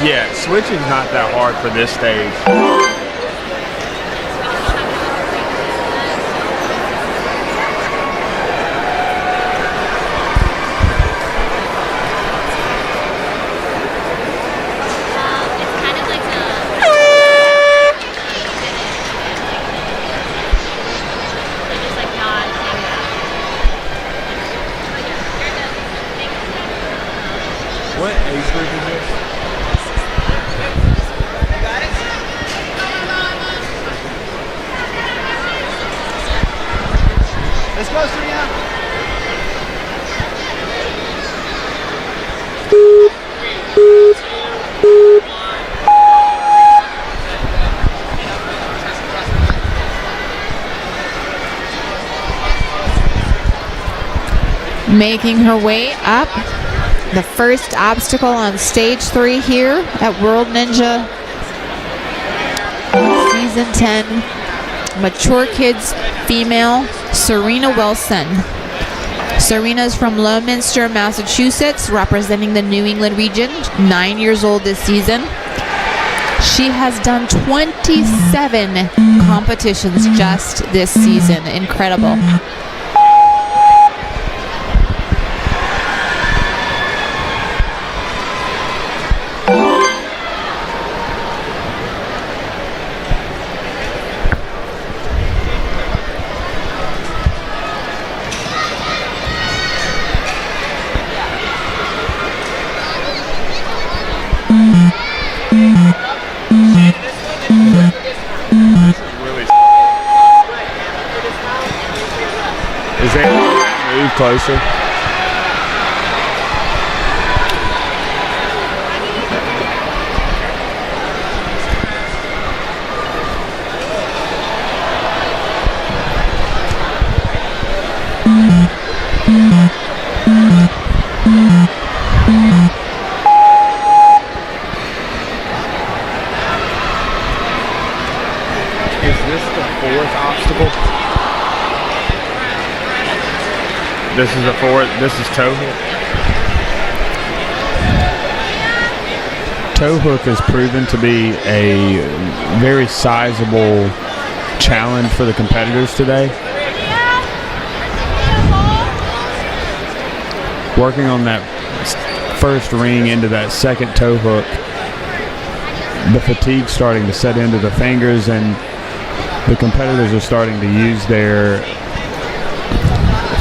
Yeah, switching's not that hard for this stage. What age group is this? Let's go, Serena. Making her way up the first obstacle on stage 3 here at World Ninja Season 10. Mature Kids female, Serena Wilson. Serena's from Leominster, Massachusetts, representing the New England region, 9 years old this season. She has done 27 competitions just this season. Incredible. Is that move closer? Is this the 4th obstacle? This is the 4th. This is toe hook. Toe hook has proven to be a very sizable challenge for the competitors today. Working on that first ring into that second toe hook, the fatigue starting to set into the fingers, and the competitors are starting to use their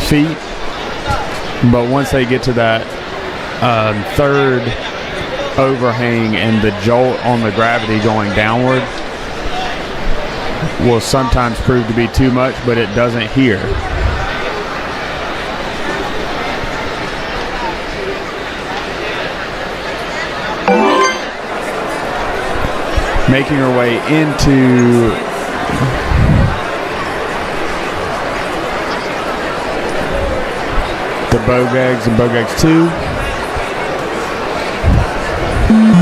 feet. But once they get to that third overhang and the jolt on the gravity going downward will sometimes prove to be too much, but it doesn't here. Making her way into the Bogegs and Bogegs 2.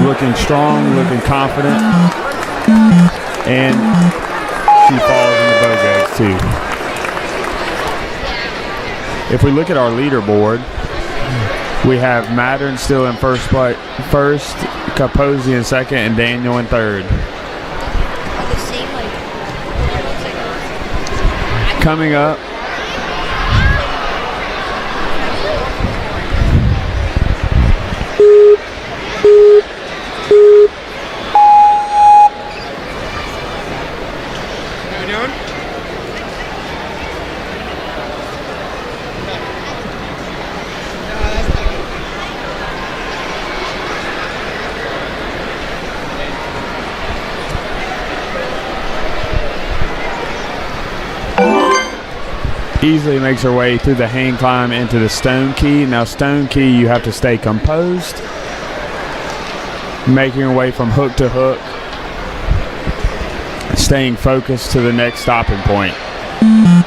Looking strong, looking confident. And she falls in the Bogegs 2. If we look at our leaderboard, we have Mattern still in first, Kaposi in second, and Daniel in third. Coming up, easily makes her way through the hang climb into the stone key. Now stone key, you have to stay composed, making her way from hook to hook, staying focused to the next stopping point.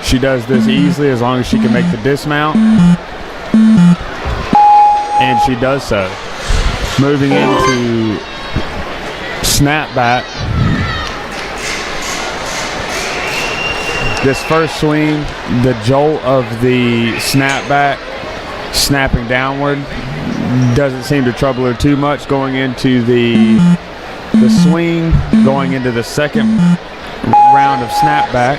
She does this easily as long as she can make the dismount, and she does so. Moving into snapback. This first swing, the jolt of the snapback, snapping downward, doesn't seem to trouble her too much. Going into the swing, going into the second round of snapback.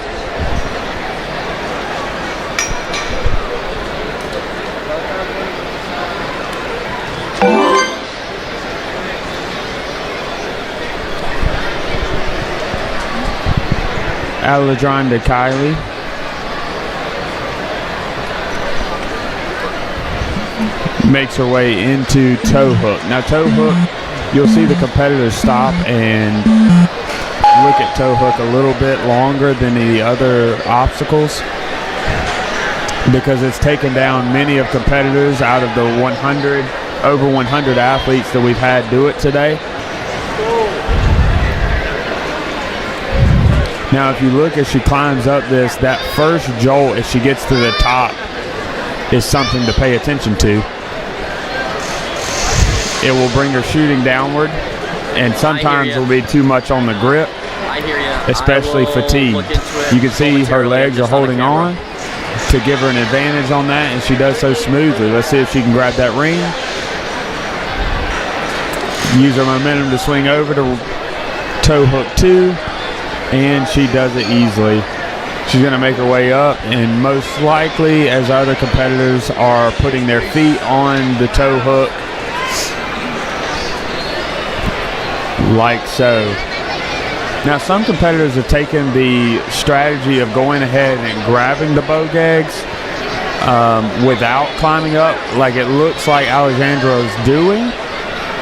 Alejandra to Kylie. Makes her way into toe hook. Now toe hook, you'll see the competitors stop and look at toe hook a little bit longer than the other obstacles because it's taken down many of competitors out of the over 100 athletes that we've had do it today. Now, if you look as she climbs up this, that first jolt as she gets to the top is something to pay attention to. it will bring her shooting downward, and sometimes ya. will be too much on the grip, I hear you. especially fatigued. You can see her legs are holding on to give her an advantage on that, and she does so smoothly. Let's see if she can grab that ring. Use her momentum to swing over to toe hook 2, and she does it easily. She's going to make her way up, and most likely, as other competitors are putting their feet on the toe hook, like so. Now, some competitors have taken the strategy of going ahead and grabbing the bow gags without climbing up, like it looks like Alejandro's doing,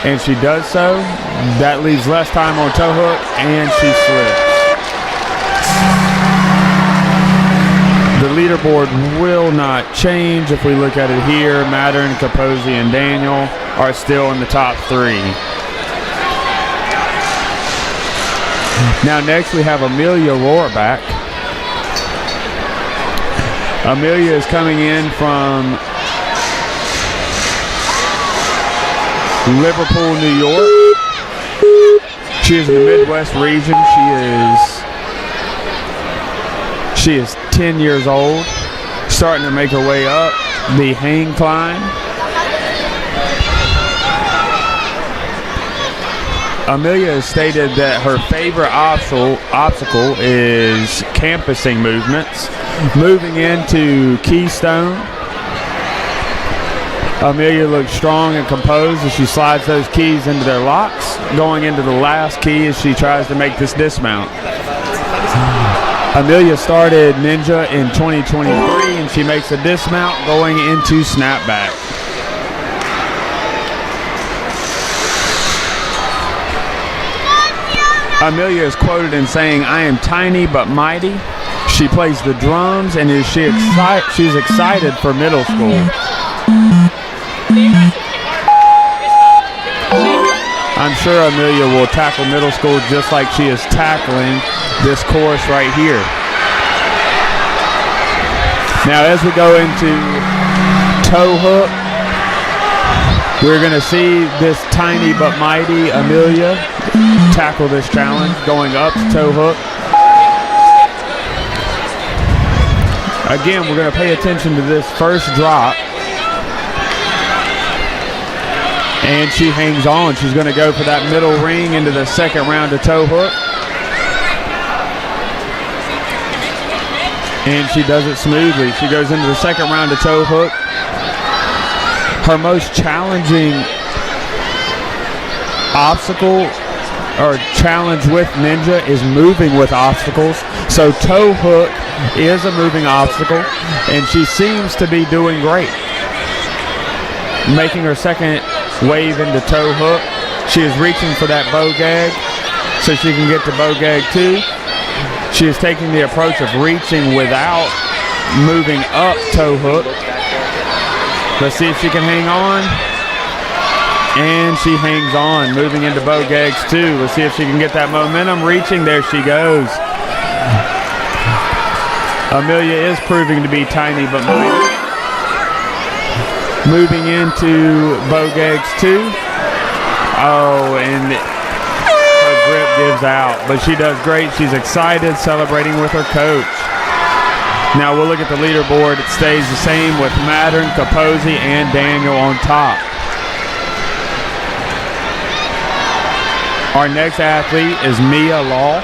and she does so. That leaves less time on toe hook, and she slips. The leaderboard will not change if we look at it here. Mattern, Capozzi, and Daniel are still in the top 3. Now next we have Amelia Rohrback. Amelia is coming in from Liverpool, New York. She is in the Midwest region. She is 10 years old, starting to make her way up the hang climb. Amelia has stated that her favorite obstacle is campusing movements. Moving into Keystone, Amelia looks strong and composed as she slides those keys into their locks, going into the last key as she tries to make this dismount. Amelia started Ninja in 2023, and she makes a dismount going into snapback. Amelia is quoted in saying, "I am tiny but mighty." She plays the drums, and she's excited for middle school. I'm sure Amelia will tackle middle school just like she is tackling this course right here. Now as we go into toe hook, we're going to see this tiny but mighty Amelia tackle this challenge, going up to toe hook. Again, we're going to pay attention to this first drop. And she hangs on. She's going to go for that middle ring into the second round of toe hook. And she does it smoothly. She goes into the second round of toe hook. Her most challenging obstacle or challenge with Ninja is moving with obstacles. So toe hook is a moving obstacle, and she seems to be doing great. Making her second wave into toe hook. She is reaching for that bow gag so she can get to bow gag 2. She is taking the approach of reaching without moving up toe hook. Let's see if she can hang on. And she hangs on, moving into bow gags 2. Let's see if she can get that momentum. Reaching, there she goes. Amelia is proving to be tiny but mighty. Moving into bow gags 2. Oh, and her grip gives out, but she does great. She's excited, celebrating with her coach. Now we'll look at the leaderboard. It stays the same with Mattern, Capozzi, and Daniel on top. Our next athlete is Mia Law.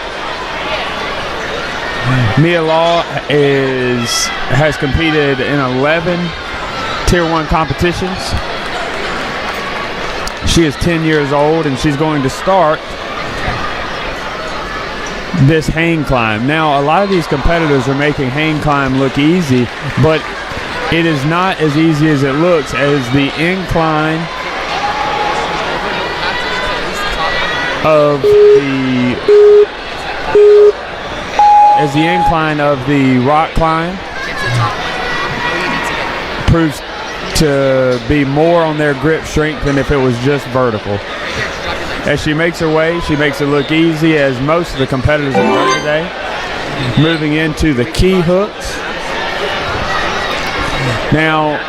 Mia Law has competed in 11 Tier 1 competitions. She is 10 years old, and she's going to start this hang climb. Now, a lot of these competitors are making hang climb look easy, but it is not as easy as it looks, as the incline of the rock climb proves to be more on their grip strength than if it was just vertical. As she makes her way, she makes it look easy, as most of the competitors have done today. Moving into the key hooks. Now,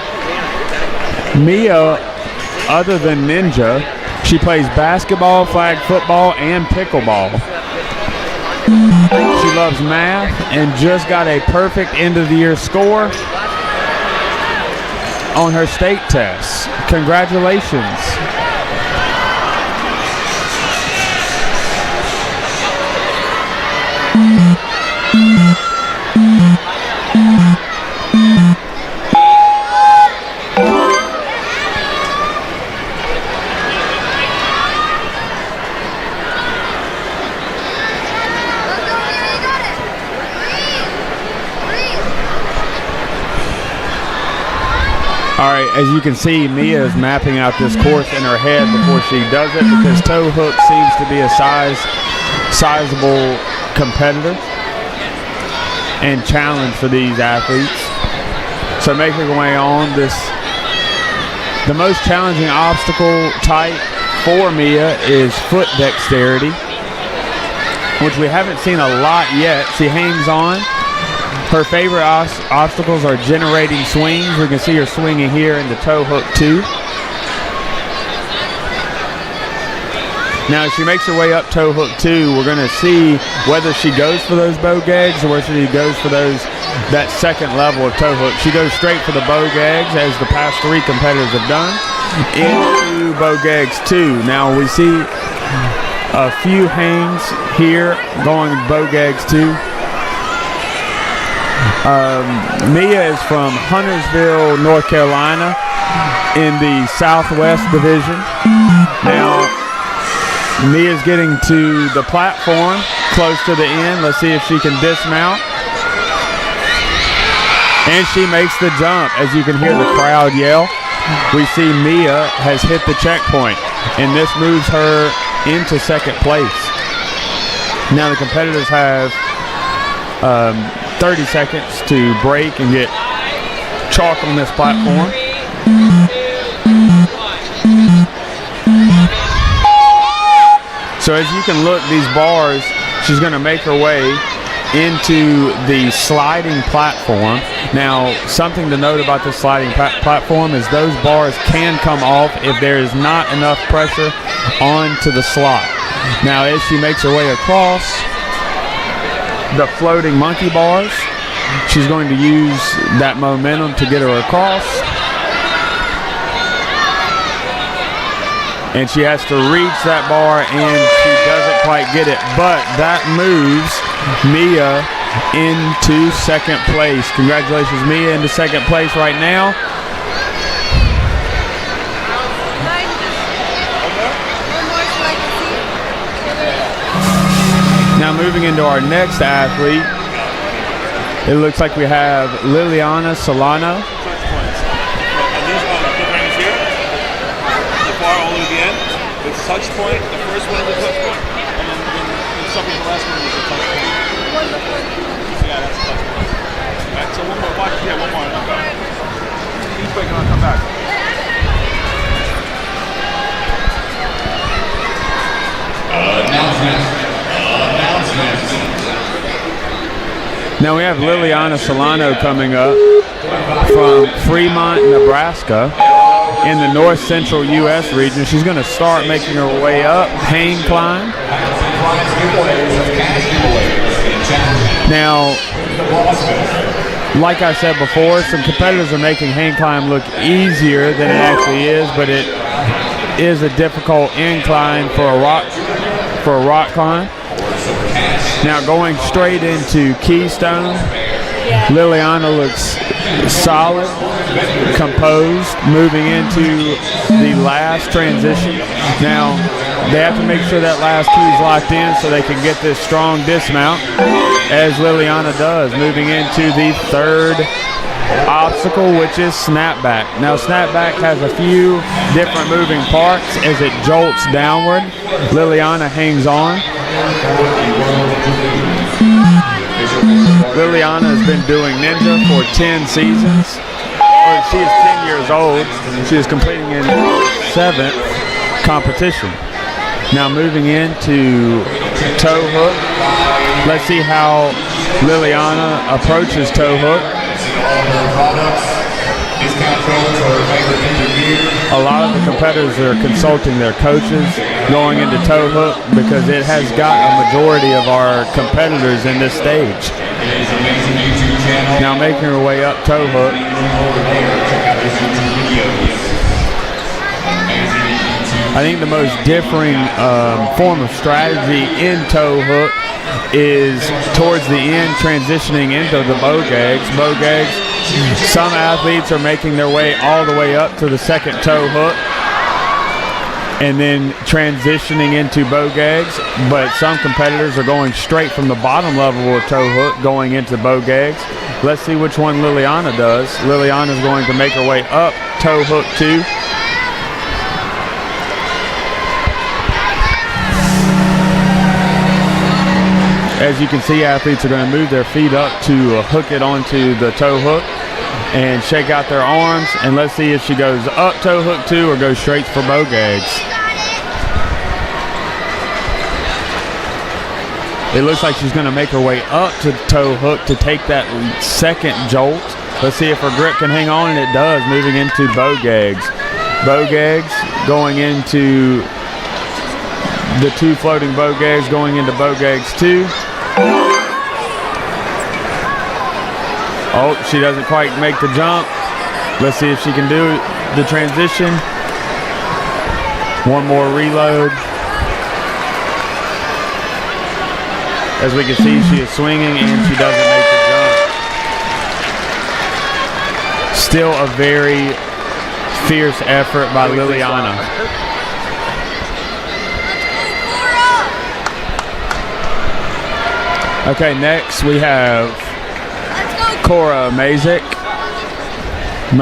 Mia, other than Ninja, She plays basketball, flag football, and pickleball. She loves math and just got a perfect end of the year score on her state tests. Congratulations. All right, as you can see, Mia is mapping out this course in her head before she does it because toe hook seems to be a sizable competitor and challenge for these athletes. So making her way on this, the most challenging obstacle type for Mia is foot dexterity, which we haven't seen a lot yet. She hangs on. Her favorite obstacles are generating swings. We can see her swinging here in the toe hook 2. Now, as she makes her way up toe hook 2, we're going to see whether she goes for those bow gags or whether she goes for that second level of toe hook. She goes straight for the bow gags, as the past 3 competitors have done, into bow gags 2. Now, we see a few hangs here going bow gags 2. Mia is from Huntersville, North Carolina, in the Southwest Division. Now, Mia's getting to the platform, close to the end. Let's see if she can dismount. And she makes the jump. As you can hear the crowd yell, we see Mia has hit the checkpoint, and this moves her into second place. Now the competitors have 30 seconds to break and get chalk on this platform. So as you can look, these bars, she's going to make her way into the sliding platform. Now, something to note about this sliding platform is those bars can come off if there is not enough pressure onto the slot. Now, as she makes her way across the floating monkey bars, she's going to use that momentum to get her across. And she has to reach that bar, and she doesn't quite get it. But that moves Mia into second place. Congratulations, Mia, into second place right now. Now moving into our next athlete, it looks like we have Liliana Solano. Touch point, the first one is a touch point, and then the second to last one is a touch point. Yeah, that's a touch point. Alright, so one more, one more. Okay. Keep breaking on, come back. Now we have Liliana Solano coming up from Fremont, Nebraska, in the north central U.S. region. She's going to start making her way up, hang climb. Now, like I said before, some competitors are making hang climb look easier than it actually is, but it is a difficult incline for a rock climb. Now going straight into Keystone, Liliana looks solid, composed, moving into the last transition. Now, they have to make sure that last key is locked in so they can get this strong dismount, as Liliana does, moving into the third obstacle, which is snapback. Now, snapback has a few different moving parts as it jolts downward. Liliana hangs on. Liliana has been doing Ninja for 10 seasons. She is 10 years old. She is completing in 7th competition. Now moving into toe hook. Let's see how Liliana approaches toe hook. All her products is discount codes or favorite ninja gear. A lot of the competitors are consulting their coaches going into toe hook because it has got a majority of our competitors in this stage. It is an amazing YouTube channel. Now making her way up toe hook. Over there, check out his YouTube videos. I think the most differing form of strategy in toe hook is towards the end transitioning into the bow gags. Bow gags, some athletes are making their way all the way up to the second toe hook and then transitioning into bow gags, but some competitors are going straight from the bottom level of toe hook going into bow gags. Let's see which one Liliana does. Liliana's going to make her way up toe hook 2. As you can see, athletes are going to move their feet up to hook it onto the toe hook and shake out their arms. And let's see if she goes up toe hook 2 or goes straight for bow gags. It looks like she's going to make her way up to toe hook to take that second jolt. Let's see if her grip can hang on, and it does, moving into bow gags. Bow gags going into the 2 floating bow gags going into bow gags 2. Oh, she doesn't quite make the jump. Let's see if she can do the transition. One more reload. As we can see, she is swinging and she doesn't make the jump. Still a very fierce effort by Liliana. Okay, next we have Cora Mazik. I'm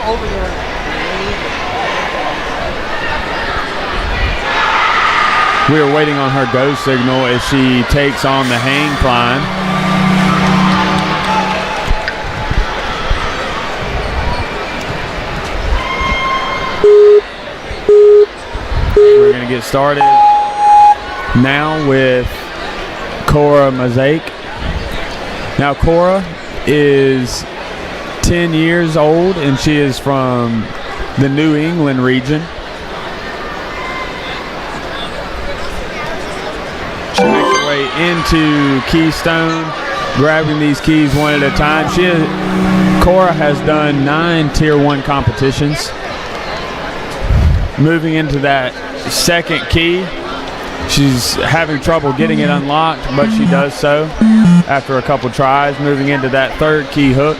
over there. We are waiting on her go signal as she takes on the hang climb. We're going to get started now with Cora Mazik. Now Cora is 10 years old and she is from the New England region. She makes her way into Keystone, grabbing these keys one at a time. Cora has done 9 Tier 1 competitions. Moving into that second key, she's having trouble getting it unlocked, but she does so after a couple tries. Moving into that third key hook.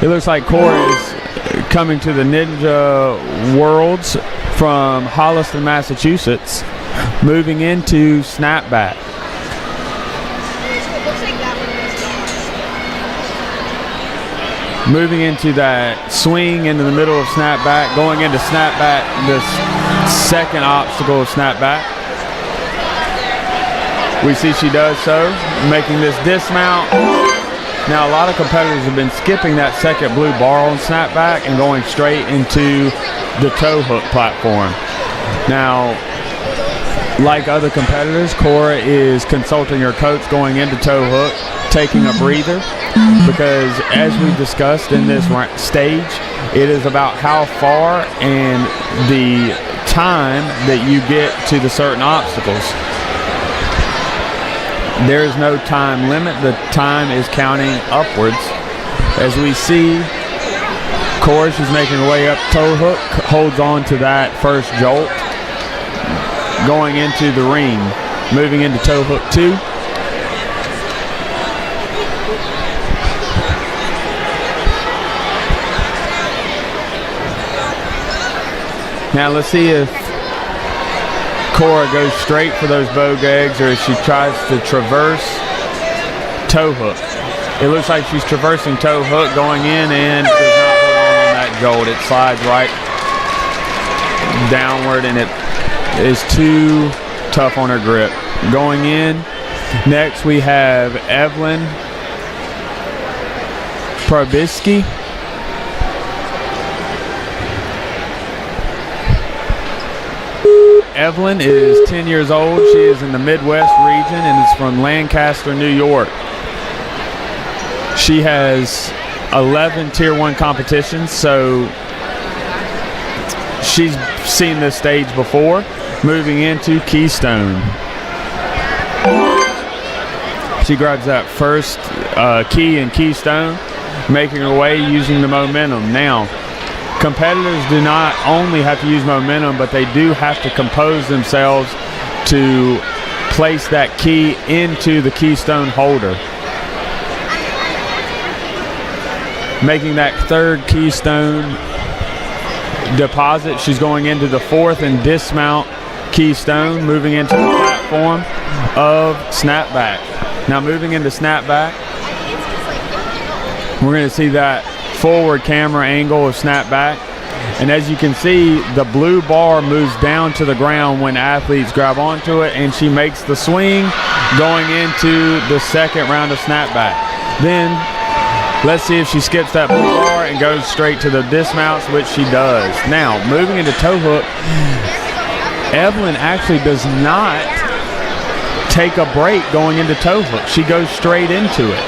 It looks like Cora is coming to the Ninja Worlds from Holliston, Massachusetts, moving into snapback. Moving into that swing into the middle of snapback, going into snapback, the second obstacle of snapback. We see she does so, making this dismount. Now a lot of competitors have been skipping that second blue bar on snapback and going straight into the toe hook platform. Now, like other competitors, Cora is consulting her coach going into toe hook, taking a breather, because as we discussed in this stage, it is about how far and the time that you get to the certain obstacles. There is no time limit. The time is counting upwards. As we see, Cora, she's making her way up toe hook, holds on to that first jolt, going into the ring, moving into toe hook 2. Now let's see if Cora goes straight for those bow gags or if she tries to traverse toe hook. It looks like she's traversing toe hook, going in, and does not hold on that jolt. It slides right downward and it is too tough on her grip. Going in, next we have Evelyn Probisky. Evelyn is 10 years old. She is in the Midwest region and is from Lancaster, New York. She has 11 Tier 1 competitions, so she's seen this stage before. Moving into Keystone. She grabs that first key in Keystone, making her way using the momentum. Now, competitors do not only have to use momentum, but they do have to compose themselves to place that key into the Keystone holder. Making that third Keystone deposit, she's going into the fourth and dismount Keystone, moving into the platform of snapback. Now moving into snapback, we're going to see that forward camera angle of snapback. And as you can see, the blue bar moves down to the ground when athletes grab onto it, and she makes the swing going into the second round of snapback. Then let's see if she skips that blue bar and goes straight to the dismounts, which she does. Now, moving into toe hook, Evelyn actually does not take a break going into toe hook. She goes straight into it.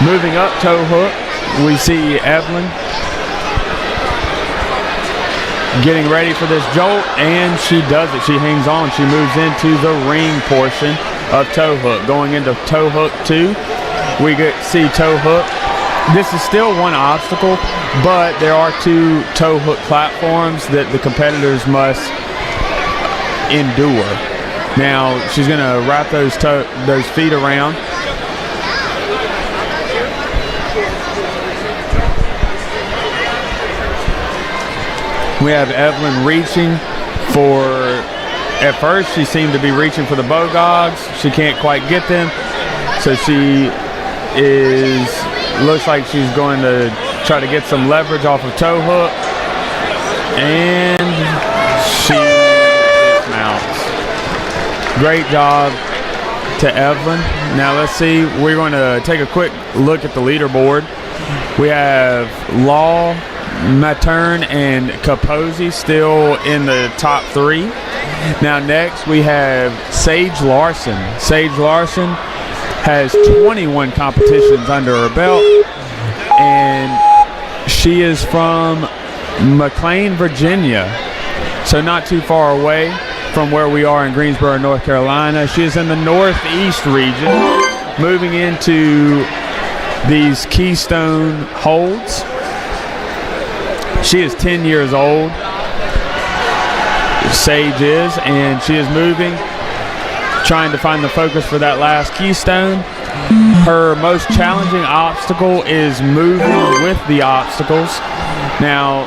Moving up toe hook, we see Evelyn getting ready for this jolt, and she does it. She hangs on. She moves into the ring portion of toe hook. Going into toe hook 2, we see toe hook. This is still one obstacle, but there are 2 toe hook platforms that the competitors must endure. Now she's going to wrap those feet around. We have Evelyn reaching for, at first she seemed to be reaching for the bogogs. She can't quite get them. So she looks like she's going to try to get some leverage off of toe hook. And she dismounts. Great job to Evelyn. Now let's see, we're going to take a quick look at the leaderboard. We have Law, Matern, and Capozzi still in the top 3. Now next we have Sage Larson. Sage Larson has 21 competitions under her belt, and she is from McLean, Virginia, so not too far away from where we are in Greensboro, North Carolina. She is in the Northeast region. Moving into these Keystone holds, she is 10 years old, Sage is, and she is moving, trying to find the focus for that last Keystone. Her most challenging obstacle is moving with the obstacles. Now,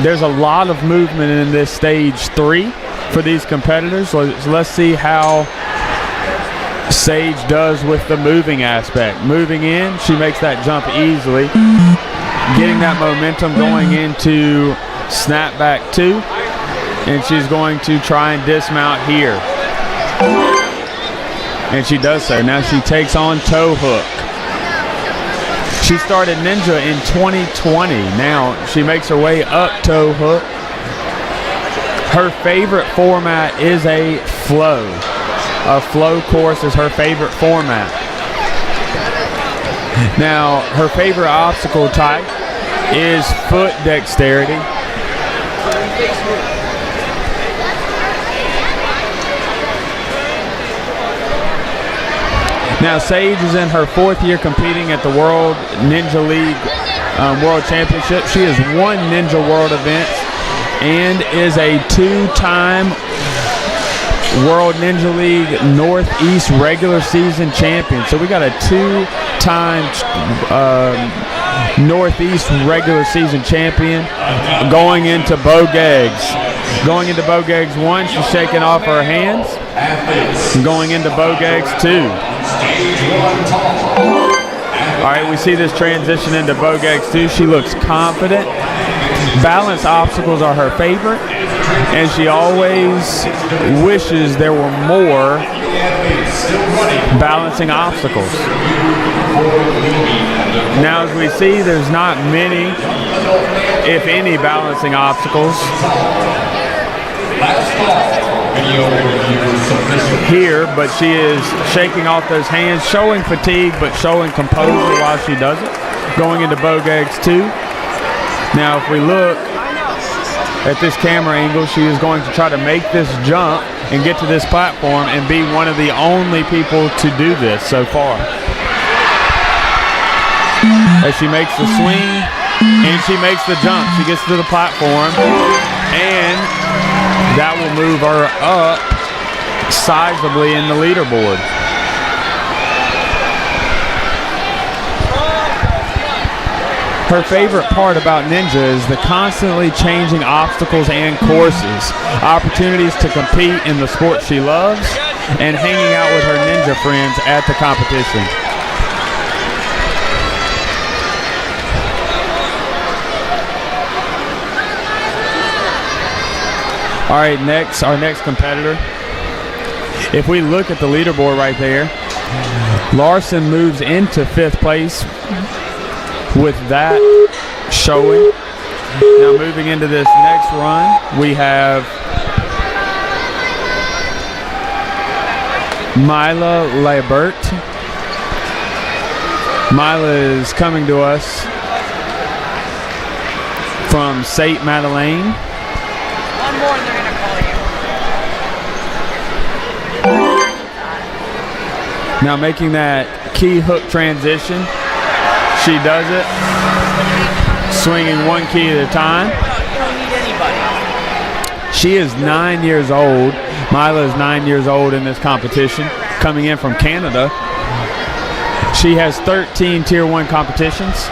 there's a lot of movement in this stage 3 for these competitors. So let's see how Sage does with the moving aspect. Moving in, she makes that jump easily, getting that momentum going into snapback 2, and she's going to try and dismount here. And she does so. Now she takes on toe hook. She started Ninja in 2020. Now she makes her way up toe hook. Her favorite format is a flow. A flow course is her favorite format. Now her favorite obstacle type is foot dexterity. Now Sage is in her 4th year competing at the World Ninja League World Championship. She has won Ninja World events and is a 2-time World Ninja League Northeast regular season champion. So we got a 2-time Northeast regular season champion going into Bogegs. Going into Bogegs 1, she's shaking off her hands. Going into Bogegs 2. All right, we see this transition into Bogegs 2. She looks confident. Balance obstacles are her favorite, and she always wishes there were more balancing obstacles. Now, as we see, there's not many, if any, balancing obstacles. last call, video review submission. Here, but she is shaking off those hands, showing fatigue, but showing composure while she does it. Going into Bogegs 2. Now, if we look at this camera angle, she is going to try to make this jump and get to this platform and be one of the only people to do this so far. As she makes the swing and she makes the jump, she gets to the platform, and that will move her up sizably in the leaderboard. Her favorite part about Ninja is the constantly changing obstacles and courses, opportunities to compete in the sport she loves, and hanging out with her Ninja friends at the competition. All right, our next competitor. If we look at the leaderboard right there, Larson moves into 5th place with that showing. Now moving into this next run, we have Mila Labert. Mila is coming to us from St. Madeleine. One more and they're going to call you. Now making that key hook transition. She does it, swinging one key at a time. You don't need anybody. She is 9 years old. Mila is 9 years old in this competition, coming in from Canada. She has 13 Tier 1 competitions.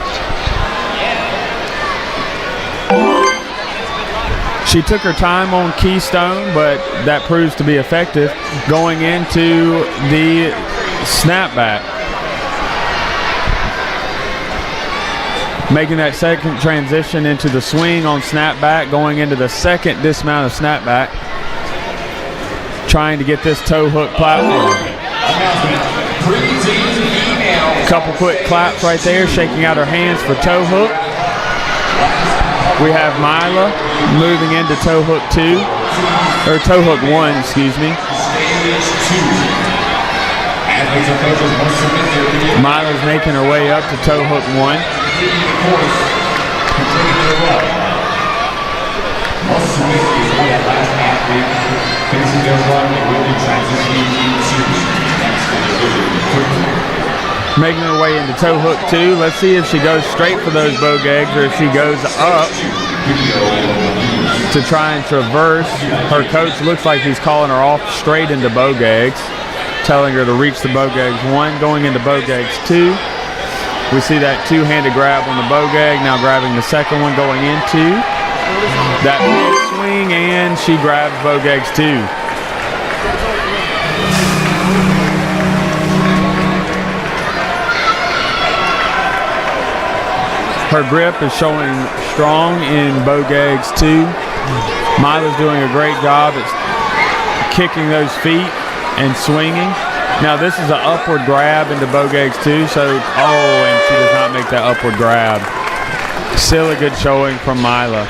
She took her time on Keystone, but that proves to be effective going into the snapback. Making that second transition into the swing on snapback, going into the second dismount of snapback. Trying to get this toe hook platform. Couple quick claps right there, shaking out her hands for toe hook. We have Mila moving into toe hook 2, or toe hook 1, excuse me. Mila's making her way up to toe hook 1. Making her way into toe hook 2. Let's see if she goes straight for those Bogegs or if she goes up to try and traverse. Her coach looks like he's calling her off straight into Bogegs, telling her to reach the Bogegs 1, going into Bogegs 2. We see that two-handed grab on the Bogeg, now grabbing the second one, going into that big swing, and she grabs Bogegs 2. Her grip is showing strong in Bogegs 2. Mila's doing a great job at kicking those feet and swinging. Now this is an upward grab into Bogegs 2, so, and she does not make that upward grab. Still a good showing from Mila.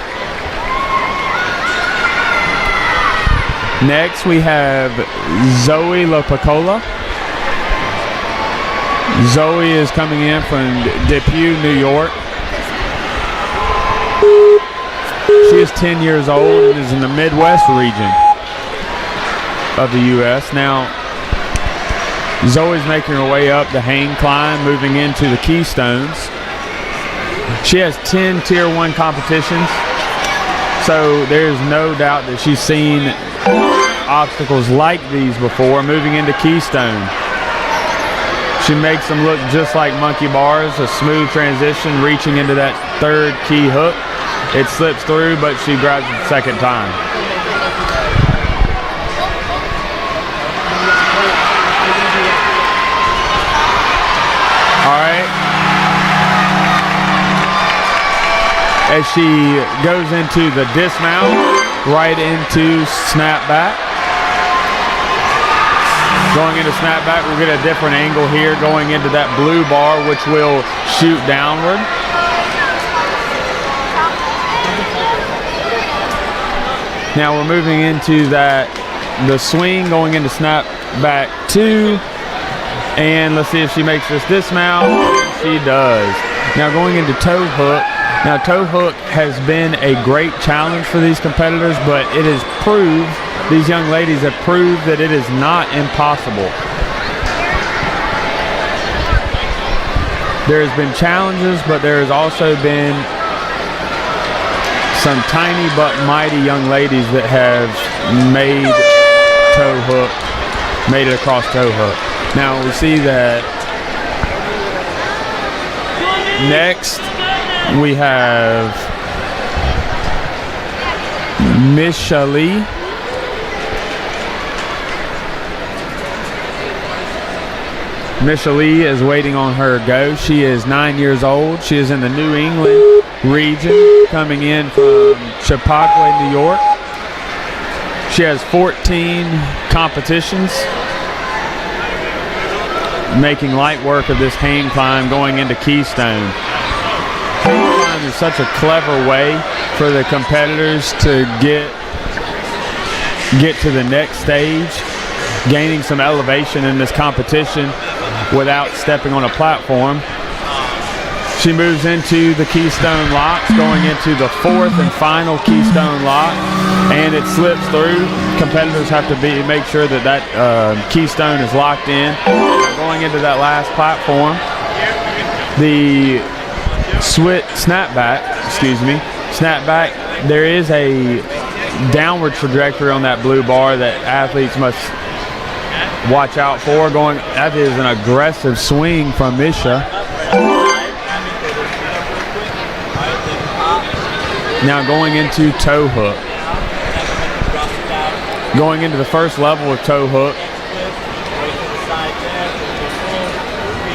Next we have Zoe LaPicola. Zoe is coming in from Depew, New York. She is 10 years old and is in the Midwest region of the U.S. Now, Zoe's making her way up the hang climb, moving into the Keystones. She has 10 Tier 1 competitions, so there's no doubt that she's seen obstacles like these before. Moving into Keystone, she makes them look just like monkey bars, a smooth transition, reaching into that third key hook. It slips through, but she grabs it the second time. All right. As she goes into the dismount, right into snapback. Going into snapback, we'll get a different angle here, going into that blue bar, which will shoot downward. Now we're moving into the swing, going into snap back 2. And let's see if she makes this dismount. She does. Now going into toe hook. Now toe hook has been a great challenge for these competitors, but it has proved, these young ladies have proved that it is not impossible. There has been challenges, but there has also been some tiny but mighty young ladies that have made toe hook, made it across toe hook. Now we see that next we have Misha Lee. Misha Lee is waiting on her go. She is 9 years old. She is in the New England region, coming in from Chappaqua, New York. She has 14 competitions, making light work of this hang climb going into Keystone. Hang climb is such a clever way for the competitors to get to the next stage, gaining some elevation in this competition without stepping on a platform. She moves into the Keystone locks, going into the 4th and final Keystone lock, and it slips through. Competitors have to make sure that Keystone is locked in. Going into that last platform, the snapback, there is a downward trajectory on that blue bar that athletes must watch out for. That is an aggressive swing from Misha. Now going into toe hook. Going into the first level of toe hook.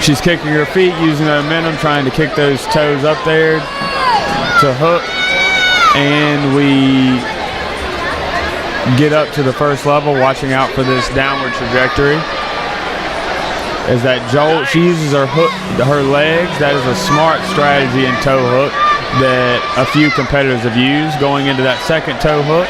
She's kicking her feet, using the momentum, trying to kick those toes up there to hook. And we get up to the first level, watching out for this downward trajectory. As that jolt, she uses her legs. That is a smart strategy in toe hook that a few competitors have used. Going into that second toe hook.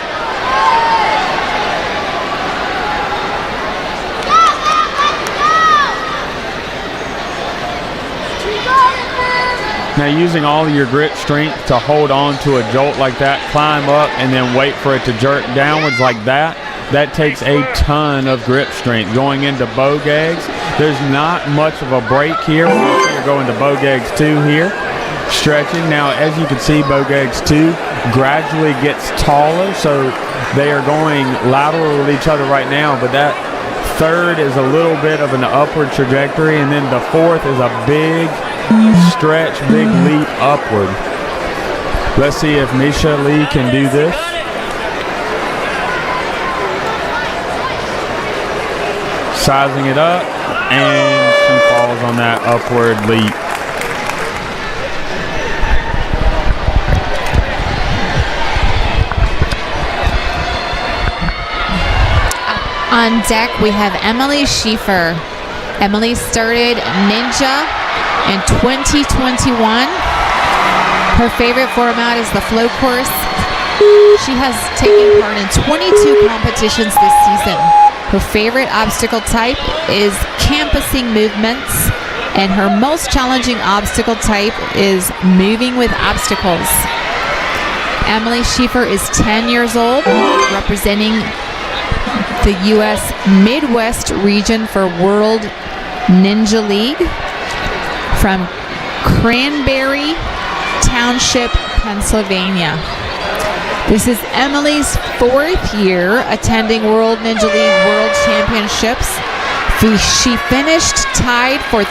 Now using all of your grip strength to hold on to a jolt like that, climb up and then wait for it to jerk downwards like that, that takes a ton of grip strength. Going into bow gags, there's not much of a break here. We're going to bow gags 2 here. Stretching. Now as you can see, bow gags 2 gradually gets taller, so they are going lateral with each other right now, but that third is a little bit of an upward trajectory, and then the fourth is a big stretch, big leap upward. Let's see if Misha Lee can do this. Sizing it up, and she falls on that upward leap. On deck, we have Emily Schieffer. Emily started Ninja in 2021. Her favorite format is the flow course. She has taken part in 22 competitions this season. Her favorite obstacle type is campusing movements, and her most challenging obstacle type is moving with obstacles. Emily Schieffer is 10 years old, representing the U.S. Midwest region for World Ninja League from Cranberry Township, Pennsylvania. This is Emily's 4th year attending World Ninja League World Championships. She finished tied for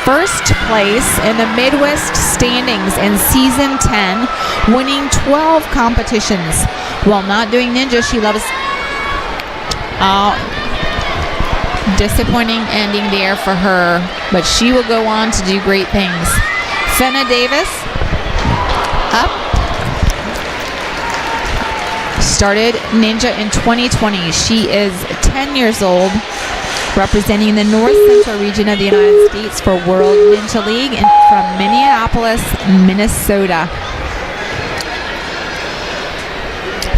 first place in the Midwest standings in Season 10, winning 12 competitions. While not doing Ninja, she loves... disappointing ending there for her, but she will go on to do great things. Fenna Davis, up. Started Ninja in 2020. She is 10 years old, representing the North Central region of the United States for World Ninja League from Minneapolis, Minnesota.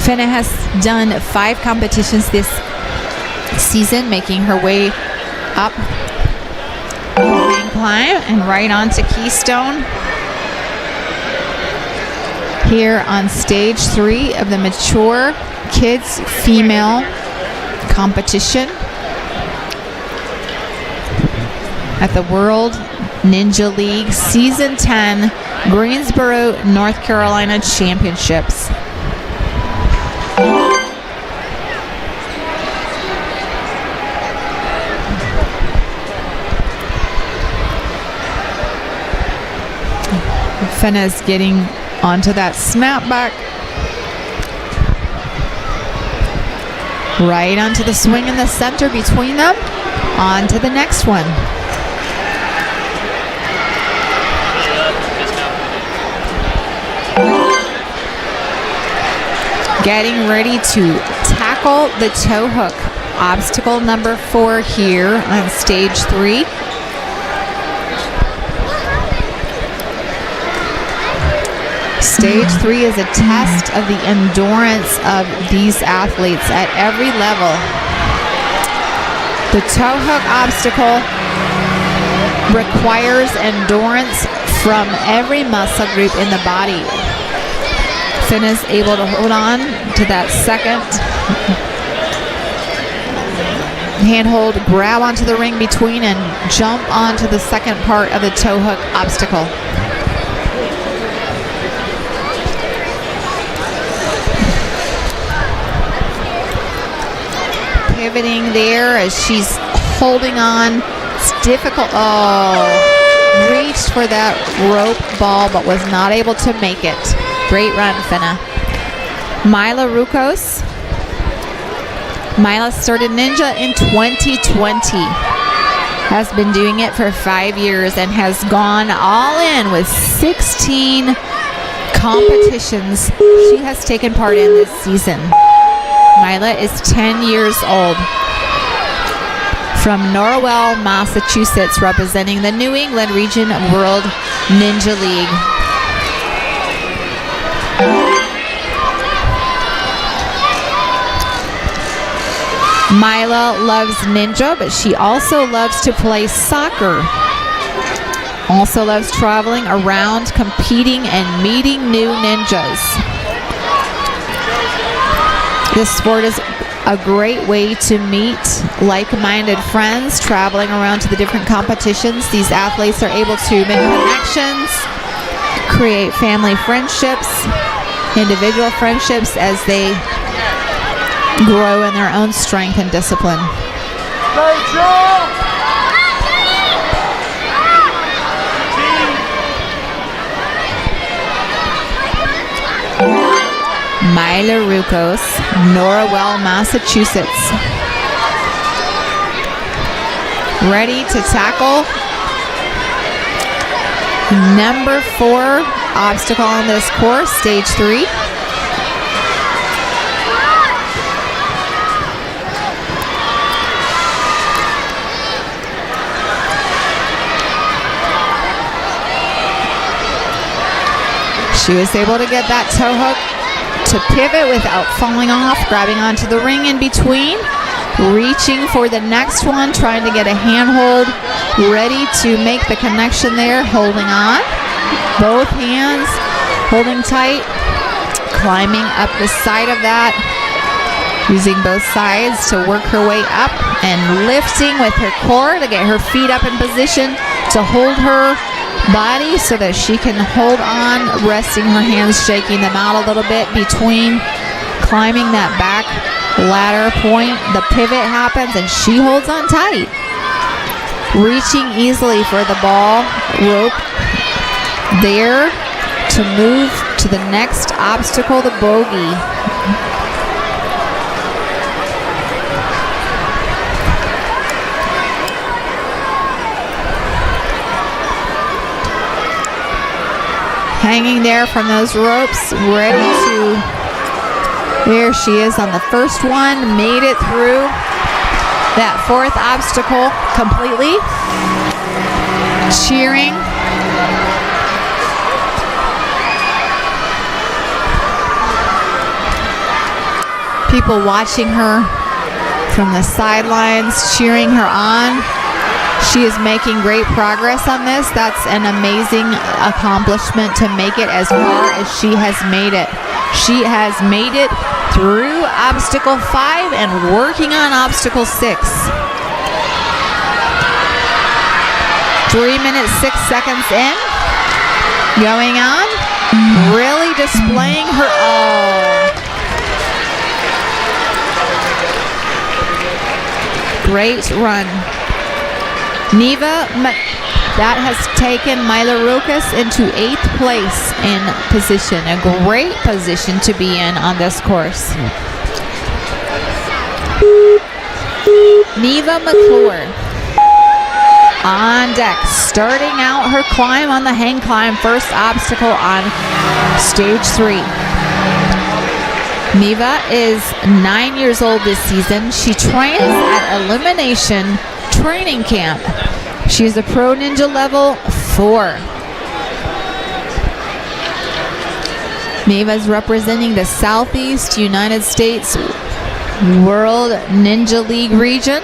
Finna has done 5 competitions this season, making her way up the main climb and right onto Keystone. Here on stage 3 of the Mature Kids Female competition at the World Ninja League Season 10 Greensboro, North Carolina Championships. Finna's getting onto that snapback. Right onto the swing in the center between them. On to the next one. Getting ready to tackle the toe hook. Obstacle number 4 here on stage 3. Stage 3 is a test of the endurance of these athletes at every level. The toe hook obstacle requires endurance from every muscle group in the body. Finna's able to hold on to that second handhold, grab onto the ring between, and jump onto the second part of the toe hook obstacle. Pivoting there as she's holding on. It's difficult. Oh, reached for that rope ball but was not able to make it. Great run, Finna. Mila Rukos. Mila started Ninja in 2020. Has been doing it for 5 years and has gone all in with 16 competitions she has taken part in this season. Mila is 10 years old. From Norwell, Massachusetts, representing the New England Region World Ninja League. Mila loves ninja, but she also loves to play soccer. Also loves traveling around, competing, and meeting new ninjas. This sport is a great way to meet like-minded friends, traveling around to the different competitions. These athletes are able to make connections, create family friendships, individual friendships as they grow in their own strength and discipline. Mila Rukos, Norwell, Massachusetts. Ready to tackle number 4 obstacle on this course, stage 3. She was able to get that toe hook to pivot without falling off, grabbing onto the ring in between, reaching for the next one, trying to get a handhold, ready to make the connection there, holding on. Both hands holding tight, climbing up the side of that, using both sides to work her way up and lifting with her core to get her feet up in position to hold her body so that she can hold on, resting her hands, shaking them out a little bit between, climbing that back ladder point. The pivot happens and she holds on tight, reaching easily for the ball rope there to move to the next obstacle, the bogey. Hanging there from those ropes, ready to, there she is on the first one, made it through that 4th obstacle completely. Cheering. People watching her from the sidelines, cheering her on. She is making great progress on this. That's an amazing accomplishment to make it as far as she has made it. She has made it through obstacle 5 and working on obstacle 6. 3 minutes, 6 seconds in. Going on. Really displaying her all. Great run. Neva, that has taken Mila Rokas into 8th place in position. A great position to be in on this course. Neva McClure on deck, starting out her climb on the hang climb, first obstacle on stage 3. Neva is 9 years old this season. She trains at Elimination Training Camp. She is a Pro Ninja level 4. Neva is representing the Southeast United States World Ninja League region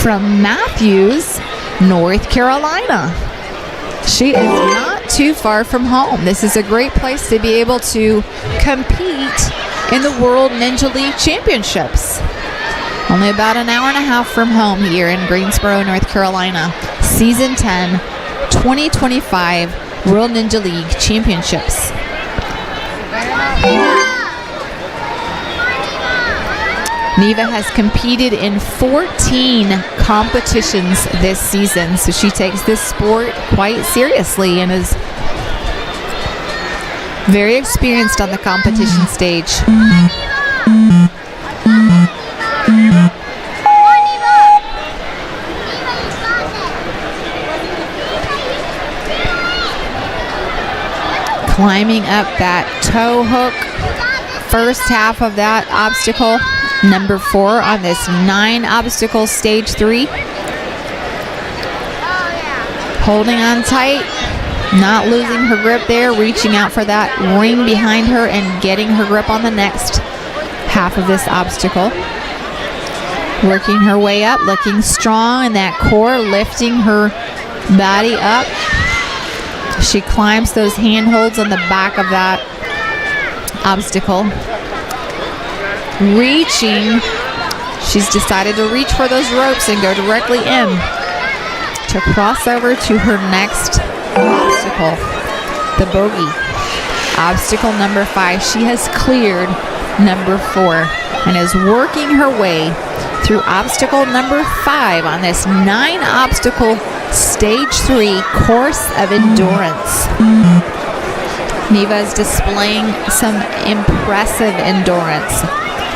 from Matthews, North Carolina. She is not too far from home. This is a great place to be able to compete in the World Ninja League Championships. Only about an hour and a half from home here in Greensboro, North Carolina. Season 10, 2025 World Ninja League Championships. Neva has competed in 14 competitions this season, so she takes this sport quite seriously and is very experienced on the competition stage. Climbing up that toe hook, first half of that obstacle, number 4 on this 9 obstacle stage 3. Holding on tight, not losing her grip there, reaching out for that ring behind her and getting her grip on the next half of this obstacle. Working her way up, looking strong in that core, lifting her body up. She climbs those handholds on the back of that obstacle. Reaching, she's decided to reach for those ropes and go directly in to cross over to her next obstacle, the bogey. Obstacle number 5. She has cleared number 4 and is working her way through obstacle number 5 on this 9 obstacle stage 3 course of endurance. Neva is displaying some impressive endurance.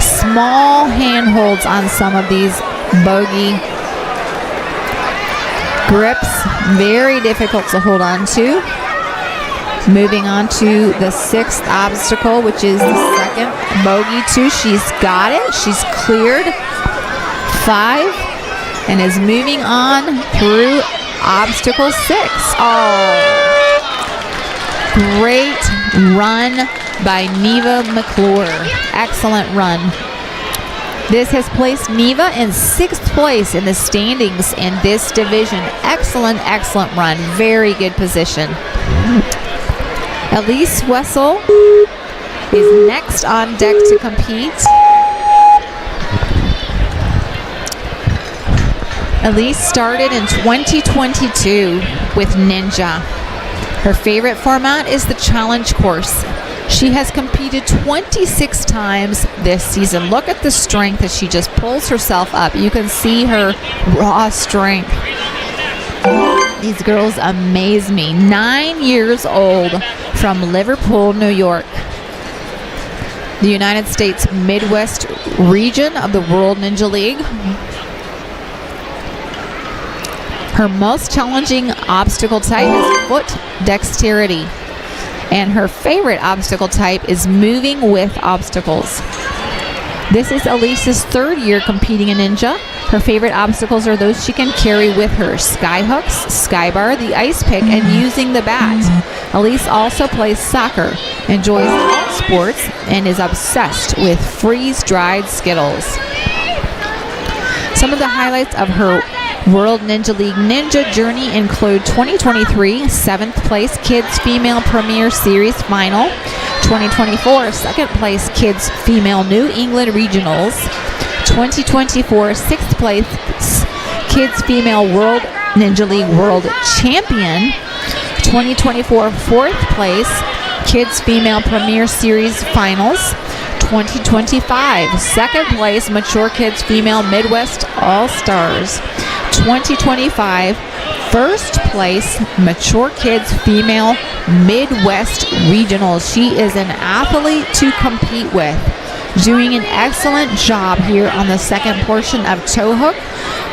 Small handholds on some of these bogey grips, very difficult to hold on to. Moving on to the 6th obstacle, which is the second bogey 2. She's got it. She's cleared 5 and is moving on through obstacle 6. Oh, great run by Neva McClure. Excellent run. This has placed Neva in 6th place in the standings in this division. Excellent, excellent run. Very good position. Elise Wessel is next on deck to compete. Elise started in 2022 with Ninja. Her favorite format is the challenge course. She has competed 26 times this season. Look at the strength as she just pulls herself up. You can see her raw strength. These girls amaze me. 9 years old from Liverpool, New York. The United States Midwest region of the World Ninja League. Her most challenging obstacle type is foot dexterity. And her favorite obstacle type is moving with obstacles. This is Elise's 3rd year competing in Ninja. Her favorite obstacles are those she can carry with her: sky hooks, sky bar, the ice pick, and using the bat. Elise also plays soccer, enjoys all sports and is obsessed with freeze-dried Skittles. Some of the highlights of her World Ninja League Ninja journey include 2023 7th place Kids Female Premier Series Final, 2024 2nd place Kids Female New England Regionals, 2024 6th place Kids Female World Ninja League World Champion, 2024 4th place Kids Female Premier Series Finals, 2025 2nd place Mature Kids Female Midwest All-Stars, 2025 first place Mature Kids Female Midwest Regionals. She is an athlete to compete with, doing an excellent job here on the second portion of toe hook,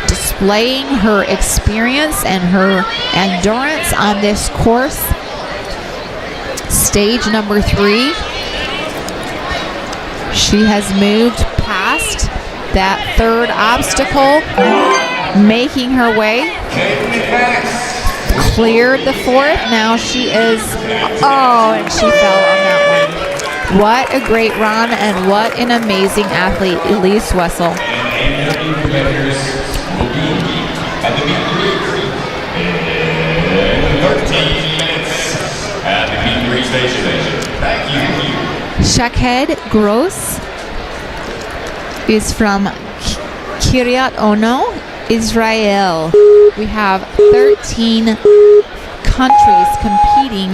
displaying her experience and her endurance on this course. Stage number 3. She has moved past that third obstacle, making her way, cleared the fourth. Now she is, and she fell on that one. What a great run and what an amazing athlete, Elise Wessel. Shaked Gross is from Kiryat Ono, Israel. We have 13 countries competing,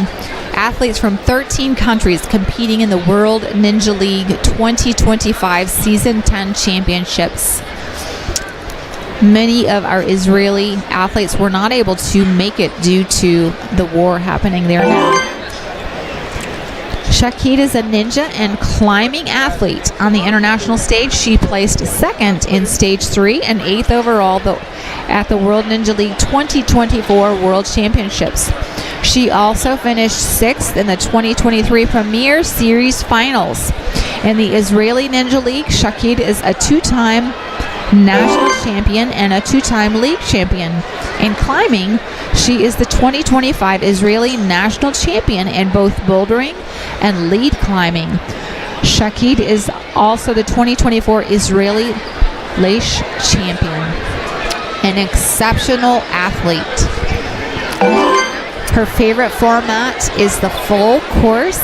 athletes from 13 countries competing in the World Ninja League 2025 Season 10 Championships. Many of our Israeli athletes were not able to make it due to the war happening there now. Shakid is a ninja and climbing athlete. On the international stage, she placed second in stage 3 and 8th overall at the World Ninja League 2024 World Championships. She also finished 6th in the 2023 Premier Series Finals. In the Israeli Ninja League, Shakid is a 2-time national champion and a 2-time league champion. In climbing, she is the 2025 Israeli national champion in both bouldering and lead climbing. Shakid is also the 2024 Israeli Leish champion. An exceptional athlete. Her favorite format is the full course.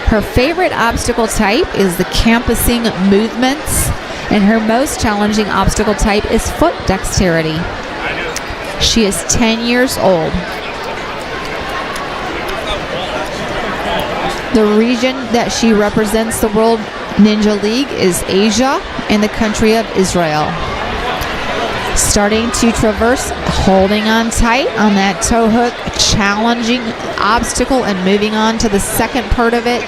Her favorite obstacle type is the campusing movements, and her most challenging obstacle type is foot dexterity. She is 10 years old. The region that she represents the World Ninja League is Asia and the country of Israel. Starting to traverse, holding on tight on that toe hook, challenging obstacle and moving on to the second part of it.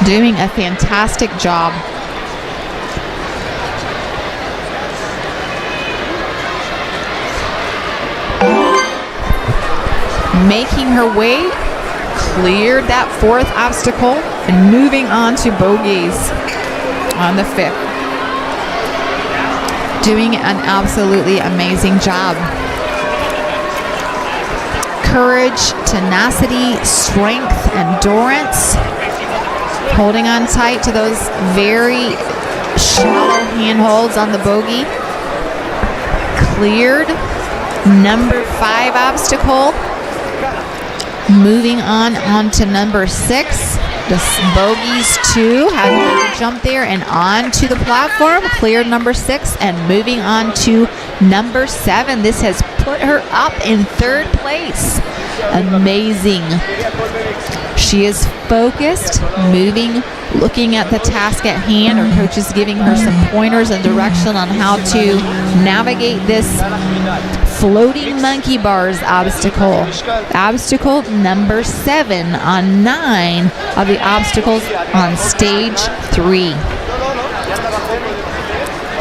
Doing a fantastic job. Making her way, cleared that fourth obstacle and moving on to bogeys on the 5th. Doing an absolutely amazing job. Courage, tenacity, strength, endurance. Holding on tight to those very shallow handholds on the bogey. Cleared. Number 5 obstacle. Moving on to number 6. The bogeys 2 had to jump there and on to the platform. Cleared number 6 and moving on to number 7. This has put her up in 3rd place. Amazing. She is focused, moving, looking at the task at hand. Her coach is giving her some pointers and direction on how to navigate this floating monkey bars obstacle. Obstacle number 7 on 9 of the obstacles on stage 3.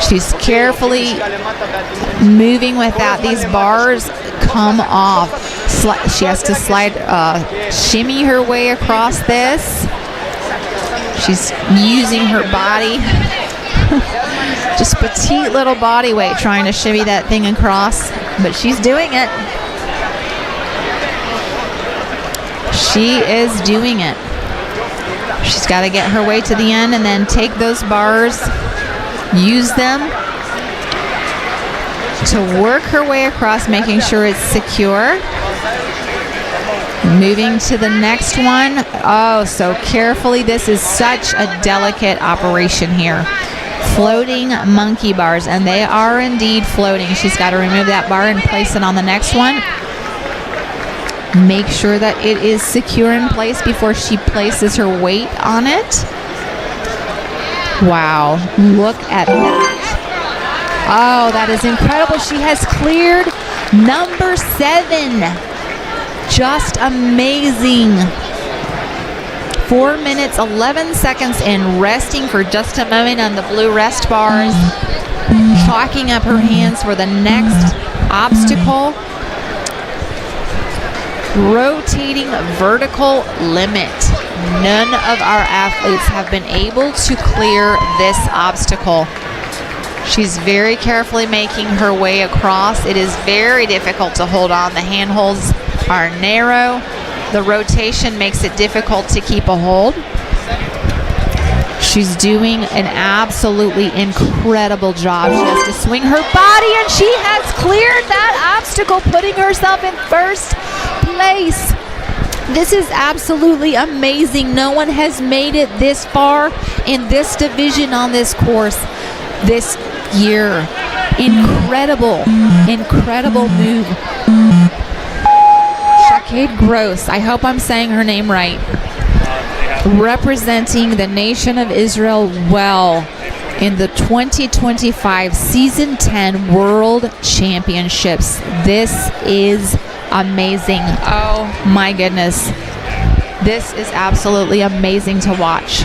She's carefully moving without these bars come off. She has to shimmy her way across this. She's using her body Just petite little body weight trying to shimmy that thing across, but she's doing it. She is doing it. She's got to get her way to the end and then take those bars, use them to work her way across, making sure it's secure. Moving to the next one. Oh, so carefully. This is such a delicate operation here. Floating monkey bars, and they are indeed floating. She's got to remove that bar and place it on the next one. Make sure that it is secure in place before she places her weight on it. Wow, look at that. Oh, that is incredible. She has cleared number 7. Just amazing. 4 minutes, 11 seconds, and resting for just a moment on the blue rest bars. Chalking up her hands for the next obstacle. Rotating vertical limit. None of our athletes have been able to clear this obstacle. She's very carefully making her way across. It is very difficult to hold on. The handholds are narrow. The rotation makes it difficult to keep a hold. She's doing an absolutely incredible job. She has to swing her body, and she has cleared that obstacle, putting herself in first place. This is absolutely amazing. No one has made it this far in this division on this course this year. Incredible, incredible move. Shaked Gross, I hope I'm saying her name right, representing the nation of Israel well in the 2025 Season 10 World Championships. This is amazing. Oh my goodness. This is absolutely amazing to watch.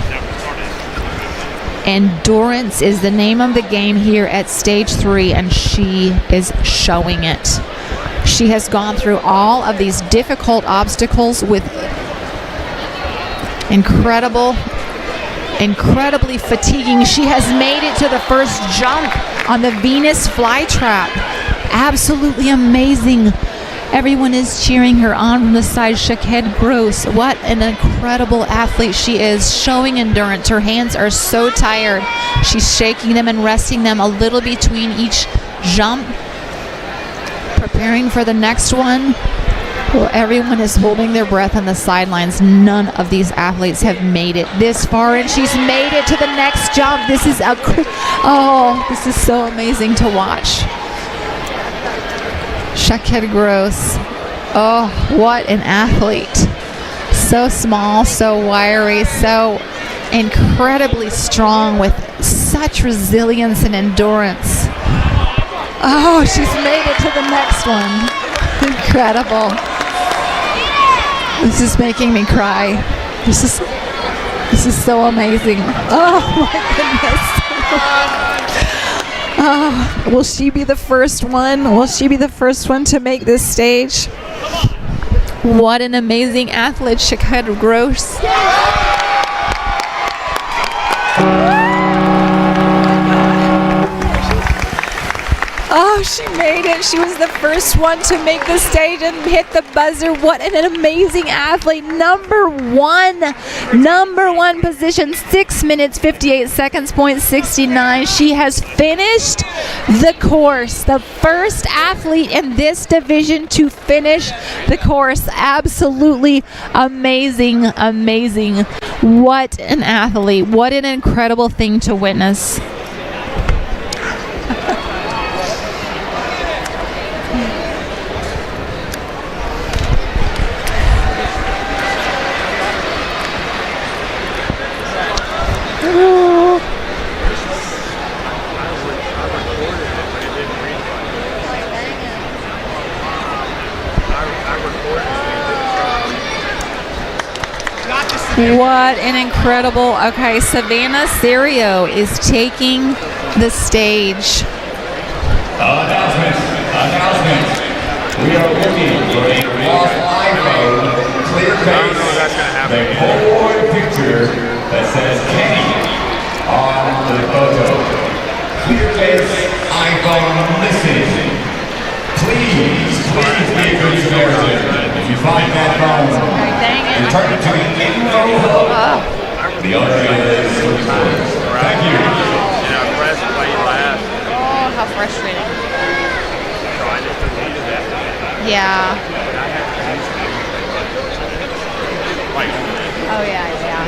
Endurance is the name of the game here at Stage 3, and she is showing it. She has gone through all of these difficult obstacles with incredibly fatiguing. She has made it to the first jump on the Venus flytrap. Absolutely amazing. Everyone is cheering her on from the side. Shaked Gross, what an incredible athlete she is, showing endurance. Her hands are so tired. She's shaking them and resting them a little between each jump, preparing for the next one. Well, everyone is holding their breath on the sidelines. None of these athletes have made it this far, and she's made it to the next jump. This is this is so amazing to watch. Shaked Gross. Oh, what an athlete. So small, so wiry, so incredibly strong with such resilience and endurance. Oh, she's made it to the next one. Incredible. This is making me cry. This is so amazing. Oh my goodness. Oh, will she be the first one? Will she be the first one to make this stage? What an amazing athlete, Shaked Gross. Oh, she made it. She was the first one to make the stage and hit the buzzer. What an amazing athlete. Number one position, 6 minutes, 58 seconds, .69. She has finished the course. The first athlete in this division to finish the course. Absolutely amazing, amazing. What an athlete. What an incredible thing to witness. What an incredible, okay, Savannah Serio is taking the stage. Announcement. We are looking for a offline mode, clear face, the Polaroid picture that says Kenny on the photo. Clear gone missing. Please be a good Samaritan. If you find that phone, return it to the info hub. The audio is recorded. Thank you. Yeah, press why you laugh. Oh, how frustrating. So I just deleted that. Yeah. Like, Oh, yeah, yeah.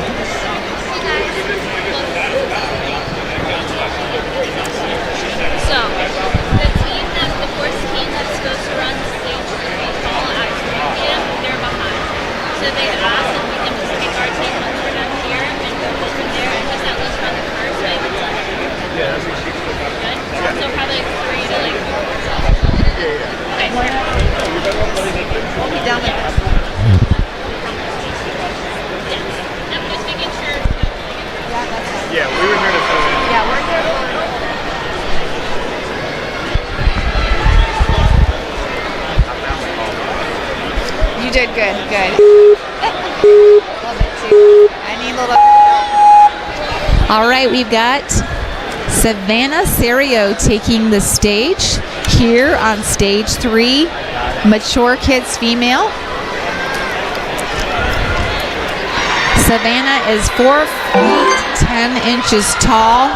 So, the team that's the first team that's supposed to run the stage for the baseball activity, they're behind. So they've asked if we can just take our team once we're done here and go over there and just at least run the curves maybe. yeah, that's what she Good? So probably like 3 to like 4. Okay. We'll be done with this. Yeah. I'm just making sure. Yeah, that's fine. Yeah, we were here to film. Yeah, we're here. You did good, good. Love it too. I need a little. All right, we've got Savannah Serio taking the stage here on stage 3, Mature Kids Female. Savannah is 4 feet 10 inches tall.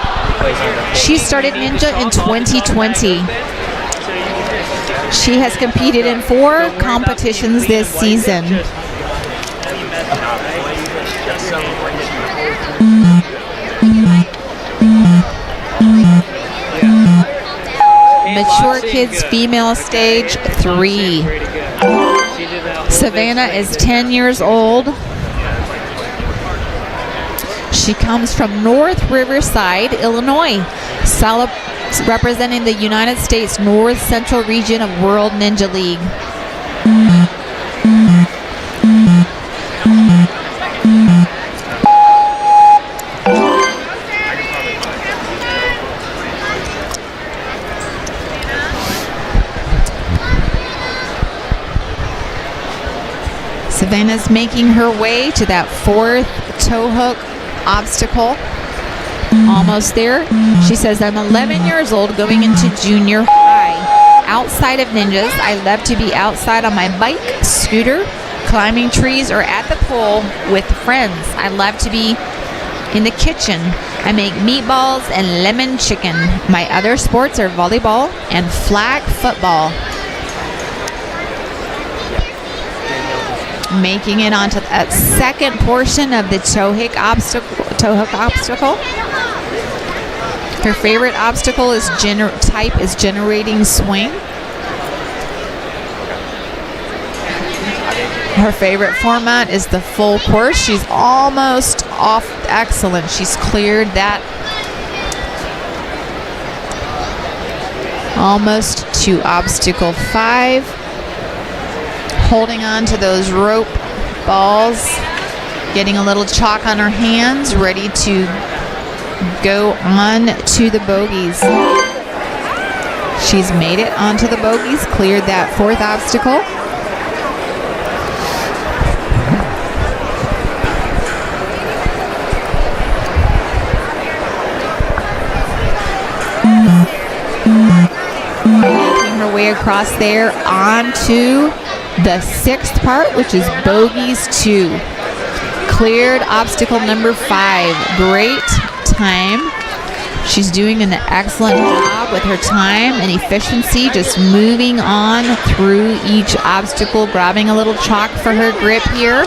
She started Ninja in 2020. She has competed in 4 competitions this season. Mature Kids Female Stage 3. Savannah is 10 years old. She comes from North Riverside, Illinois, representing the United States North Central region of World Ninja League. Savannah's making her way to that 4th toe hook obstacle. Almost there. She says, I'm 11 years old going into junior high. Outside of ninjas, I love to be outside on my bike, scooter, climbing trees, or at the pool with friends. I love to be in the kitchen. I make meatballs and lemon chicken. My other sports are volleyball and flag football. Making it onto that second portion of the toe hook obstacle. Her favorite obstacle is generating swing. Her favorite format is the full course. She's almost off. Excellent. She's cleared that. Almost to obstacle 5. Holding on to those rope balls, getting a little chalk on her hands, ready to go on to the bogeys. She's made it onto the bogeys, cleared that 4th obstacle. Making her way across there onto the 6th part, which is bogeys 2. Cleared obstacle number 5. Great time. She's doing an excellent job with her time and efficiency, just moving on through each obstacle, grabbing a little chalk for her grip here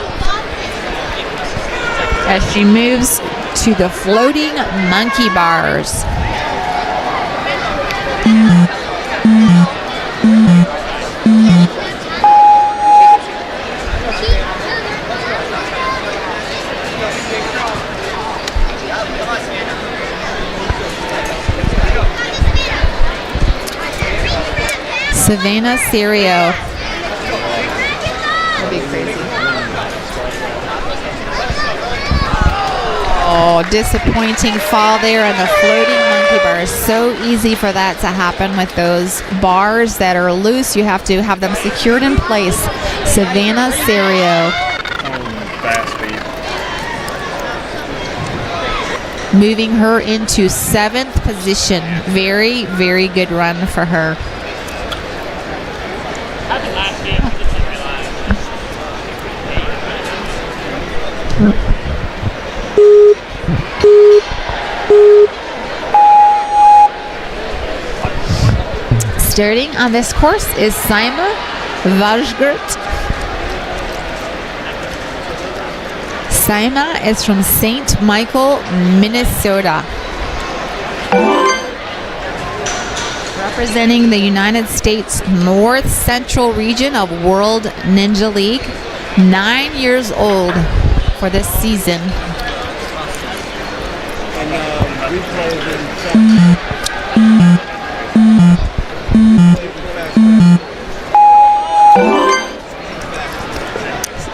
as she moves to the floating monkey bars. Savannah Serio. That'd be crazy. Oh, disappointing fall there on the floating monkey bars. So easy for that to happen with those bars that are loose. You have to have them secured in place. Savannah Serio. Fast speed. moving her into 7th position. Very, very good run for her. Happened last year. This is my last. Starting on this course is Saima Vajgert. Saima is from St. Michael, Minnesota. Representing the United States North Central region of World Ninja League. 9 years old for this season.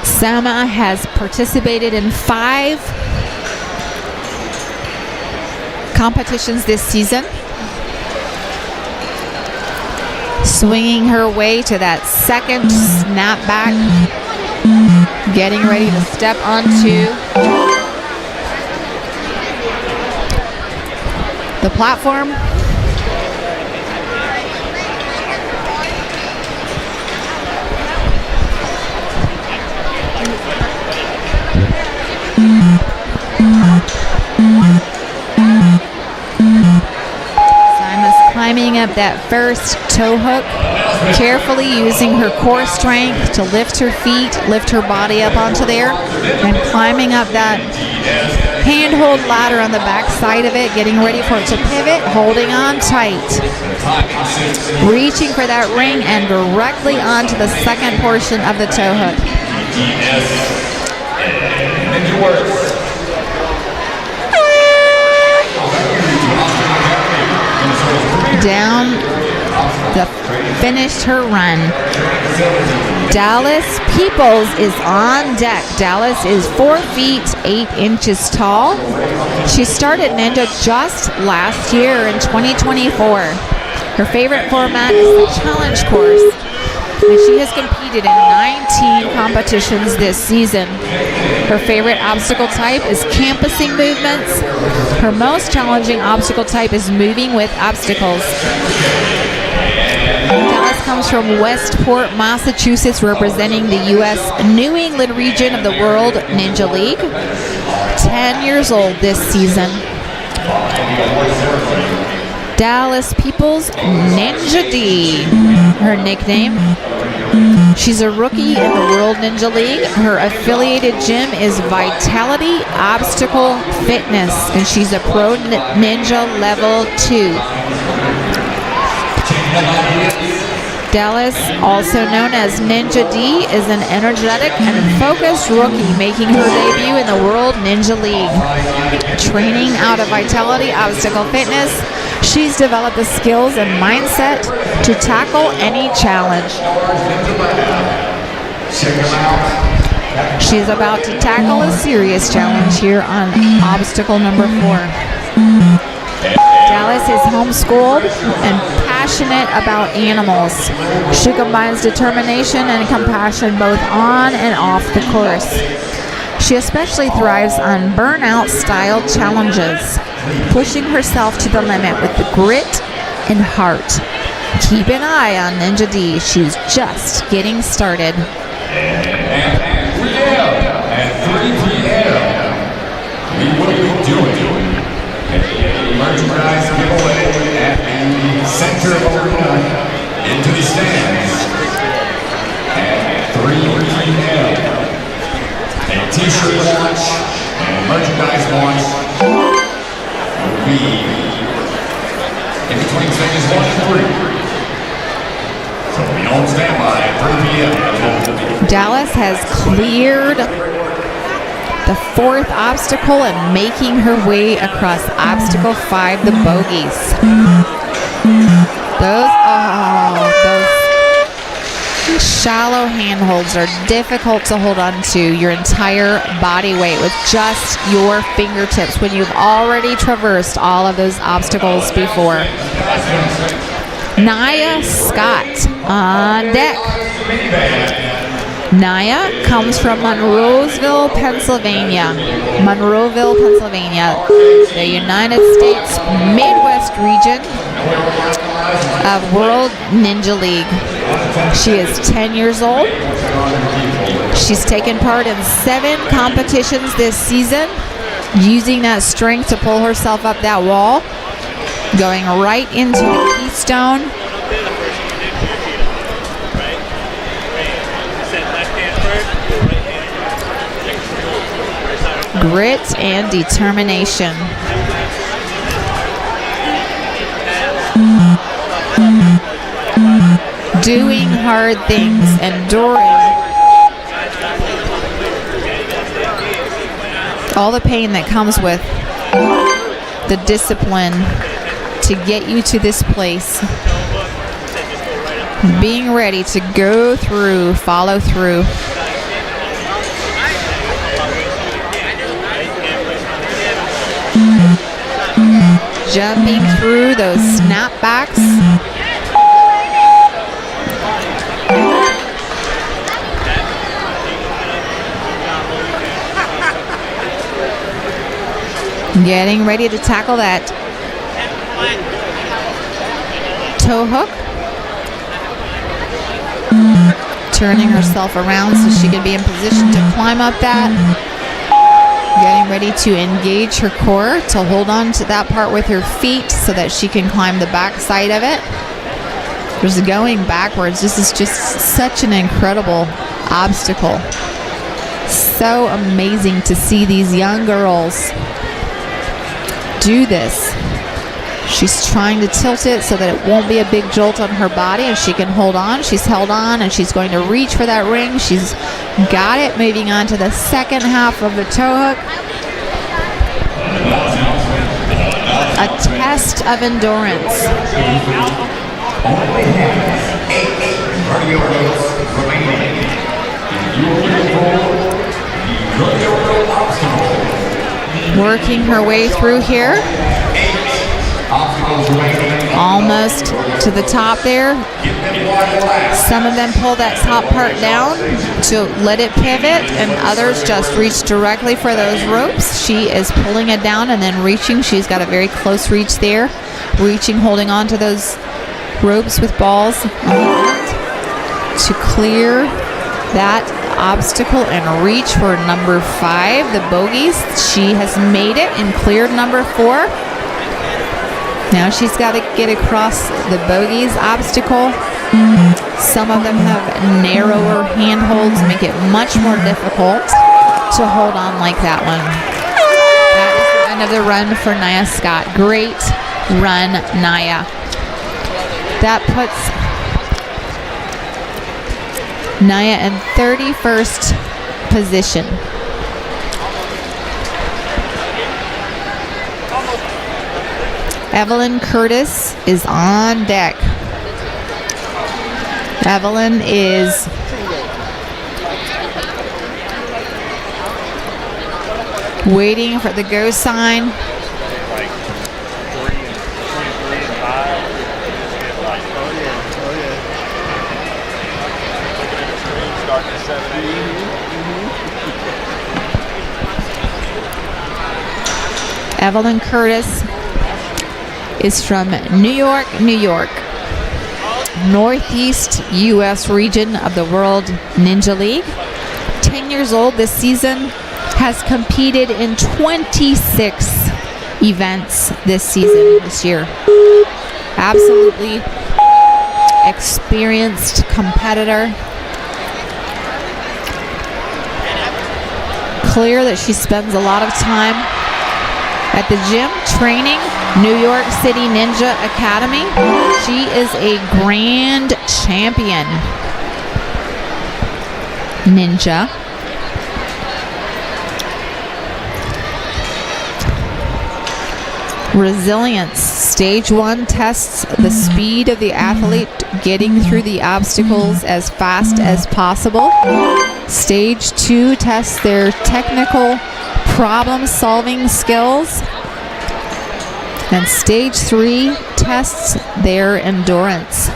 Sama has participated in 5 competitions this season. Swinging her way to that second snapback. Getting ready to step onto the platform. Sima's climbing up that first toe hook, carefully using her core strength to lift her feet, lift her body up onto there, and climbing up that handhold ladder on the back side of it, getting ready for it to pivot, holding on tight. Reaching for that ring and directly onto the second portion of the toe hook. Down the finished her run. Dallas Peoples is on deck. Dallas is 4 feet 8 inches tall. She started Ninja just last year in 2024. Her favorite format is the challenge course, and she has competed in 19 competitions this season. Her favorite obstacle type is campusing movements. Her most challenging obstacle type is moving with obstacles. Dallas comes from Westport, Massachusetts, representing the U.S. New England region of the World Ninja League. 10 years old this season. Dallas Peoples Ninja D, her nickname. She's a rookie in the World Ninja League. Her affiliated gym is Vitality Obstacle Fitness, and she's a Pro Ninja Level 2. Dallas, also known as Ninja D, is an energetic and focused rookie making her debut in the World Ninja League. Training out of Vitality Obstacle Fitness, she's developed the skills and mindset to tackle any challenge. She's about to tackle a serious challenge here on obstacle number 4. Dallas is homeschooled and passionate about animals. She combines determination and compassion both on and off the course. She especially thrives on burnout-style challenges, pushing herself to the limit with the grit and heart. Keep an eye on Ninja D. She's just getting started. At 3 p.m. What are we doing? Merchandise giveaway at the center of arena into the stands at 3 p.m. A t-shirt launch and merchandise launch will be in between stages 1 and 3. So be on standby at 3 p.m. Dallas has cleared the 4th obstacle and making her way across obstacle 5, the bogies. Those shallow handholds are difficult to hold on to your entire body weight with just your fingertips when you've already traversed all of those obstacles before. Nia Scott on deck. Naya comes from Monroeville, Pennsylvania. The United States Midwest region of World Ninja League. She is 10 years old. She's taken part in 7 competitions this season, using that strength to pull herself up that wall, going right into the keystone. Grit and determination. Doing hard things, enduring all the pain that comes with the discipline to get you to this place. Being ready to go through, follow through. Jumping through those snapbacks. Getting ready to tackle that toe hook. Turning herself around so she can be in position to climb up that. Getting ready to engage her core to hold on to that part with her feet so that she can climb the back side of it. Just going backwards. This is just such an incredible obstacle. So amazing to see these young girls do this. She's trying to tilt it so that it won't be a big jolt on her body and she can hold on. She's held on and she's going to reach for that ring. She's got it. Moving on to the second half of the toe hook. A test of endurance. Working her way through here. Almost to the top there. Some of them pull that top part down to let it pivot, and others just reach directly for those ropes. She is pulling it down and then reaching. She's got a very close reach there. Reaching, holding on to those ropes with balls to clear that obstacle and reach for number 5, the bogies. She has made it and cleared number 4. Now she's got to get across the bogies obstacle. Some of them have narrower handholds, make it much more difficult to hold on like that one. That is the end of the run for Naya Scott. Great run, Naya. That puts Naya in 31st position. Evelyn Curtis is on deck. Evelyn is waiting for the go sign. Evelyn Curtis is from New York, New York, Northeast U.S. region of the World Ninja League. 10 years old this season, has competed in 26 events this year. Absolutely experienced competitor. Clear that she spends a lot of time at the gym training. New York City Ninja Academy. She is a grand champion ninja. Resilience. Stage 1 tests the speed of the athlete getting through the obstacles as fast as possible. Stage 2 tests their technical problem-solving skills. And stage 3 tests their endurance.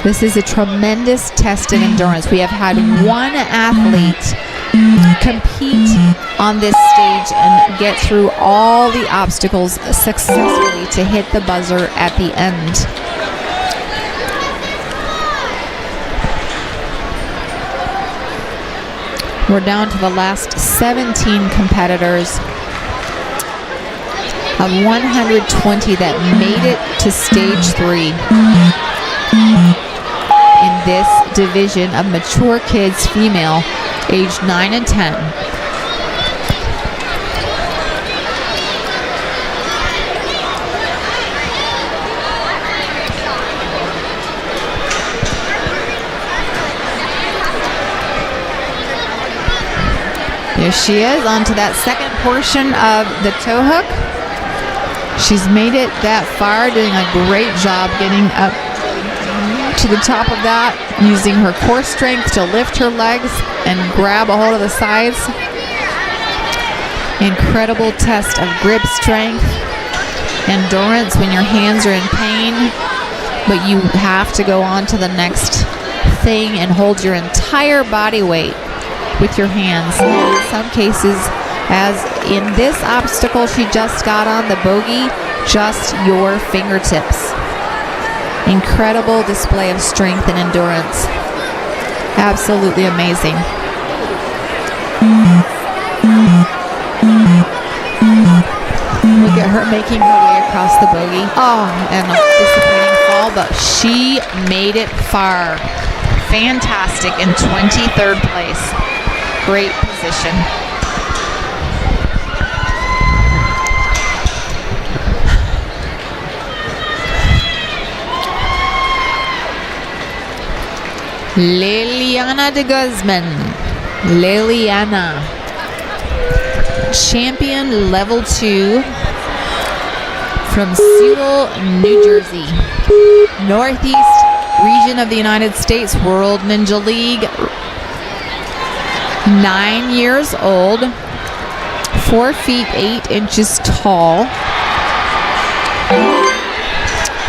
This is a tremendous test of endurance. We have had one athlete compete on this stage and get through all the obstacles successfully to hit the buzzer at the end. We're down to the last 17 competitors of 120 that made it to stage 3 in this division of mature kids female aged 9 and 10. There she is, onto that second portion of the toe hook. She's made it that far, doing a great job getting up to the top of that, using her core strength to lift her legs and grab a hold of the sides. Incredible test of grip strength, endurance when your hands are in pain, but you have to go on to the next thing and hold your entire body weight with your hands. And in some cases, as in this obstacle she just got on, the bogey, just your fingertips. Incredible display of strength and endurance. Absolutely amazing. Look at her making her way across the bogey. Oh, and a disappointing fall, but she made it far. Fantastic in 23rd place. Great position. Liliana de Guzman. Liliana. Champion level 2 from Sewell, New Jersey. Northeast region of the United States, World Ninja League. 9 years old. 4 feet 8 inches tall.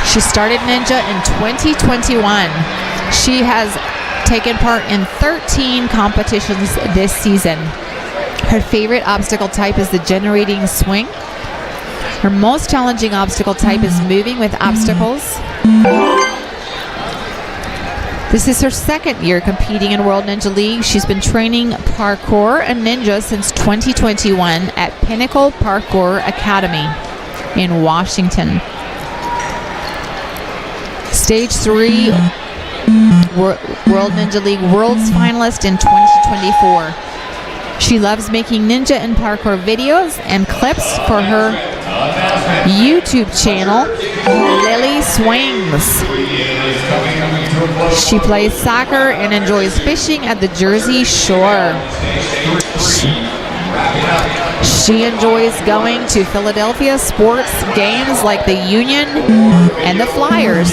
She started Ninja in 2021. She has taken part in 13 competitions this season. Her favorite obstacle type is the generating swing. Her most challenging obstacle type is moving with obstacles. This is her second year competing in World Ninja League. She's been training parkour and ninja since 2021 at Pinnacle Parkour Academy in Washington. Stage 3 World Ninja League Worlds finalist in 2024. She loves making ninja and parkour videos and clips for her YouTube channel, Lily Swings. She plays soccer and enjoys fishing at the Jersey Shore. She enjoys going to Philadelphia sports games like the Union and the Flyers.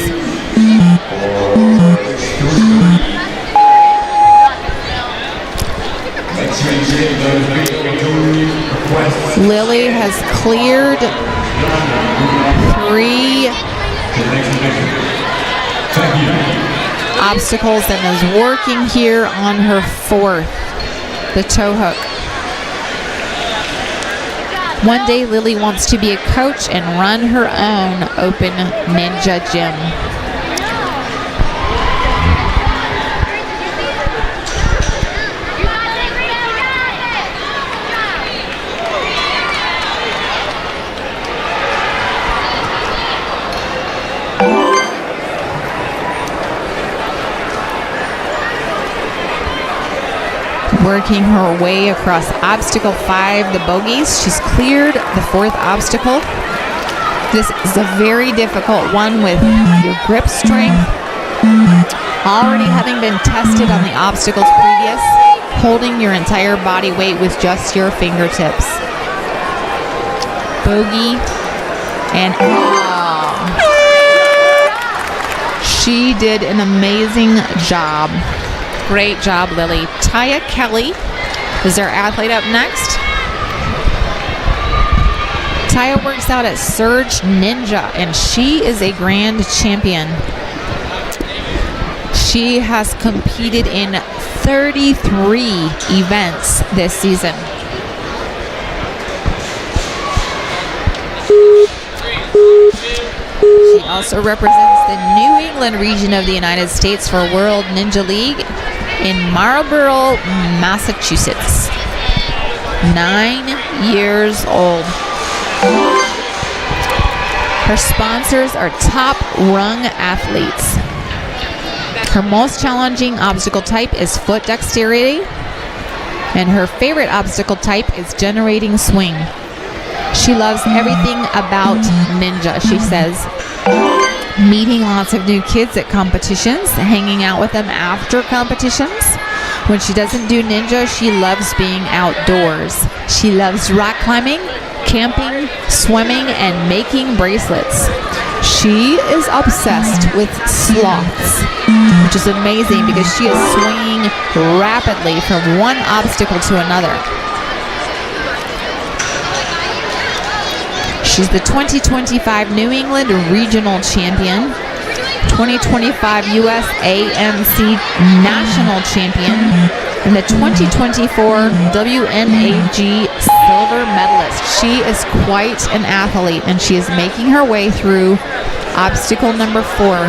Lily has cleared 3 obstacles and is working here on her 4th, the toe hook. One day Lily wants to be a coach and run her own open ninja gym. Working her way across obstacle 5, the bogies. She's cleared the 4th obstacle. This is a very difficult one with your grip strength. Already having been tested on the obstacles previous, holding your entire body weight with just your fingertips. Bogey and she did an amazing job. Great job, Lily. Taya Kelly is our athlete up next. Taya works out at Surge Ninja, and she is a grand champion. She has competed in 33 events this season. She also represents the New England region of the United States for World Ninja League in Marlborough, Massachusetts. 9 years old. Her sponsors are top-rung athletes. Her most challenging obstacle type is foot dexterity, and her favorite obstacle type is generating swing. She loves everything about ninja, she says. Meeting lots of new kids at competitions, hanging out with them after competitions. When she doesn't do ninja, she loves being outdoors. She loves rock climbing, camping, swimming, and making bracelets. She is obsessed with sloths, which is amazing because she is swinging rapidly from one obstacle to another. She's the 2025 New England Regional Champion, 2025 US AMC National Champion, and the 2024 WNAG Silver Medalist. She is quite an athlete, and she is making her way through obstacle number 4.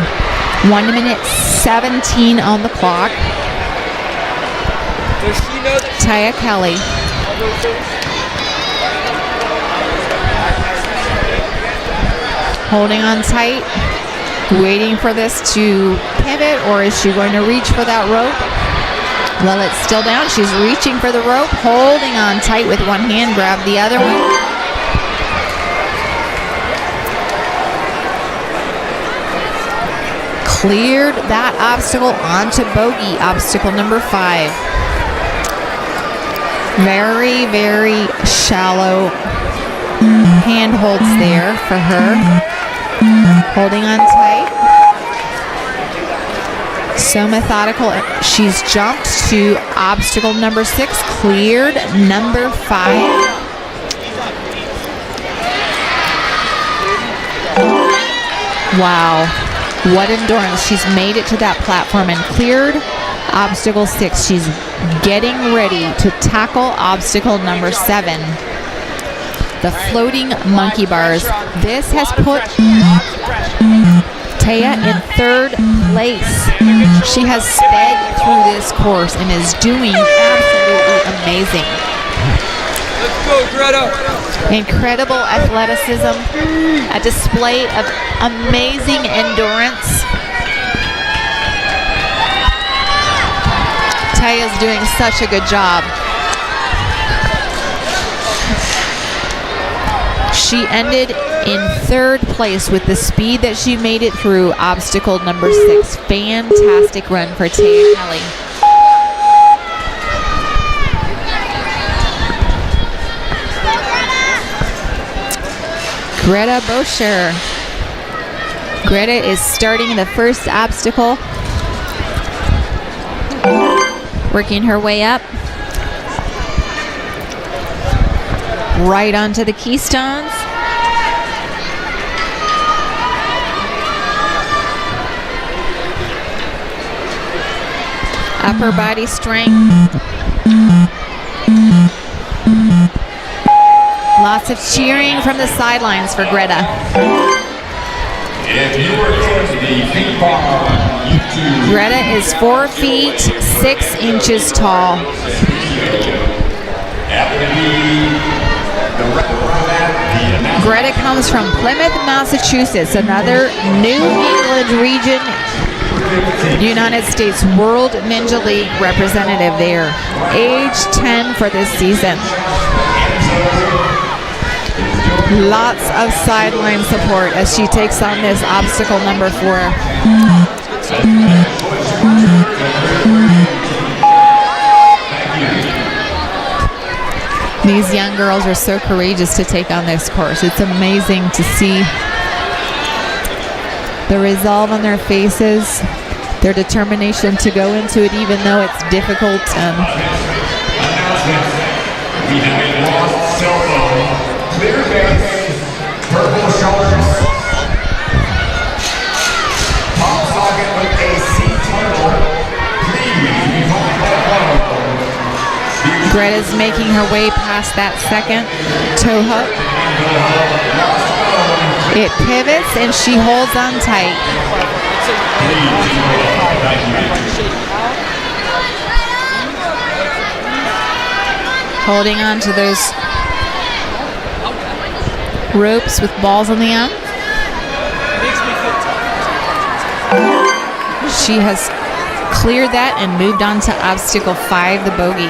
1 minute 17 on the clock. Taya Kelly. Holding on tight, waiting for this to pivot, or is she going to reach for that rope? Well, it's still down. She's reaching for the rope, holding on tight with one hand, grab the other one. Cleared that obstacle onto bogey, obstacle number 5. Very, very shallow handholds there for her. Holding on tight. So methodical. She's jumped to obstacle number 6, cleared number 5. Wow. What endurance. She's made it to that platform and cleared obstacle 6. She's getting ready to tackle obstacle number 7. The floating monkey bars. This has put Taya in 3rd place. She has sped through this course and is doing absolutely amazing. Let's go, Greta. Incredible athleticism, a display of amazing endurance. Taya's doing such a good job. She ended in 3rd place with the speed that she made it through obstacle number 6. Fantastic run for Taya Kelly. Greta Boscher. Greta is starting the first obstacle. Working her way up. Right onto the keystones. Upper body strength. Lots of cheering from the sidelines for Greta. If you were going to the feet bar, Greta is 4 feet 6 inches tall. Greta comes from Plymouth, Massachusetts, another New England region, United States World Ninja League representative there. Age 10 for this season. Lots of sideline support as she takes on this obstacle number 4. These young girls are so courageous to take on this course. It's amazing to see the resolve on their faces, their determination to go into it even though it's difficult. we have a lost cell phone, clear base, purple shoulders, pop socket with a C tunnel. Greta's making her way past that second toe hook. It pivots and she holds on tight. Holding on to those ropes with balls on the end. She has cleared that and moved on to obstacle 5, the bogey.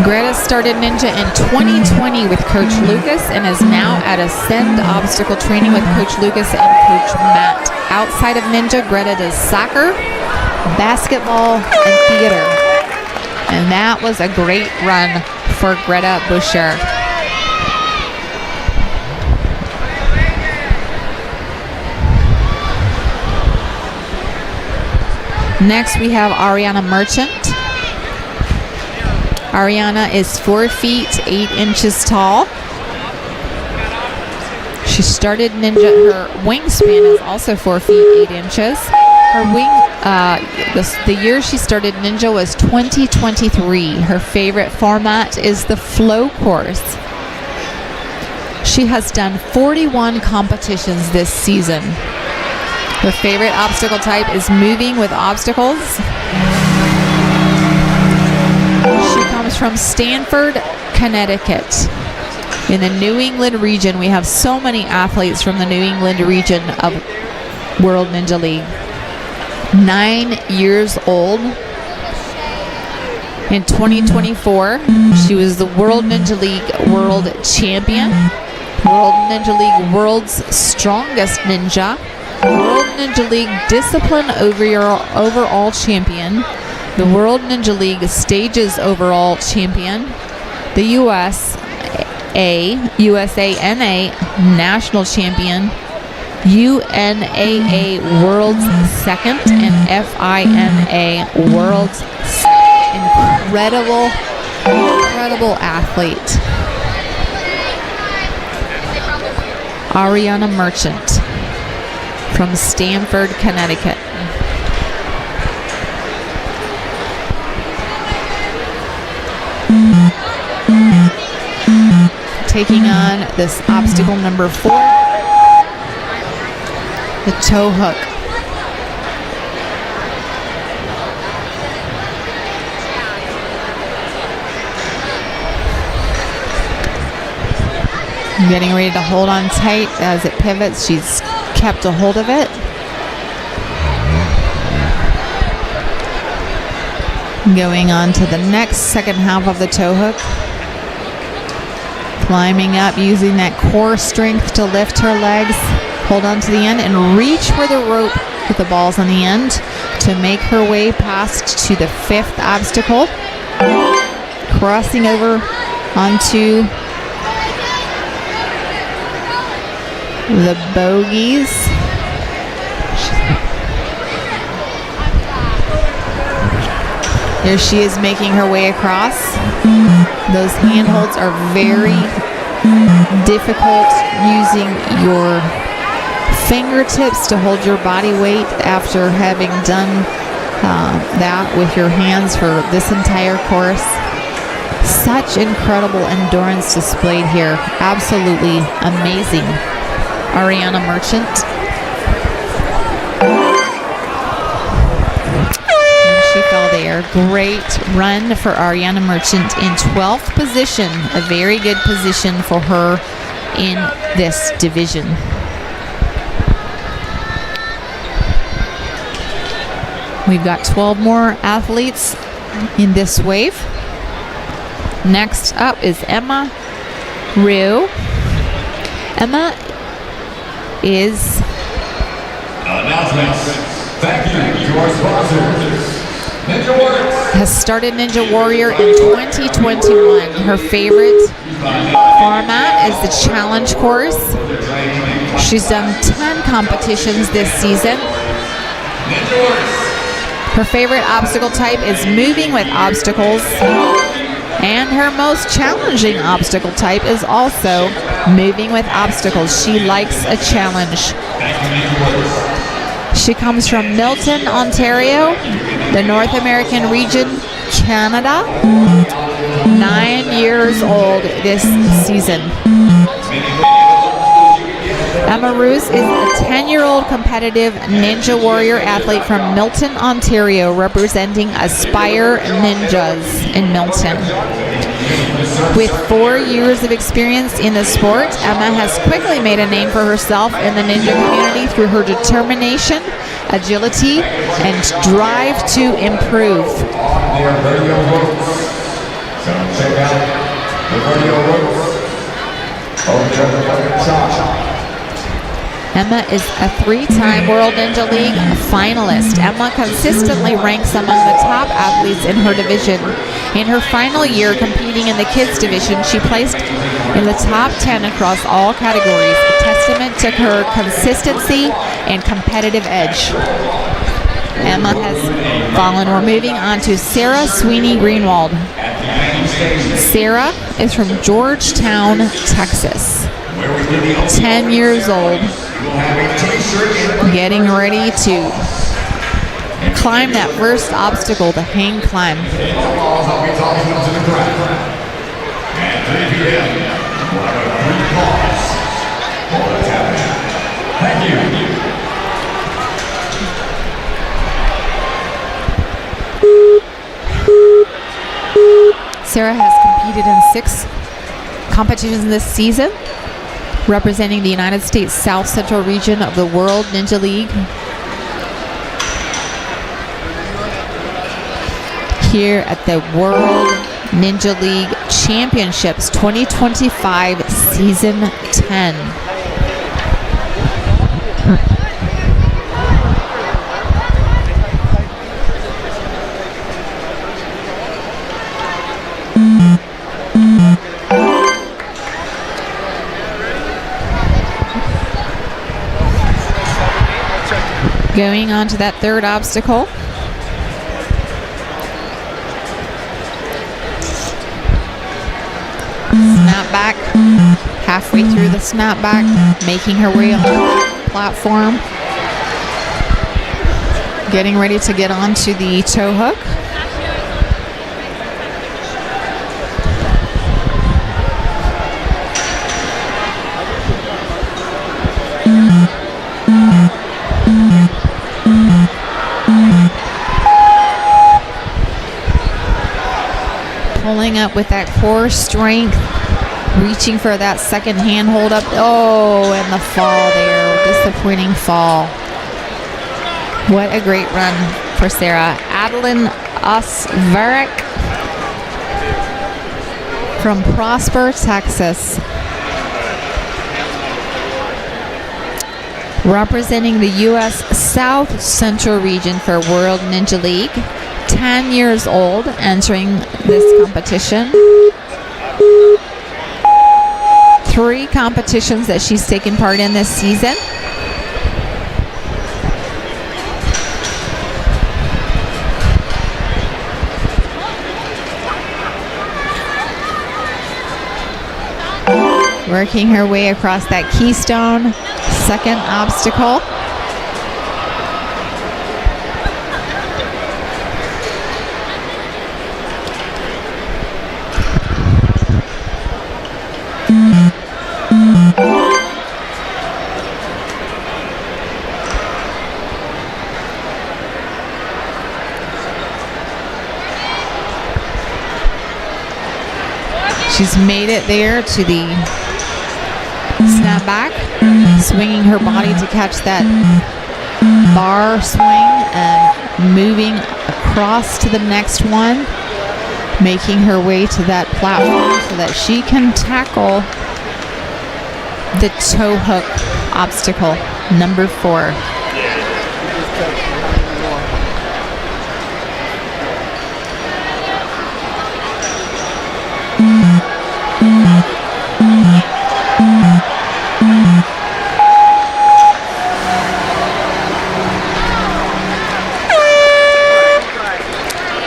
Greta started Ninja in 2020 with Coach Lucas and is now at Ascend Obstacle Training with Coach Lucas and Coach Matt. Outside of Ninja, Greta does soccer, basketball, and theater. And that was a great run for Greta Buscher. Next, we have Ariana Merchant. Ariana is 4 feet 8 inches tall. She started Ninja. Her wingspan is also 4 feet 8 inches. Her the year she started Ninja was 2023. Her favorite format is the flow course. She has done 41 competitions this season. Her favorite obstacle type is moving with obstacles. She comes from Stamford, Connecticut. In the New England region, we have so many athletes from the New England region of World Ninja League. 9 years old. In 2024, she was the World Ninja League World Champion, World Ninja League World's Strongest Ninja, World Ninja League Discipline Overall Champion, the World Ninja League Stages Overall Champion, the USANA National Champion, UNAA World's Second, and FINA World's incredible athlete. Ariana Merchant from Stamford, Connecticut. Taking on this obstacle number 4, the toe hook. Getting ready to hold on tight as it pivots. She's kept a hold of it. Going on to the next second half of the toe hook. Climbing up, using that core strength to lift her legs. Hold on to the end and reach for the rope with the balls on the end to make her way past to the 5th obstacle. Crossing over onto the bogies. There she is, making her way across. Those handholds are very difficult, using your fingertips to hold your body weight after having done that with your hands for this entire course. Such incredible endurance displayed here. Absolutely amazing. Ariana Merchant. And she fell there. Great run for Ariana Merchant in 12th position. A very good position for her in this division. We've got 12 more athletes in this wave. Next up is Emma Rue. Emma is announcements. Thank you to our sponsors. NinjaWorks has started Ninja Warrior in 2021. Her favorite format is the challenge course. She's done 10 competitions this season. Her favorite obstacle type is moving with obstacles. And her most challenging obstacle type is also moving with obstacles. She likes a challenge. She comes from Milton, Ontario, the North American region, Canada. 9 years old this season. Emma Roos is a 10-year-old competitive Ninja Warrior athlete from Milton, Ontario, representing Aspire Ninjas in Milton. With 4 years of experience in the sport, Emma has quickly made a name for herself in the ninja community through her determination, agility, and drive to improve. So check out the video ropes. Emma is a 3-time World Ninja League finalist. Emma consistently ranks among the top athletes in her division. In her final year competing in the kids division, she placed in the top 10 across all categories, a testament to her consistency and competitive edge. Emma has fallen. We're moving on to Sarah Sweeney Greenwald. Sarah is from Georgetown, Texas. 10 years old, getting ready to climb that first obstacle, the hang climb. Thank you. Sarah has competed in 6 competitions this season, representing the United States South Central region of the World Ninja League. Here at the World Ninja League Championships 2025 Season 10. Going on to that third obstacle. Snap back. Halfway through the snap back, making her way on the platform. Getting ready to get onto the toe hook. Pulling up with that core strength, reaching for that second hand hold up. Oh, and the fall there, disappointing fall. What a great run for Sarah. Adeline Osvarek from Prosper, Texas. Representing the U.S. South Central region for World Ninja League. 10 years old, entering this competition. 3 competitions that she's taken part in this season. Working her way across that keystone, second obstacle. She's made it there to the snap back, swinging her body to catch that bar swing and moving across to the next one, making her way to that platform so that she can tackle the toe hook obstacle, number 4.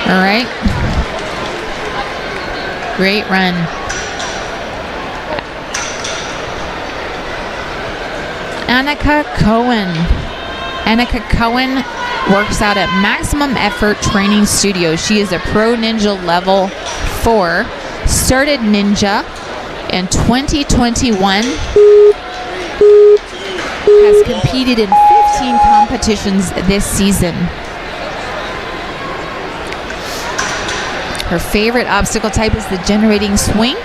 All right. Great run. Annika Cohen Annika Cohen works out at Maximum Effort Training Studio. She is a Pro Ninja Level 4. Started Ninja in 2021. Has competed in 15 competitions this season. Her favorite obstacle type is the generating swing.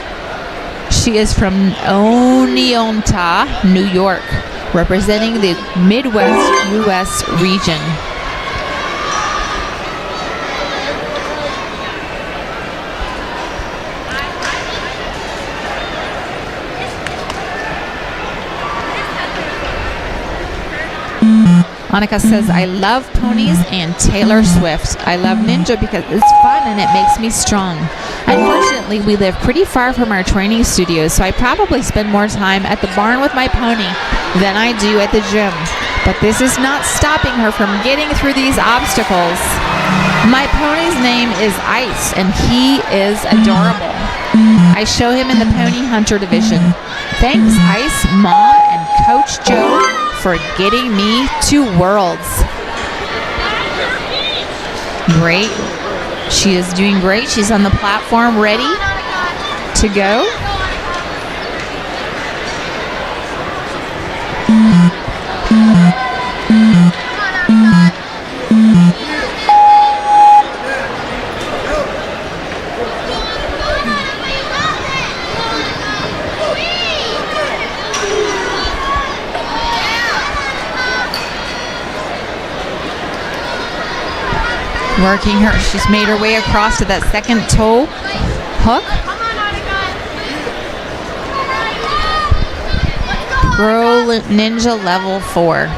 She is from Oneonta, New York, representing the Midwest U.S. region. Annika says, I love ponies and Taylor Swift. I love Ninja because it's fun and it makes me strong. Unfortunately, we live pretty far from our training studios, so I probably spend more time at the barn with my pony than I do at the gym. But this is not stopping her from getting through these obstacles. My pony's name is Ice, and he is adorable. I show him in the Pony Hunter division. Thanks, Ice, Mom, and Coach Joe for getting me to Worlds. Great. She is doing great. She's on the platform ready to go. Working her, she's made her way across to that second toe hook. Pro Ninja Level 4.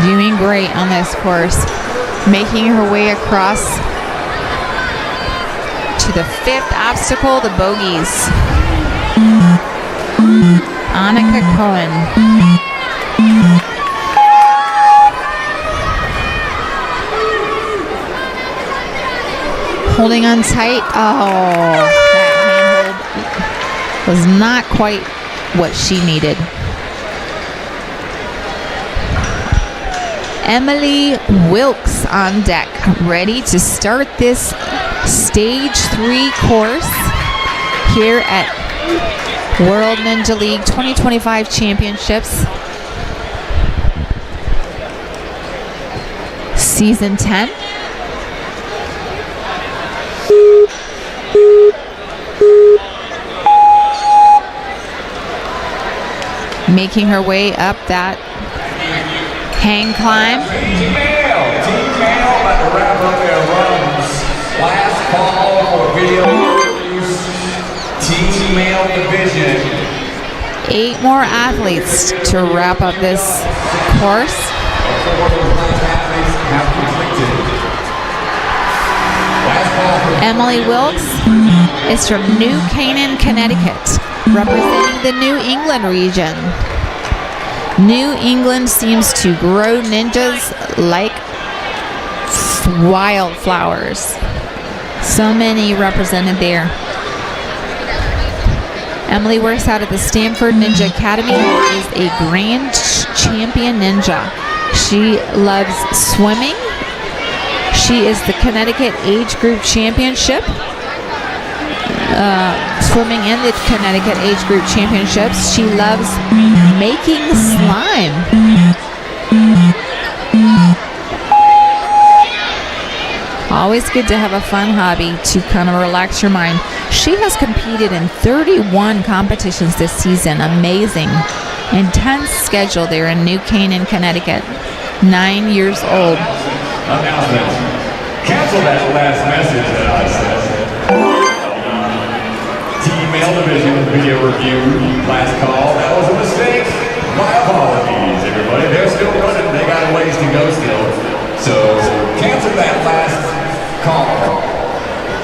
Doing great on this course. Making her way across to the fifth obstacle, the bogies. Annika Cohen. Holding on tight. Oh, that handhold was not quite what she needed. Emily Wilkes on deck, ready to start this Stage 3 course here at World Ninja League 2025 Championships. Season 10. Making her way up that hang climb. Team Mail about to wrap up their runs. Last call for video interviews. Team Mail division. 8 more athletes to wrap up this course. Emily Wilkes is from New Canaan, Connecticut, representing the New England region. New England seems to grow ninjas like wildflowers. So many represented there. Emily works out at the Stanford Ninja Academy and is a grand champion ninja. She loves swimming. She is the Connecticut Age Group Championship. Swimming in the Connecticut Age Group Championships. She loves making slime. Always good to have a fun hobby to kind of relax your mind. She has competed in 31 competitions this season. Amazing. Intense schedule there in New Canaan, Connecticut. 9 years old. Announcement. Cancel that last message that I said. Team Male Division video review. Last call. That was a mistake. My apologies, everybody. They're still running. They got a ways to go still. So cancel that last call.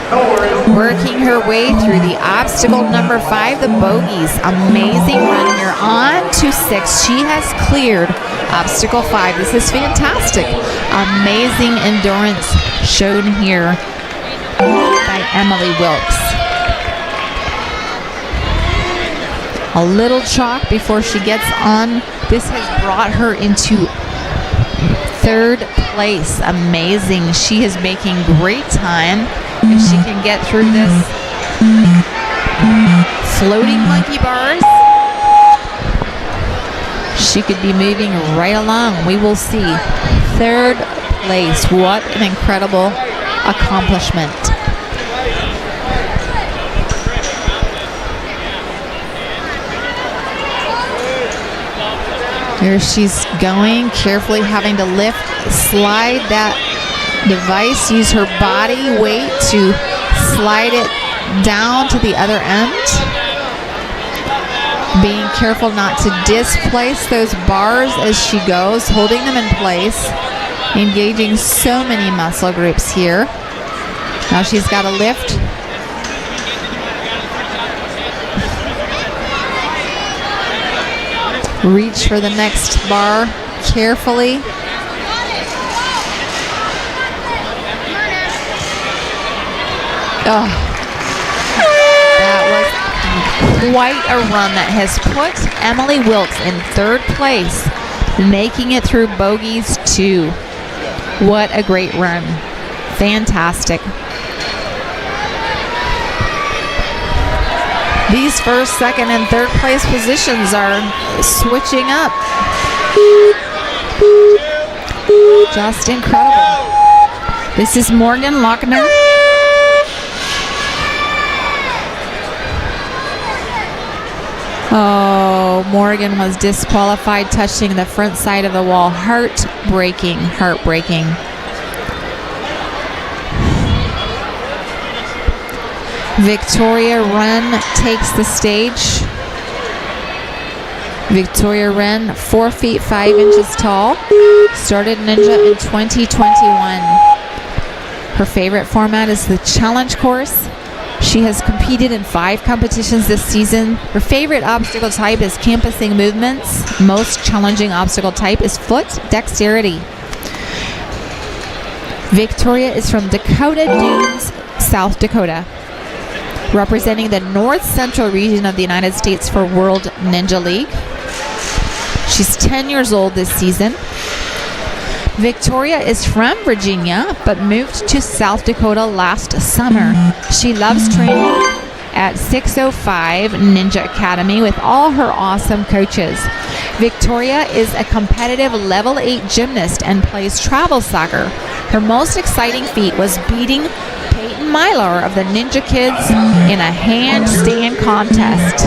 No worries. Working her way through the obstacle number 5, the bogies. Amazing run here on to 6. She has cleared Obstacle 5. This is fantastic. Amazing endurance shown here by Emily Wilkes. A little chalk before she gets on. This has brought her into 3rd place. Amazing. She is making great time. If she can get through this floating monkey bars, she could be moving right along. We will see. 3rd place. What an incredible accomplishment. Here she's going, carefully having to lift, slide that device, use her body weight to slide it down to the other end. Being careful not to displace those bars as she goes, holding them in place, engaging so many muscle groups here. Now she's got to lift. Reach for the next bar carefully. Oh, that was quite a run that has put Emily Wilkes in 3rd place, making it through bogeys 2. What a great run. Fantastic. These 1st, 2nd, and 3rd place positions are switching up. Just incredible. This is Morgan Lochner. Oh, Morgan was disqualified, touching the front side of the wall. Heartbreaking, heartbreaking. Victoria Wren takes the stage. Victoria Wren, 4 feet 5 inches tall, started Ninja in 2021. Her favorite format is the challenge course. She has competed in 5 competitions this season. Her favorite obstacle type is campusing movements. Most challenging obstacle type is foot dexterity. Victoria is from Dakota Dunes, South Dakota, representing the North Central region of the United States for World Ninja League. She's 10 years old this season. Victoria is from Virginia, but moved to South Dakota last summer. She loves training at 605 Ninja Academy with all her awesome coaches. Victoria is a competitive level 8 gymnast and plays travel soccer. Her most exciting feat was beating Peyton Mylar of the Ninja Kids in a handstand contest.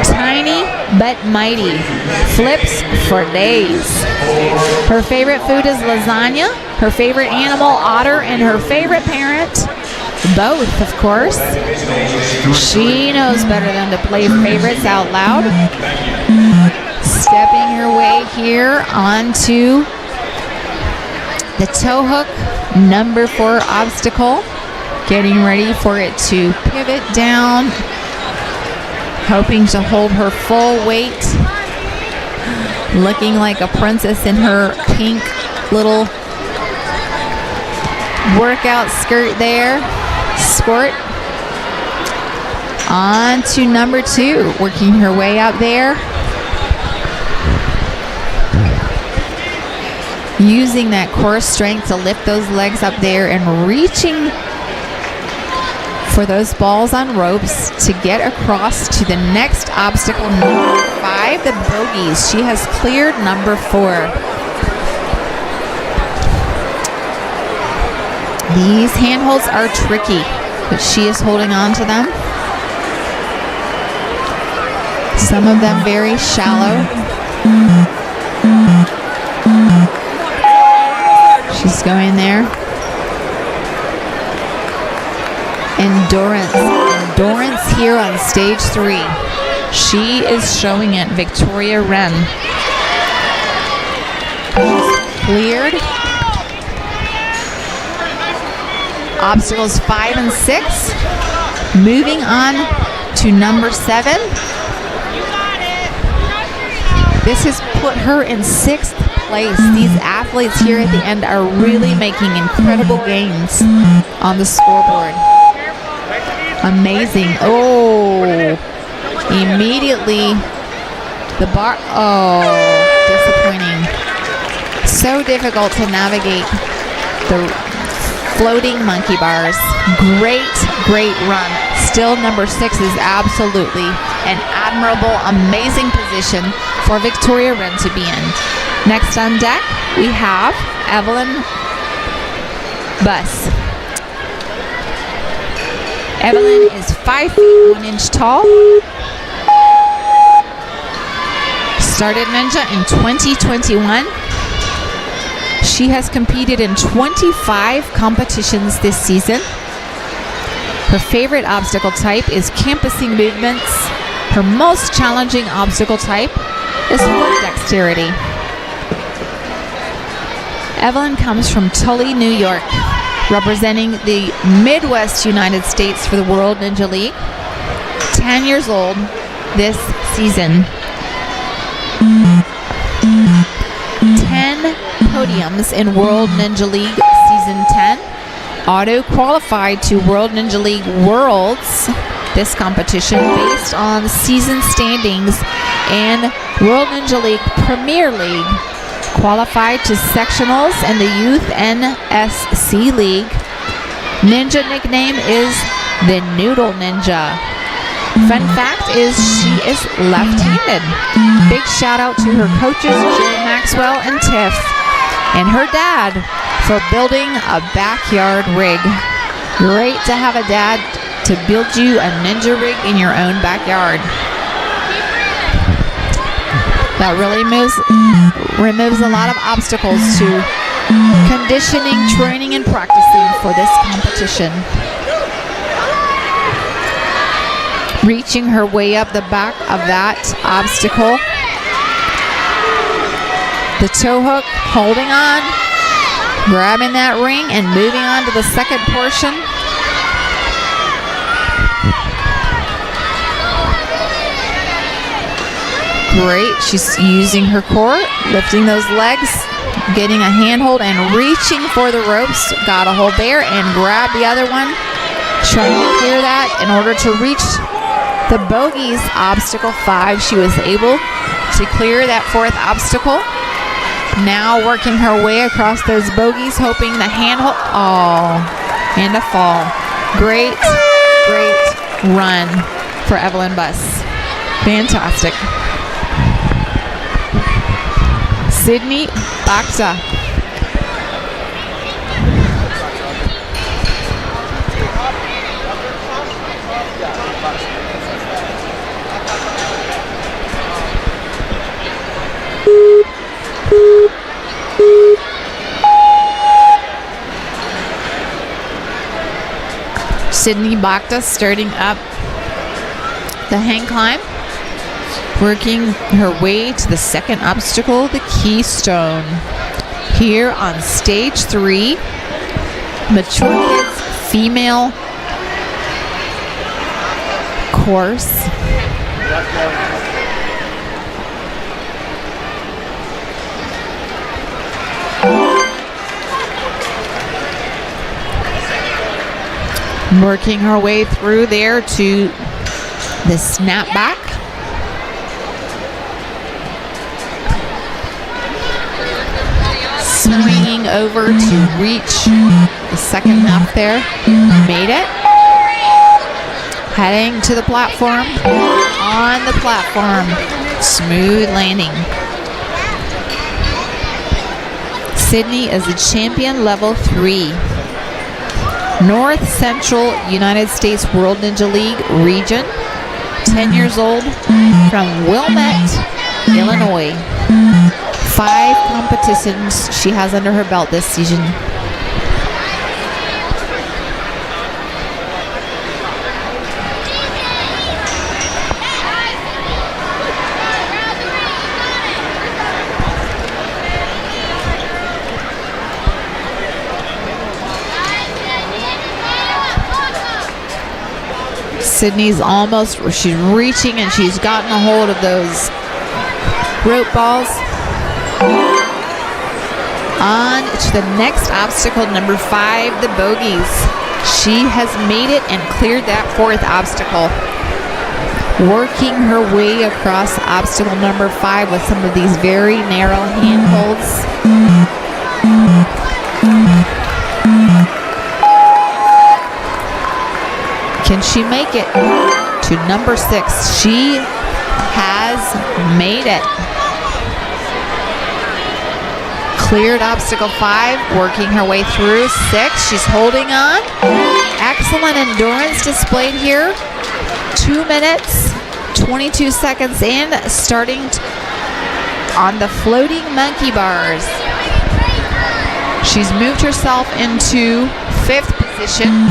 Tiny but mighty. Flips for days. Her favorite food is lasagna. Her favorite animal, otter, and her favorite parent, both, of course. She knows better than to play favorites out loud. Stepping her way here onto the toe hook, number 4 obstacle. Getting ready for it to pivot down. Hoping to hold her full weight. Looking like a princess in her pink little workout skirt there. Squirt. On to number 2. Working her way up there. Using that core strength to lift those legs up there and reaching for those balls on ropes to get across to the next obstacle, number 5, the bogeys. She has cleared number 4. These handholds are tricky, but she is holding on to them. Some of them very shallow. She's going there. Endurance here on stage 3. She is showing it. Victoria Wren. She's cleared. Obstacles 5 and 6. Moving on to number 7. This has put her in 6th place. These athletes here at the end are really making incredible gains on the scoreboard. Amazing. Oh, immediately the bar. Oh, disappointing. So difficult to navigate the floating monkey bars. Great run. Still number 6 is absolutely an admirable, amazing position for Victoria Wren to be in. Next on deck, we have Evelyn Buss. Evelyn is 5 feet 1 inch tall. Started Ninja in 2021. She has competed in 25 competitions this season. Her favorite obstacle type is campusing movements. Her most challenging obstacle type is foot dexterity. Evelyn comes from Tully, New York, representing the Midwest United States for the World Ninja League. 10 years old this season. 10 podiums in World Ninja League Season 10. Auto-qualified to World Ninja League Worlds, this competition, based on season standings, and World Ninja League Premier League. Qualified to sectionals and the Youth NSC League. Ninja nickname is the Noodle Ninja. Fun fact is she is left-handed. Big shout out to her coaches, Jill Maxwell and Tiff, and her dad for building a backyard rig. Great to have a dad to build you a ninja rig in your own backyard. That really removes a lot of obstacles to conditioning, training, and practicing for this competition. Reaching her way up the back of that obstacle. The toe hook, holding on, grabbing that ring, and moving on to the second portion. Great. She's using her core, lifting those legs, getting a handhold, and reaching for the ropes. Got a hold there and grab the other one. Trying to clear that in order to reach the bogeys. Obstacle 5. She was able to clear that 4th obstacle. Now working her way across those bogeys, hoping the handhold. Oh, and a fall. Great run for Evelyn Buss. Fantastic. Sydney Bakta. Sydney Bakta starting up the hang climb, working her way to the second obstacle, the keystone. Here on stage 3, Mature Kids Female course. Working her way through there to the snapback. Swinging over to reach the second half there. Made it. Heading to the platform. On the platform. Smooth landing. Sydney is a champion level 3. North Central United States World Ninja League region. 10 years old, from Wilmette, Illinois. 5 competitions she has under her belt this season. Sydney's almost, she's reaching and she's gotten a hold of those rope balls. On to the next obstacle, number 5, the bogies. She has made it and cleared that 4th obstacle. Working her way across obstacle number 5 with some of these very narrow handholds. Can she make it to number 6? She has made it. Cleared obstacle 5, working her way through 6. She's holding on. Excellent endurance displayed here. 2 minutes, 22 seconds in, starting on the floating monkey bars. She's moved herself into 5th position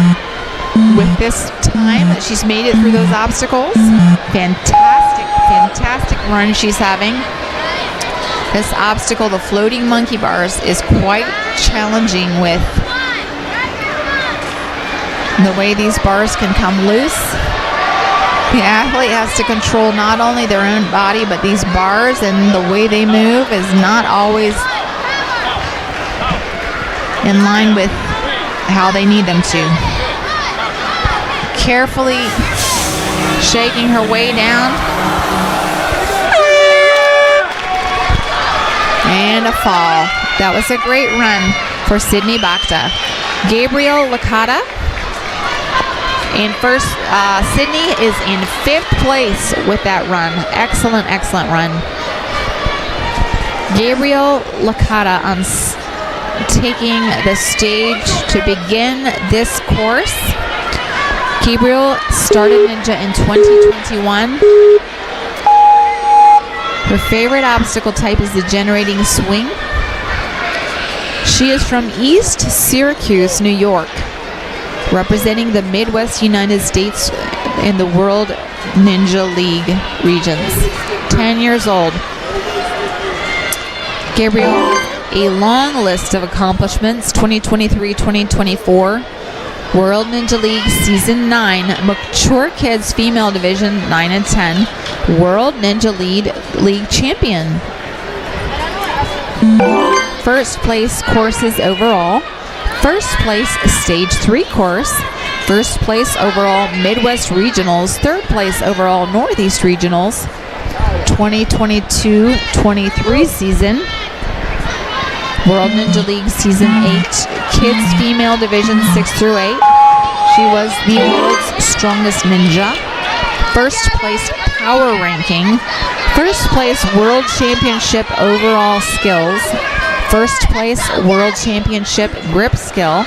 with this time that she's made it through those obstacles. Fantastic run she's having. This obstacle, the floating monkey bars, is quite challenging with the way these bars can come loose. The athlete has to control not only their own body, but these bars, and the way they move is not always in line with how they need them to. Carefully shaking her way down. And a fall. That was a great run for Sydney Bacta. Gabriel Licata in first. Sydney is in 5th place with that run. Excellent run. Gabriel Licata on taking the stage to begin this course. Gabriel started Ninja in 2021. Her favorite obstacle type is the generating swing. She is from East Syracuse, New York, representing the Midwest United States in the World Ninja League regions. 10 years old. Gabriel has a long list of accomplishments. 2023-2024 World Ninja League Season 9 Mature Kids Female Division 9 and 10 World Ninja League Champion. First place courses overall. First place Stage 3 course. First place overall Midwest Regionals. Third place overall Northeast Regionals. 2022-23 season World Ninja League Season 8 Kids Female Division 6 through 8. She was the world's strongest ninja. First place power ranking. First place World Championship overall skills. First place World Championship grip skill.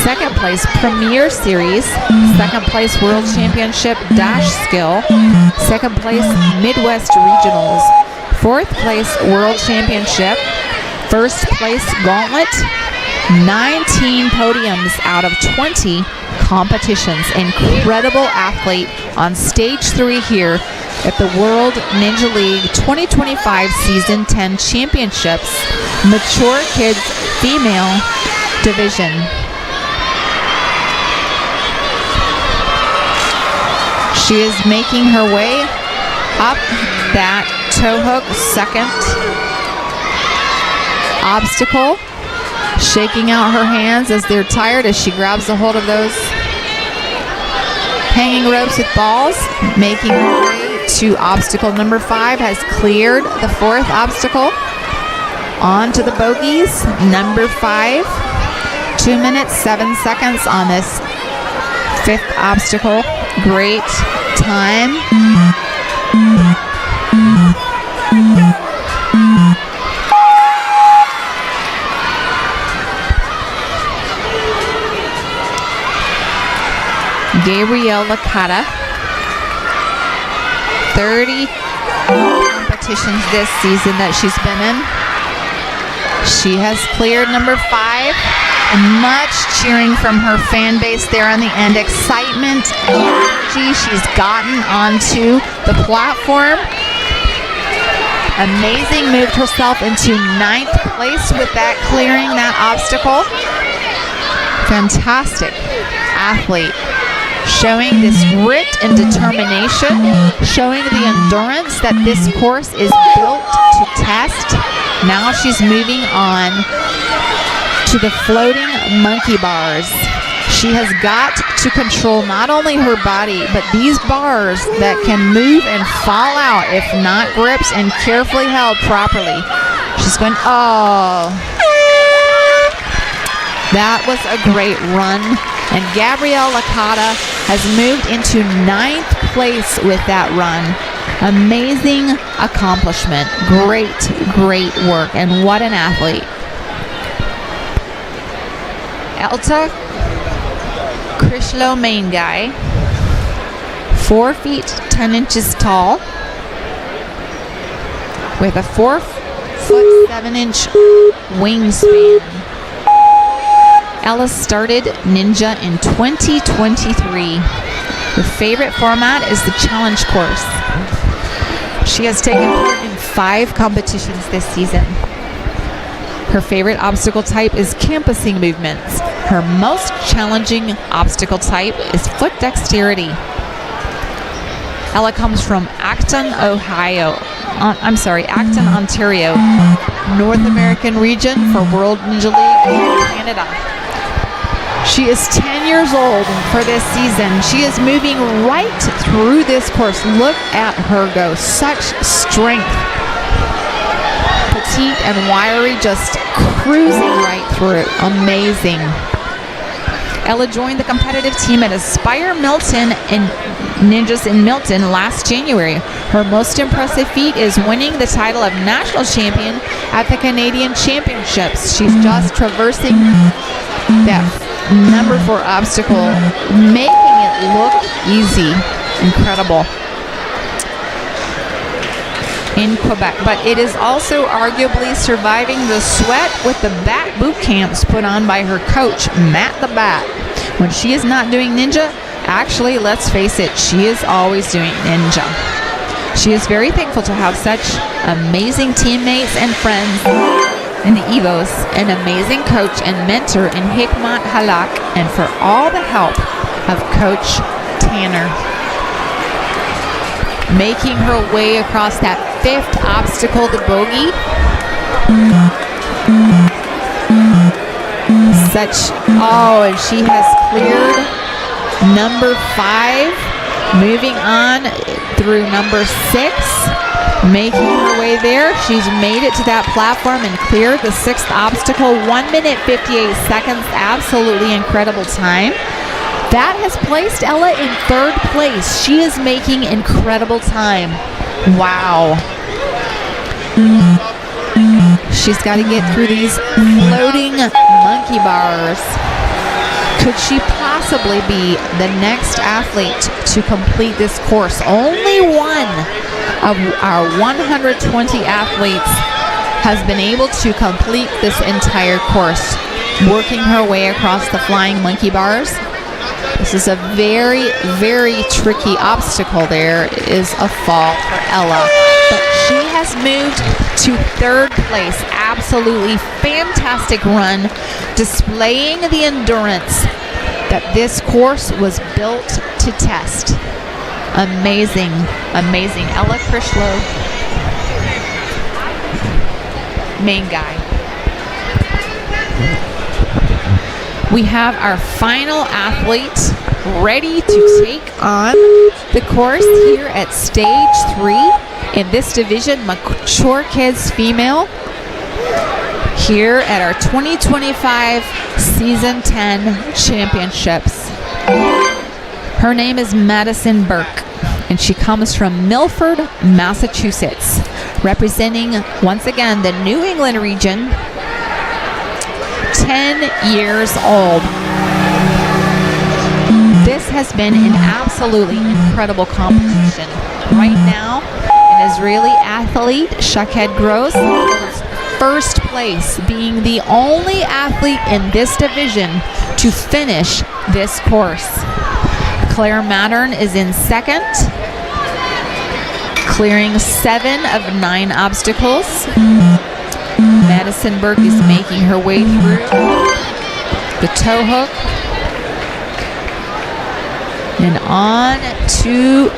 Second place Premier Series. Second place World Championship dash skill. Second place Midwest Regionals. Fourth place World Championship. First place Gauntlet. 19 podiums out of 20 competitions. Incredible athlete on Stage 3 here at the World Ninja League 2025 Season 10 Championships Mature Kids Female Division. She is making her way up that toe hook second obstacle, shaking out her hands as they're tired as she grabs a hold of those hanging ropes with balls, making her way to obstacle number 5, has cleared the 4th obstacle. On to the bogies, number 5, 2 minutes, 7 seconds on this 5th obstacle. Great time. Gabrielle Licata, 30 competitions this season that she's been in. She has cleared number 5, and much cheering from her fan base there on the end. Excitement, energy. She's gotten onto the platform. Amazing, moved herself into 9th place with that, clearing that obstacle. Fantastic athlete. showing this grit and determination, showing the endurance that this course is built to test. Now she's moving on to the floating monkey bars. She has got to control not only her body, but these bars that can move and fall out if not gripped and carefully held properly. She's going, oh. That was a great run. And Gabrielle Licata has moved into 9th place with that run. Amazing accomplishment. Great, great work. And what an athlete. Elta Krishlo, main guy, 4 feet 10 inches tall, with a 4 foot 7 inch wingspan. Ella started Ninja in 2023. Her favorite format is the challenge course. She has taken part in 5 competitions this season. Her favorite obstacle type is campusing movements. Her most challenging obstacle type is foot dexterity. Ella comes from Acton, Ontario, North American region for World Ninja League in Canada. She is 10 years old for this season. She is moving right through this course. Look at her go. Such strength. Petite and wiry, just cruising right through. Amazing. Ella joined the competitive team at Aspire Milton in Ninjas in Milton last January. Her most impressive feat is winning the title of national champion at the Canadian Championships. She's just traversing that number 4 obstacle, making it look easy. Incredible. In Quebec, but it is also arguably surviving the sweat with the bat boot camps put on by her coach, Matt the Bat. When she is not doing Ninja, actually, let's face it, she is always doing Ninja. She is very thankful to have such amazing teammates and friends in the EVOs, an amazing coach and mentor in Hikmat Halak, and for all the help of Coach Tanner. Making her way across that 5th obstacle, the bogey. And she has cleared number 5, moving on through number 6, making her way there. She's made it to that platform and cleared the 6th obstacle, 1 minute 58 seconds, absolutely incredible time. That has placed Ella in 3rd place. She is making incredible time. Wow. She's got to get through these floating monkey bars. Could she possibly be the next athlete to complete this course? Only one of our 120 athletes has been able to complete this entire course, working her way across the flying monkey bars. This is a very, very tricky obstacle. There is a fall for Ella, but she has moved to 3rd place. Absolutely fantastic run, displaying the endurance that this course was built to test. Amazing, amazing. Ella Krishlo, main guy. We have our final athlete ready to take on the course here at stage 3 in this division, mature kids female, here at our 2025 season 10 championships. Her name is Madison Burke, and she comes from Milford, Massachusetts, representing once again the New England region. 10 years old. This has been an absolutely incredible competition. Right now, an Israeli athlete, Shaked Gross, holds 1st place, being the only athlete in this division to finish this course. Claire Mattern is in 2nd, clearing 7 of 9 obstacles. Madison Burke is making her way through the toe hook. And on to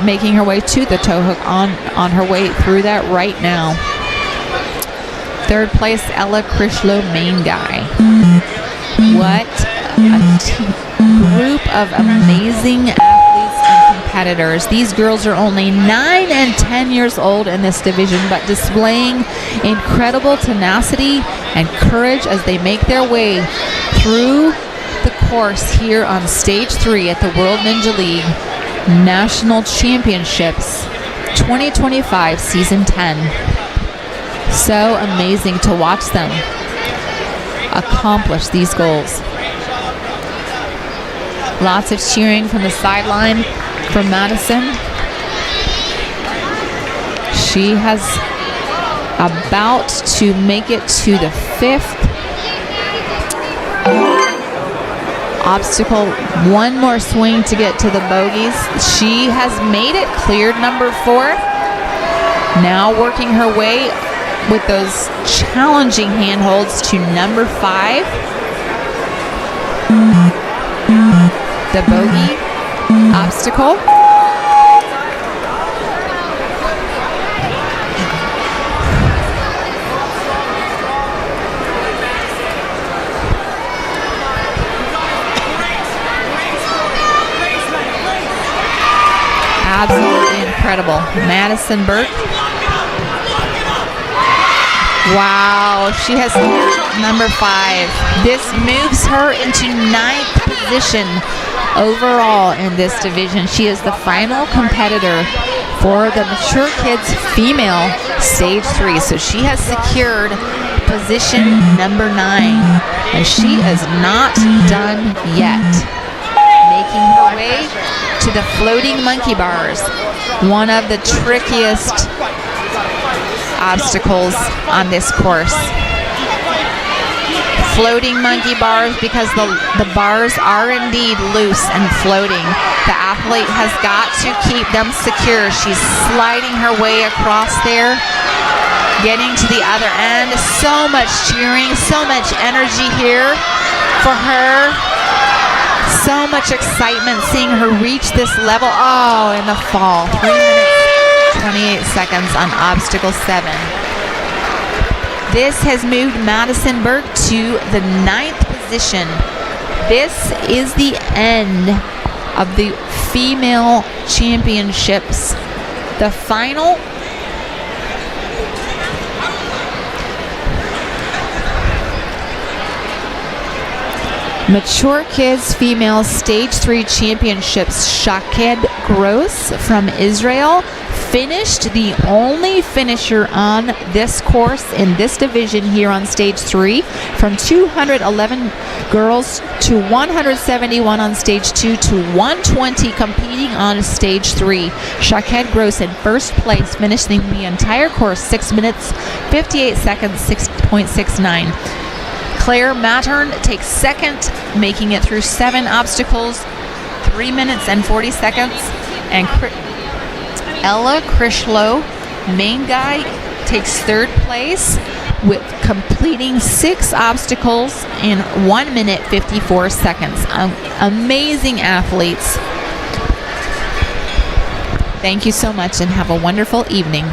making her way to the toe hook, on her way through that right now. Third place, Ella Krishlo, main guy. What a group of amazing athletes and competitors. These girls are only 9 and 10 years old in this division, but displaying incredible tenacity and courage as they make their way through the course here on stage 3 at the World Ninja League National Championships 2025 Season 10. So amazing to watch them accomplish these goals. Lots of cheering from the sideline from Madison. She has about to make it to the 5th obstacle. One more swing to get to the bogeys. She has made it, cleared number 4. Now working her way with those challenging handholds to number 5. The bogey obstacle. Absolutely incredible. Madison Burke. Wow, she has number 5. This moves her into 9th position overall in this division. She is the final competitor for the Mature Kids Female Stage 3. So she has secured position number 9, and she is not done yet. Making her way to the floating monkey bars, one of the trickiest obstacles on this course. Floating monkey bars, because the bars are indeed loose and floating. The athlete has got to keep them secure. She's sliding her way across there, getting to the other end. So much cheering, so much energy here for her. So much excitement seeing her reach this level. Oh, in the fall. 3 minutes, 28 seconds on obstacle 7. This has moved Madison Burke to the 9th position. This is the end of the female championships. The final Mature Kids Female Stage 3 Championships. Shaked Gross from Israel finished, the only finisher on this course in this division here on stage 3, from 211 girls to 171 on stage 2 to 120 competing on stage 3. Shaked Gross in first place, finishing the entire course 6 minutes 58 seconds 6.69. Claire Mattern takes second, making it through 7 obstacles, 3 minutes and 40 seconds. And Ella Krishlo, main guy, takes third place with completing 6 obstacles in 1 minute 54 seconds. Amazing athletes. Thank you so much and have a wonderful evening.